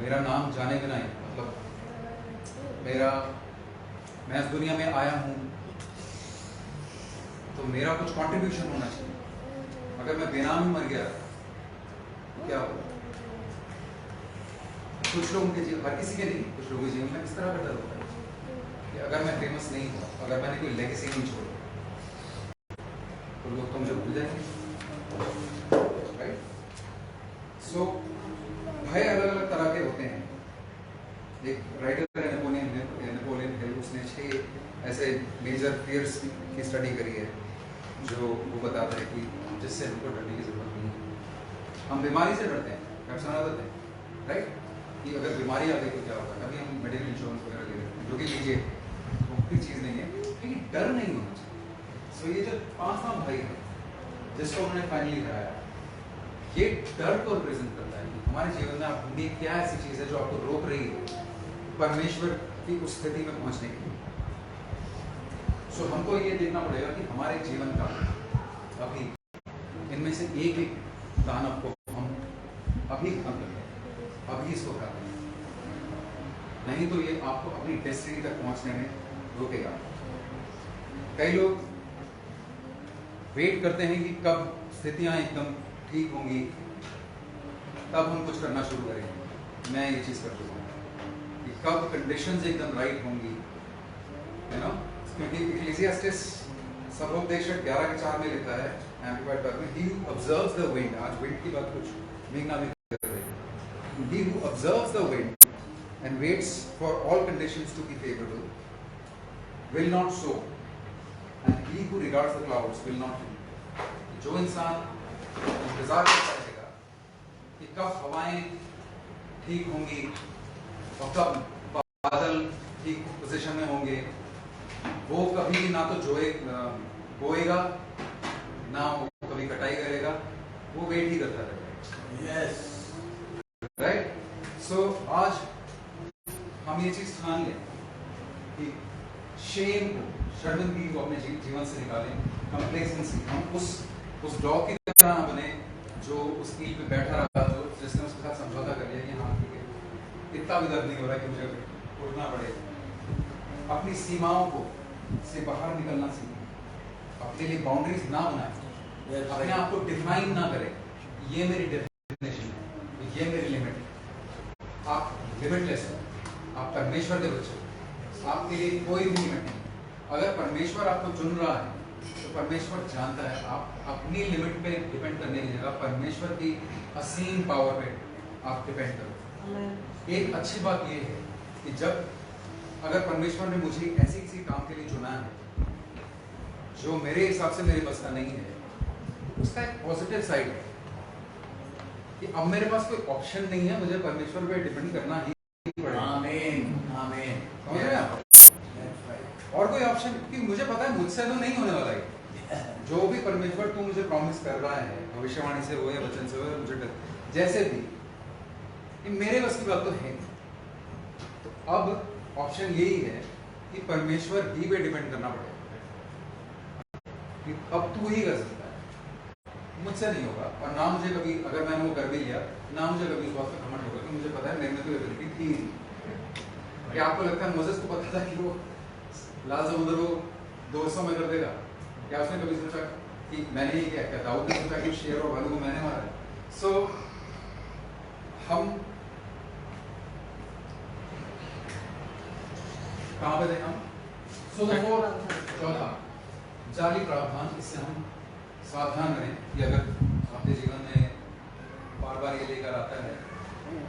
मेरा नाम जाने बिना ही, मतलब मैं इस दुनिया में आया हूँ तो मेरा कुछ कंट्रीब्यूशन होना चाहिए। अगर मैं बेनाम मर गया तो क्या होगा? कुछ लोगों के जीवन, हर किसी के नहीं, कुछ लोगों के जीवन में इस तरह का डर होता है कि अगर मैं फेमस नहीं हुआ, अगर मैंने कोई लेगेसी नहीं छोड़ी तो लोग तो मुझे भूल जाएंगे, राइट। सो भय अलग अलग तरह के होते हैं। एक राइटर है नेपोलियन हिल, उसने 6 ऐसे मेजर फियर्स की स्टडी करी है जो वो बताता है कि जिससे हमको डरने की जरूरत नहीं है। हम बीमारी से डरते हैं, राइट, कि अगर बीमारी आ गई तो क्या होगा। अभी हम मेडिकल इंश्योरेंस वगैरह ले लेते हैं, जो कि लीजिए मुफ्त चीज़ नहीं है, लेकिन डर नहीं होना चाहिए। सो ये जो 5वां भाई है जिसको उन्होंने फाइनली कराया, ये डर को रिप्रेजेंट करता है कि हमारे जीवन में आपकी क्या ऐसी चीज़ है जो आपको रोक रही है परमेश्वर की उस स्थिति में पहुंचने के लिए। सो हमको ये देखना पड़ेगा कि हमारे जीवन का अभी इनमें से एक एक दानव को हम अभी खत्म करें, अभी इसको कर दें, नहीं तो ये आपको अपनी डेस्टिनी तक पहुंचने में रोकेगा। कई लोग वेट करते हैं कि कब स्थितियां एकदम ठीक होंगी तब हम कुछ करना शुरू करेंगे। मैं ये चीज़ कर चुका हूँ कि कब कंडीशंस एकदम राइट होंगी, है ना, क्योंकि इक्लेसियास्टिस सबोपदेशक 11:4 में लिखा है amplified version, he who observes the wind, आज विंड की बात कुछ मेघना भी कर रहे हैं, he who observes the wind and waits for all conditions to be favourable will not sow and he who regards the clouds will not reap. जो इंसान इंतजार करता रहेगा कि कब हवाएं ठीक होंगी और कब बादल ठीक पोजीशन में होंगे, वो कभी ना तो बोएगा ना वो कभी कटाई करेगा, वो वेट ही करता रहेगा। Yes, right. सो आज हम ये चीज ठान लें कि शेम को, शर्मिंदगी को अपने जीवन से निकालें, कंप्लेसेंसी, हम उस डॉग की तरह ना बने जो उस कील पे बैठा रहा, जो जिसने उसके साथ समझौता कर लिया कि हाँ ठीक है, इतना भी दर्द नहीं हो रहा कि मुझे उठना पड़े। अपनी सीमाओं को से बाहर निकलना सीखें, अपने लिए बाउंड्रीज ना बनाएं, अपने आप को डिफाइन ना करें, ये मेरी डेफिनेशन है, ये मेरी लिमिट है। आप लिमिटलेस हो, आप परमेश्वर के बच्चे हो, आपके लिए कोई भी लिमिट नहीं। अगर परमेश्वर आपको चुन रहा है तो परमेश्वर जानता है आप अपनी लिमिट पे डिपेंड करने की जगह परमेश्वर की असीम पावर पे आप डिपेंड करो। एक अच्छी बात ये है कि जब अगर परमेश्वर ने मुझे ऐसे किसी काम के लिए चुना है जो मेरे हिसाब से मेरे बस का नहीं है, उसका एक पॉजिटिव साइड है कि अब मेरे पास कोई ऑप्शन नहीं है, मुझे परमेश्वर पे डिपेंड करना ही पड़ेगा। आमीन आमीन। समझ रहे हैं आप? और कोई ऑप्शन, क्योंकि मुझे पता है मुझसे तो नहीं होने वाला है। जो भी परमेश्वर तू मुझे प्रॉमिस कर रहा है, भविष्यवाणी से हो या वचन से हो या मुझे जैसे भी, ये मेरे बस की बात तो है नहीं। तो अब ऑप्शन यही है कि परमेश्वर ही पे डिपेंड करना पड़ेगा कि अब तू ही कर सकता है, मुझसे नहीं होगा। और ना मुझे कभी, अगर मैंने वो कर भी लिया, ना मुझे कभी इस बात का घमंड होगा कि मुझे पता है मेरे में कोई एबिलिटी थी नहीं। क्या आपको लगता है मोसेस को पता था कि वो लाल समुद्र को 200 में कर देगा? क्या उसने कभी सोचा कि मैंने ये क्या? दाऊद ने सोचा कि शेर और भालू को मैंने मारा? सो हम कहाँ पे थे हम? चौथा, जाली प्रावधान। इससे हम सावधान रहें कि अगर आपके जीवन में बार बार ये लेकर आता है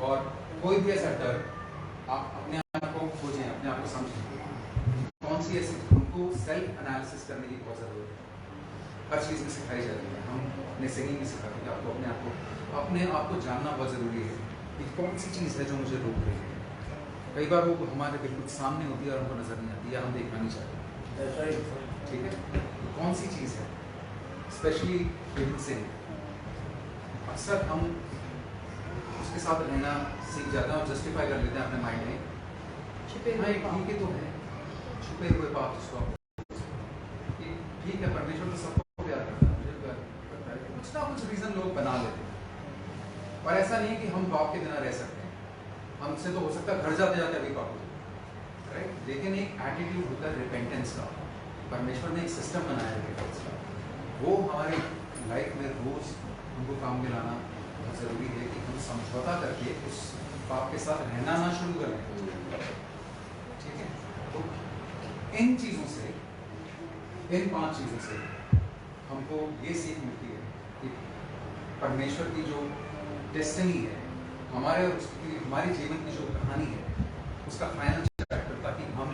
और कोई भी ऐसा डर, आप अपने आप को खोजें, अपने आप को समझें कौन सी ऐसी, उनको सेल्फ एनालिसिस करने की बहुत ज़रूरत है। हर चीज़ में सिखाई जाती है, हम अपने सिंगिंग में सिखाते हैं आपको अपने आप को जानना बहुत ज़रूरी है कि कौन सी चीज़ है जो मुझे रोक रही है। कई बार वो हमारे बिल्कुल सामने होती है और हमको नज़र नहीं आती या हम देखना नहीं चाहते। ठीक है, तो कौन सी चीज़ है? स्पेशली से अक्सर हम उसके साथ रहना सीख जाते हैं और जस्टिफाई कर लेते हैं अपने माइंड में, हाँ ठीक है तो है, छुपे हुए पाप जिसको ठीक है, परमेश्वर तो सबको प्यार करता है, मुझे प्यार करता है, कुछ ना कुछ रीजन लोग बना लेते हैं। पर ऐसा नहीं है कि हम पाप के बिना रह सकते हैं, हमसे तो हो सकता है घर जाते जाते अभी पाप हो जाए, राइट? लेकिन एक एटीट्यूड होता है रिपेंटेंस का। परमेश्वर ने एक सिस्टम बनाया है रिपेंटेंस का, वो हमारे लाइफ में रोज हमको काम में लाना बहुत ज़रूरी है कि हम समझौता करके उस पाप के साथ रहना ना शुरू करें। ठीक है, तो इन चीज़ों से, इन 5 चीज़ों से हमको ये सीख मिलती है कि परमेश्वर की जो डेस्टिनी है, हमारे और उसकी, हमारी जीवन की जो कहानी है, उसका फाइनल चैप्टर ताकि हम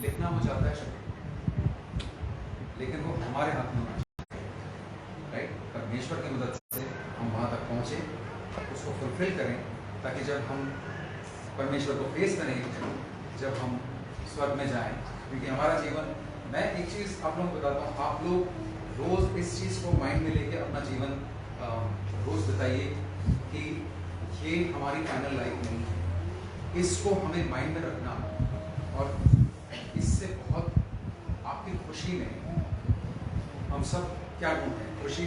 लिखना वो चाहता है शब्द, लेकिन वो हमारे हाथ में होना चाहिए, राइट? परमेश्वर की मदद से हम वहाँ तक पहुँचे, उसको फुलफिल करें, ताकि जब हम परमेश्वर को फेस करेंगे, जब हम स्वर्ग में जाएं, क्योंकि हमारा जीवन, मैं एक चीज़ आप लोगों को बताता हूँ, आप लोग रोज़ इस चीज़ को माइंड में लेके अपना जीवन रोज़ बताइए कि ये हमारी फाइनल लाइफ नहीं है। इसको हमें माइंड में रखना, और इससे बहुत आपकी खुशी में, हम सब क्या ढूंढते हैं? खुशी,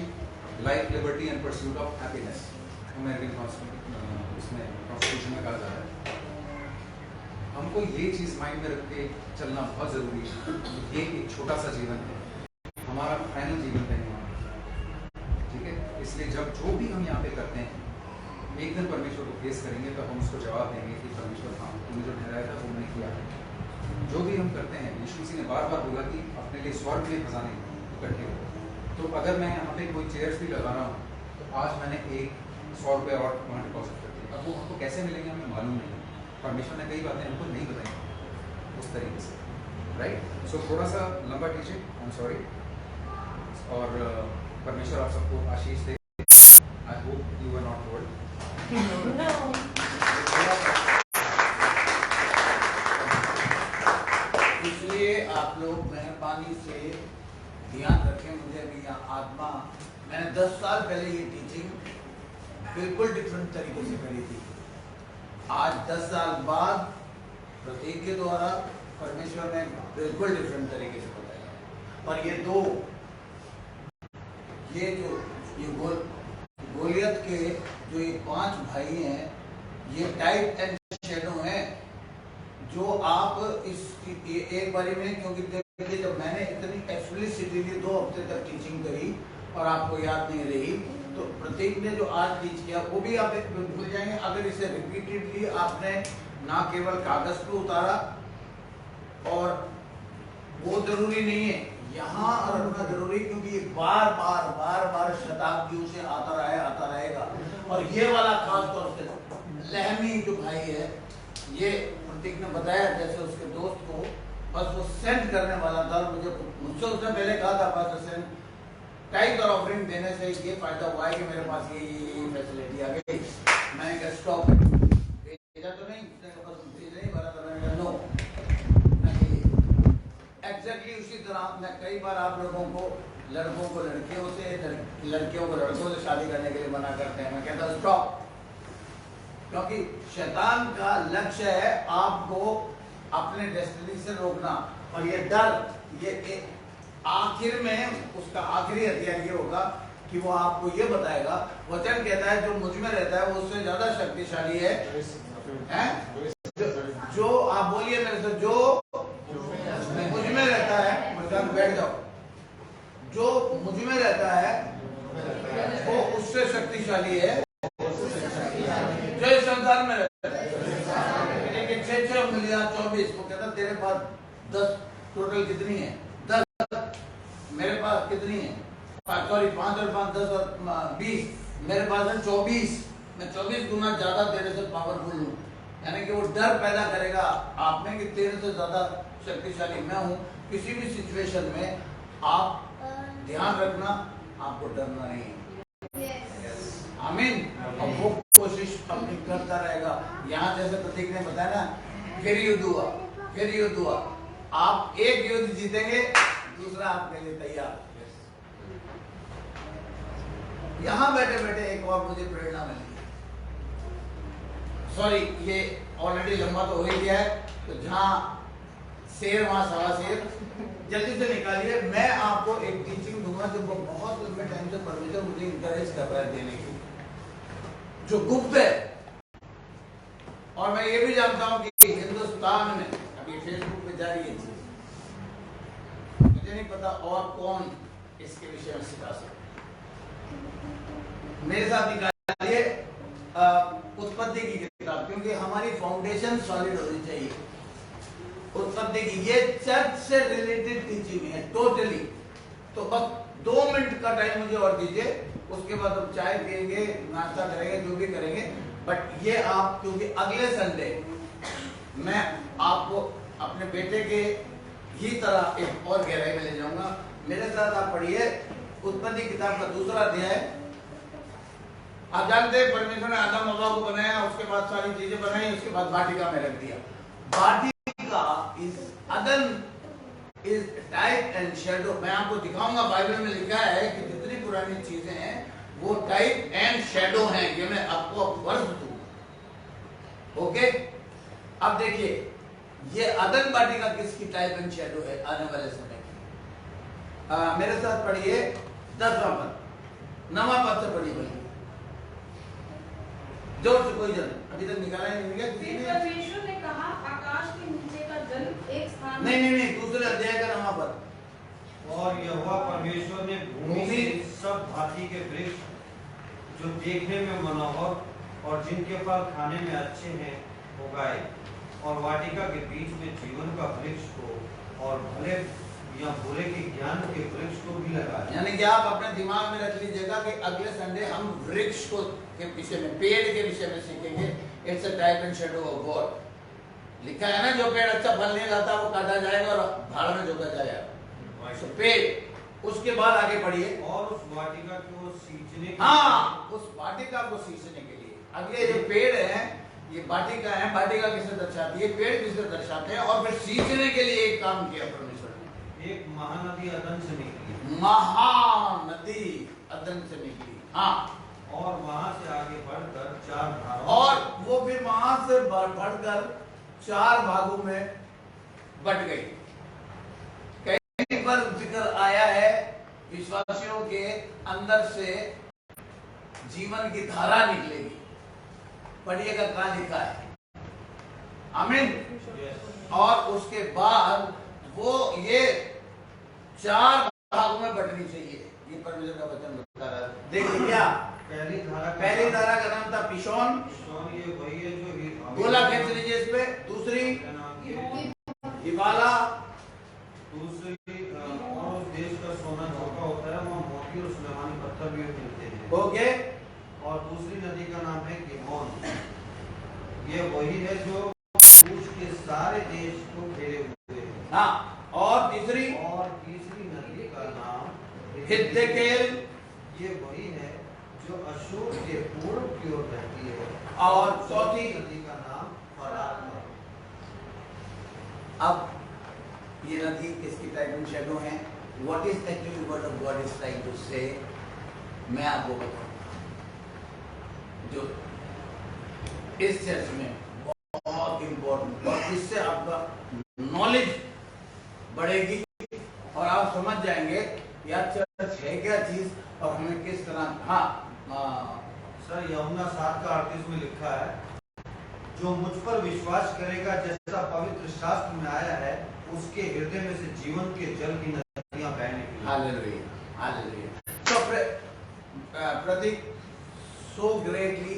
life, liberty and pursuit of happiness, American उसमें कॉन्स्टिट्यूशन में कहा जाता है। हमको ये चीज़ माइंड में रख के चलना बहुत ज़रूरी है। ये एक छोटा सा जीवन है, हमारा फाइनल जीवन नहीं होना, ठीक है? इसलिए जब जो भी हम यहाँ पे करते हैं, एक दिन परमेश्वर को फेस करेंगे तो हम उसको जवाब देंगे कि परमेश्वर हाँ, तुमने जो ठहराया था वो मैंने किया है। जो भी हम करते हैं, यीशु मसीह ने बार बार बोला कि अपने लिए स्वर्ग में खजाने इकट्ठे हो। तो अगर मैं यहाँ पे कोई चेयर्स भी लगा रहा हूँ, तो आज मैंने एक 100 रुपये और वहाँ डिपॉजिट कर दिया, अब वो हमको कैसे मिलेंगे हमें मालूम नहीं। परमेश्वर ने कई बातें हमको नहीं बताई उस तरीके से, राइट? सो थोड़ा सा लंबा टीचिंग, आई एम सॉरी, और परमेश्वर आप सबको आशीष दे। I hope you are not bored. इसलिए आप लोग मेहरबानी से ध्यान रखें, मुझे भी आत्मा, मैंने 10 साल पहले ये टीचिंग बिल्कुल डिफरेंट तरीके से करी थी। आज 10 साल बाद प्रतीक के द्वारा परमेश्वर ने बिल्कुल डिफरेंट तरीके से बताया। और ये गोलियत के जो ये 5 भाई हैं, ये टाइप एंड शेडो हैं, जो आप एक बारी में, क्योंकि देखिए जब मैंने इतनी एक्सप्लिसिटली 2 हफ्ते तक टीचिंग करी और आपको याद नहीं रही, तो प्रतीक ने जो आज टीच किया वो भी आप भूल जाएंगे अगर इसे रिपीटेडली आपने ना केवल कागज पे उतारा, और वो जरूरी नहीं है यहाँ रखना जरूरी, क्योंकि ये बार बार शताब्दियों से आता रहेगा। और ये वाला खास तौर से लहमी जो भाई है, ये प्रतीक ने बताया जैसे उसके दोस्त को बस वो सेंड करने वाला था। मुझसे उसने पहले कहा था पास सेंड टाइप और ऑफरिंग देने से ये फायदा हुआ है कि मेरे पास ये फैसिलिटी आ गई। मैंने कहा स्टॉप, भेजा तो नहीं, नहीं भरा था, मैंने कहा नो। एग्जैक्टली उसी तरह मैं कई बार आप लोगों को लड़कों को लड़कियों से, लड़कियों को लड़कों से शादी करने के लिए मना करते हैं। मैं कहता हूँ स्टॉप, क्योंकि शैतान का लक्ष्य है आपको अपने डेस्टिनी से रोकना। और ये डर, ये आखिर में उसका आखिरी हथियार ये होगा कि वो आपको ये बताएगा, वचन कहता है जो मुझ में रहता है वो उससे ज्यादा शक्तिशाली है, जो आप बोलिए मेरे से, जो मुझ में रहता है, बैठ जाओ, जो मुझ में रहता है वो उससे शक्तिशाली है जो इस संसार में रहता है। 6 उंगलियां 24, वो कहता तेरे पास 10 टोटल कितनी है, 10, मेरे पास कितनी है, सॉरी 5 और 5 10 और 20, मेरे पास है 24, मैं 24 गुना ज्यादा तेरे से पावरफुल हूँ। यानी कि वो डर पैदा करेगा आप में कि तेरे से ज्यादा शक्तिशाली मैं हूँ। किसी भी सिचुएशन में आप ध्यान रखना, आपको डरना नहीं है। आमीन। और वो कोशिश अपनी करता रहेगा। यहाँ जैसे प्रतीक ने बताया ना, फिर युद्ध हुआ, फिर युद्ध हुआ। आप एक युद्ध जीतेंगे, दूसरा आपके लिए तैयार। यहाँ बैठे बैठे एक और मुझे प्रेरणा मिली। सॉरी, ये ऑलरेडी लंबा तो हो ही गया है, तो जहाँ शेर वहां सवा शेर, जल्दी से निकालिए। मैं आपको एक टीचिंग दूंगा जो बहुत लंबे टाइम से परमेश्वर मुझे इंकरेज कर रहा है देने की, जो गुप्त है। और मैं ये भी जानता हूं कि हिंदुस्तान में अभी फेसबुक पे जा रही है चीज, मुझे नहीं पता और कौन इसके विषय में सिखा सकता। मेरे साथ निकालिए उत्पत्ति की किताब, क्योंकि हमारी फाउंडेशन सॉलिड होनी चाहिए। उत्पत्ति की ये चर्च से रिलेटेड टीचिंग है टोटली। तो बस 2 मिनट का टाइम मुझे और दीजिए, उसके बाद हम चाय पियेंगे, नाश्ता करेंगे, जो भी करेंगे। बट ये आप, क्योंकि अगले संडे मैं आपको अपने बेटे के ही तरह एक और गहराई में ले जाऊंगा। मेरे साथ आप पढ़िए उत्पत्ति किताब का 2रा अध्याय। आप जानते हैं परमेश्वर ने आदम हव्वा को बनाया, उसके बाद सारी चीजें बनाई, उसके बाद वाटिका में रख दिया। वाटिका इज अदन, इज टाइप एंड शैडो। मैं आपको दिखाऊंगा, बाइबल में लिखा है कि जितनी पुरानी चीजें हैं वो टाइप एंड शैडो हैं। ये मैं आपको वर्ष दूंगा। ओके, अब देखिए ये अदन वाटिका किसकी टाइप एंड शैडो है आने वाले समय की। मेरे साथ पढ़िए 10वां पद, 9वां पद से पढ़िए भाई, जोर से। कोई जन अभी तक निकाला नहीं गया। परमेश्वर ने कहा आकाश के नीचे का जल एक स्थान, नहीं, दूसरे अध्याय का 9वां पद। और यहोवा परमेश्वर ने भूमि से सब भांति के वृक्ष जो देखने में मनोहर और जिनके फल खाने में अच्छे हैं उगाए, और वाटिका के बीच में जीवन का वृक्ष को और भले या बुरे के ज्ञान के वृक्ष को भी लगाए। यानी कि आप अपने दिमाग में रख लीजिएगा कि अगले संडे हम वृक्ष को के विषय में, पेड़ के विषय में सीखेंगे। It's a type and shadow of God. लिखा है ना, जो पेड़ अच्छा फल नहीं लाता वो काटा जाएगा और भाड़ में झोंका जाएगा। तो पेड़, उसके बाद आगे पढ़िए। और उस वाटिका को सींचने के, हाँ, उस वाटिका को सींचने के लिए। अगले जो पेड़ है ये वाटिका है। वाटिका किसे दर्शाती है, पेड़ किसे दर्शाते हैं। और फिर सींचने के लिए एक काम किया परमेश्वर ने, एक महानदी अदन से निकली, महानदी अदन से निकली। हाँ, और वहां से आगे बढ़कर 4 धाराओं, और वो फिर वहां से बढ़कर 4 भागों में बट गई। कई बार जिक्र आया है विश्वासियों के अंदर से जीवन की धारा निकलेगी। पढ़िएगा कहाँ लिखा है, आमीन। और उसके बाद वो ये 4 भागों में बटनी चाहिए। ये परमेश्वर का वचन बता रहा है। देखिए क्या, पहली धारा का नाम था पिशोन। ये वही है जो गोला खींच लीजिए इस पे। दूसरी हिबाला, दूसरी और उस देश का सोना चौका होता है, वहाँ मोती और सुलेमानी पत्थर भी मिलते हैं। ओके। और दूसरी नदी का नाम है गिहोन। ये वही है जो कूश के सारे देश को घेरे हुए है। हाँ, हिद्देकेल ये वही है जो अशूर के पूर्व की ओर बहती है और चौथी नदी का नाम फरात है। अब ये नदी किसकी टाइप एंड शैडो है? What is actually word of God is trying to say, मैं आपको बताऊं, जो इस चर्च में बहुत इंपॉर्टेंट, और इससे आपका नॉलेज बढ़ेगी और आप समझ जाएंगे यार चर्च है क्या चीज और हमें किस तरह। हाँ सर यूहन्ना 7:38 में लिखा है, जो मुझ पर विश्वास करेगा जैसा पवित्र शास्त्र में आया है, उसके हृदय में से जीवन के जल की नदियां बहने। Hallelujah, hallelujah. So प्रतीक so greatly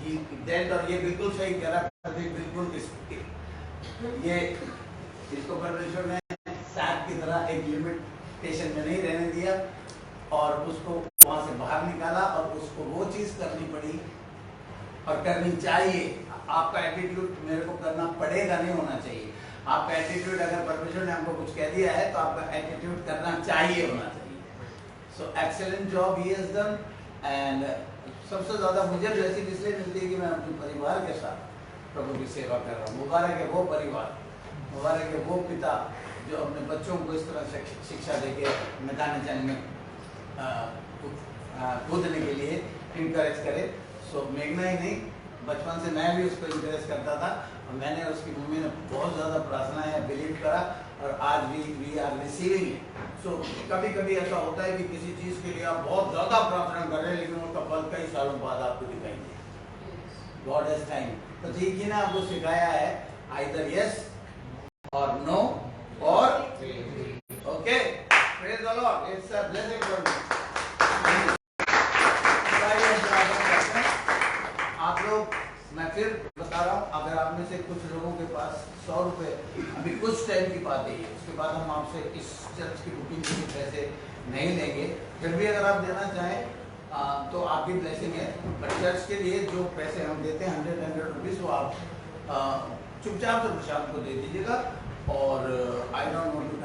he dealt, और ये बिल्कुल सही कह रहा है प्रतीक, बिल्कुल ये इसको परमेश्वर ने साथ की तरह एक लिमिटेशन में नहीं रहने दिया और उसको वहां से बाहर निकाला और उसको वो चीज करनी पड़ी और करनी चाहिए। आपका एटीट्यूड मेरे को करना पड़ेगा नहीं होना चाहिए। आपका एटीट्यूड, अगर परमेश्वर ने हमको कुछ कह दिया है तो आपका एटीट्यूड करना चाहिए होना चाहिए। So excellent job he has done. And सबसे ज्यादा मुझे ब्लेसिंग इसलिए मिलती है कि मैं अपने परिवार के साथ प्रभु की सेवा कर रहा हूँ। मुबारक है वो परिवार, मुबारक है वो पिता जो अपने बच्चों को इस तरह से शिक्षा देके मैदान जंग में कूदने के लिए इनकरेज करे। सो मेघना ही नहीं, बचपन से मैं भी उसको इनकरेज करता था और मैंने उसकी मम्मी ने बहुत ज़्यादा प्रार्थना या बिलीव करा और आज भी वी आर रिसीविंग इट। सो कभी कभी ऐसा होता है कि किसी चीज़ के लिए आप बहुत ज़्यादा प्रार्थना कर रहे हैं लेकिन उसका फल कई सालों बाद आपको दिखाई दे। God has time. तो ठीक ही ने आपको सिखाया है आइदर यस और नो और okay. Praise the Lord, it's a blessing for me. आप लोग, मैं फिर बता रहा हूँ, अगर आप में से कुछ लोगों के पास 100 रुपए अभी कुछ टाइम की बात है, उसके बाद हम आपसे इस चर्च की बुकिंग के लिए पैसे नहीं लेंगे, फिर भी अगर आप देना चाहें तो आपकी ब्लेसिंग है। बट चर्च के लिए जो पैसे हम देते हैं 100 रुपीज़, वो आप चुपचाप से प्रशांत को दे दीजिएगा और आई डोंट वांट टू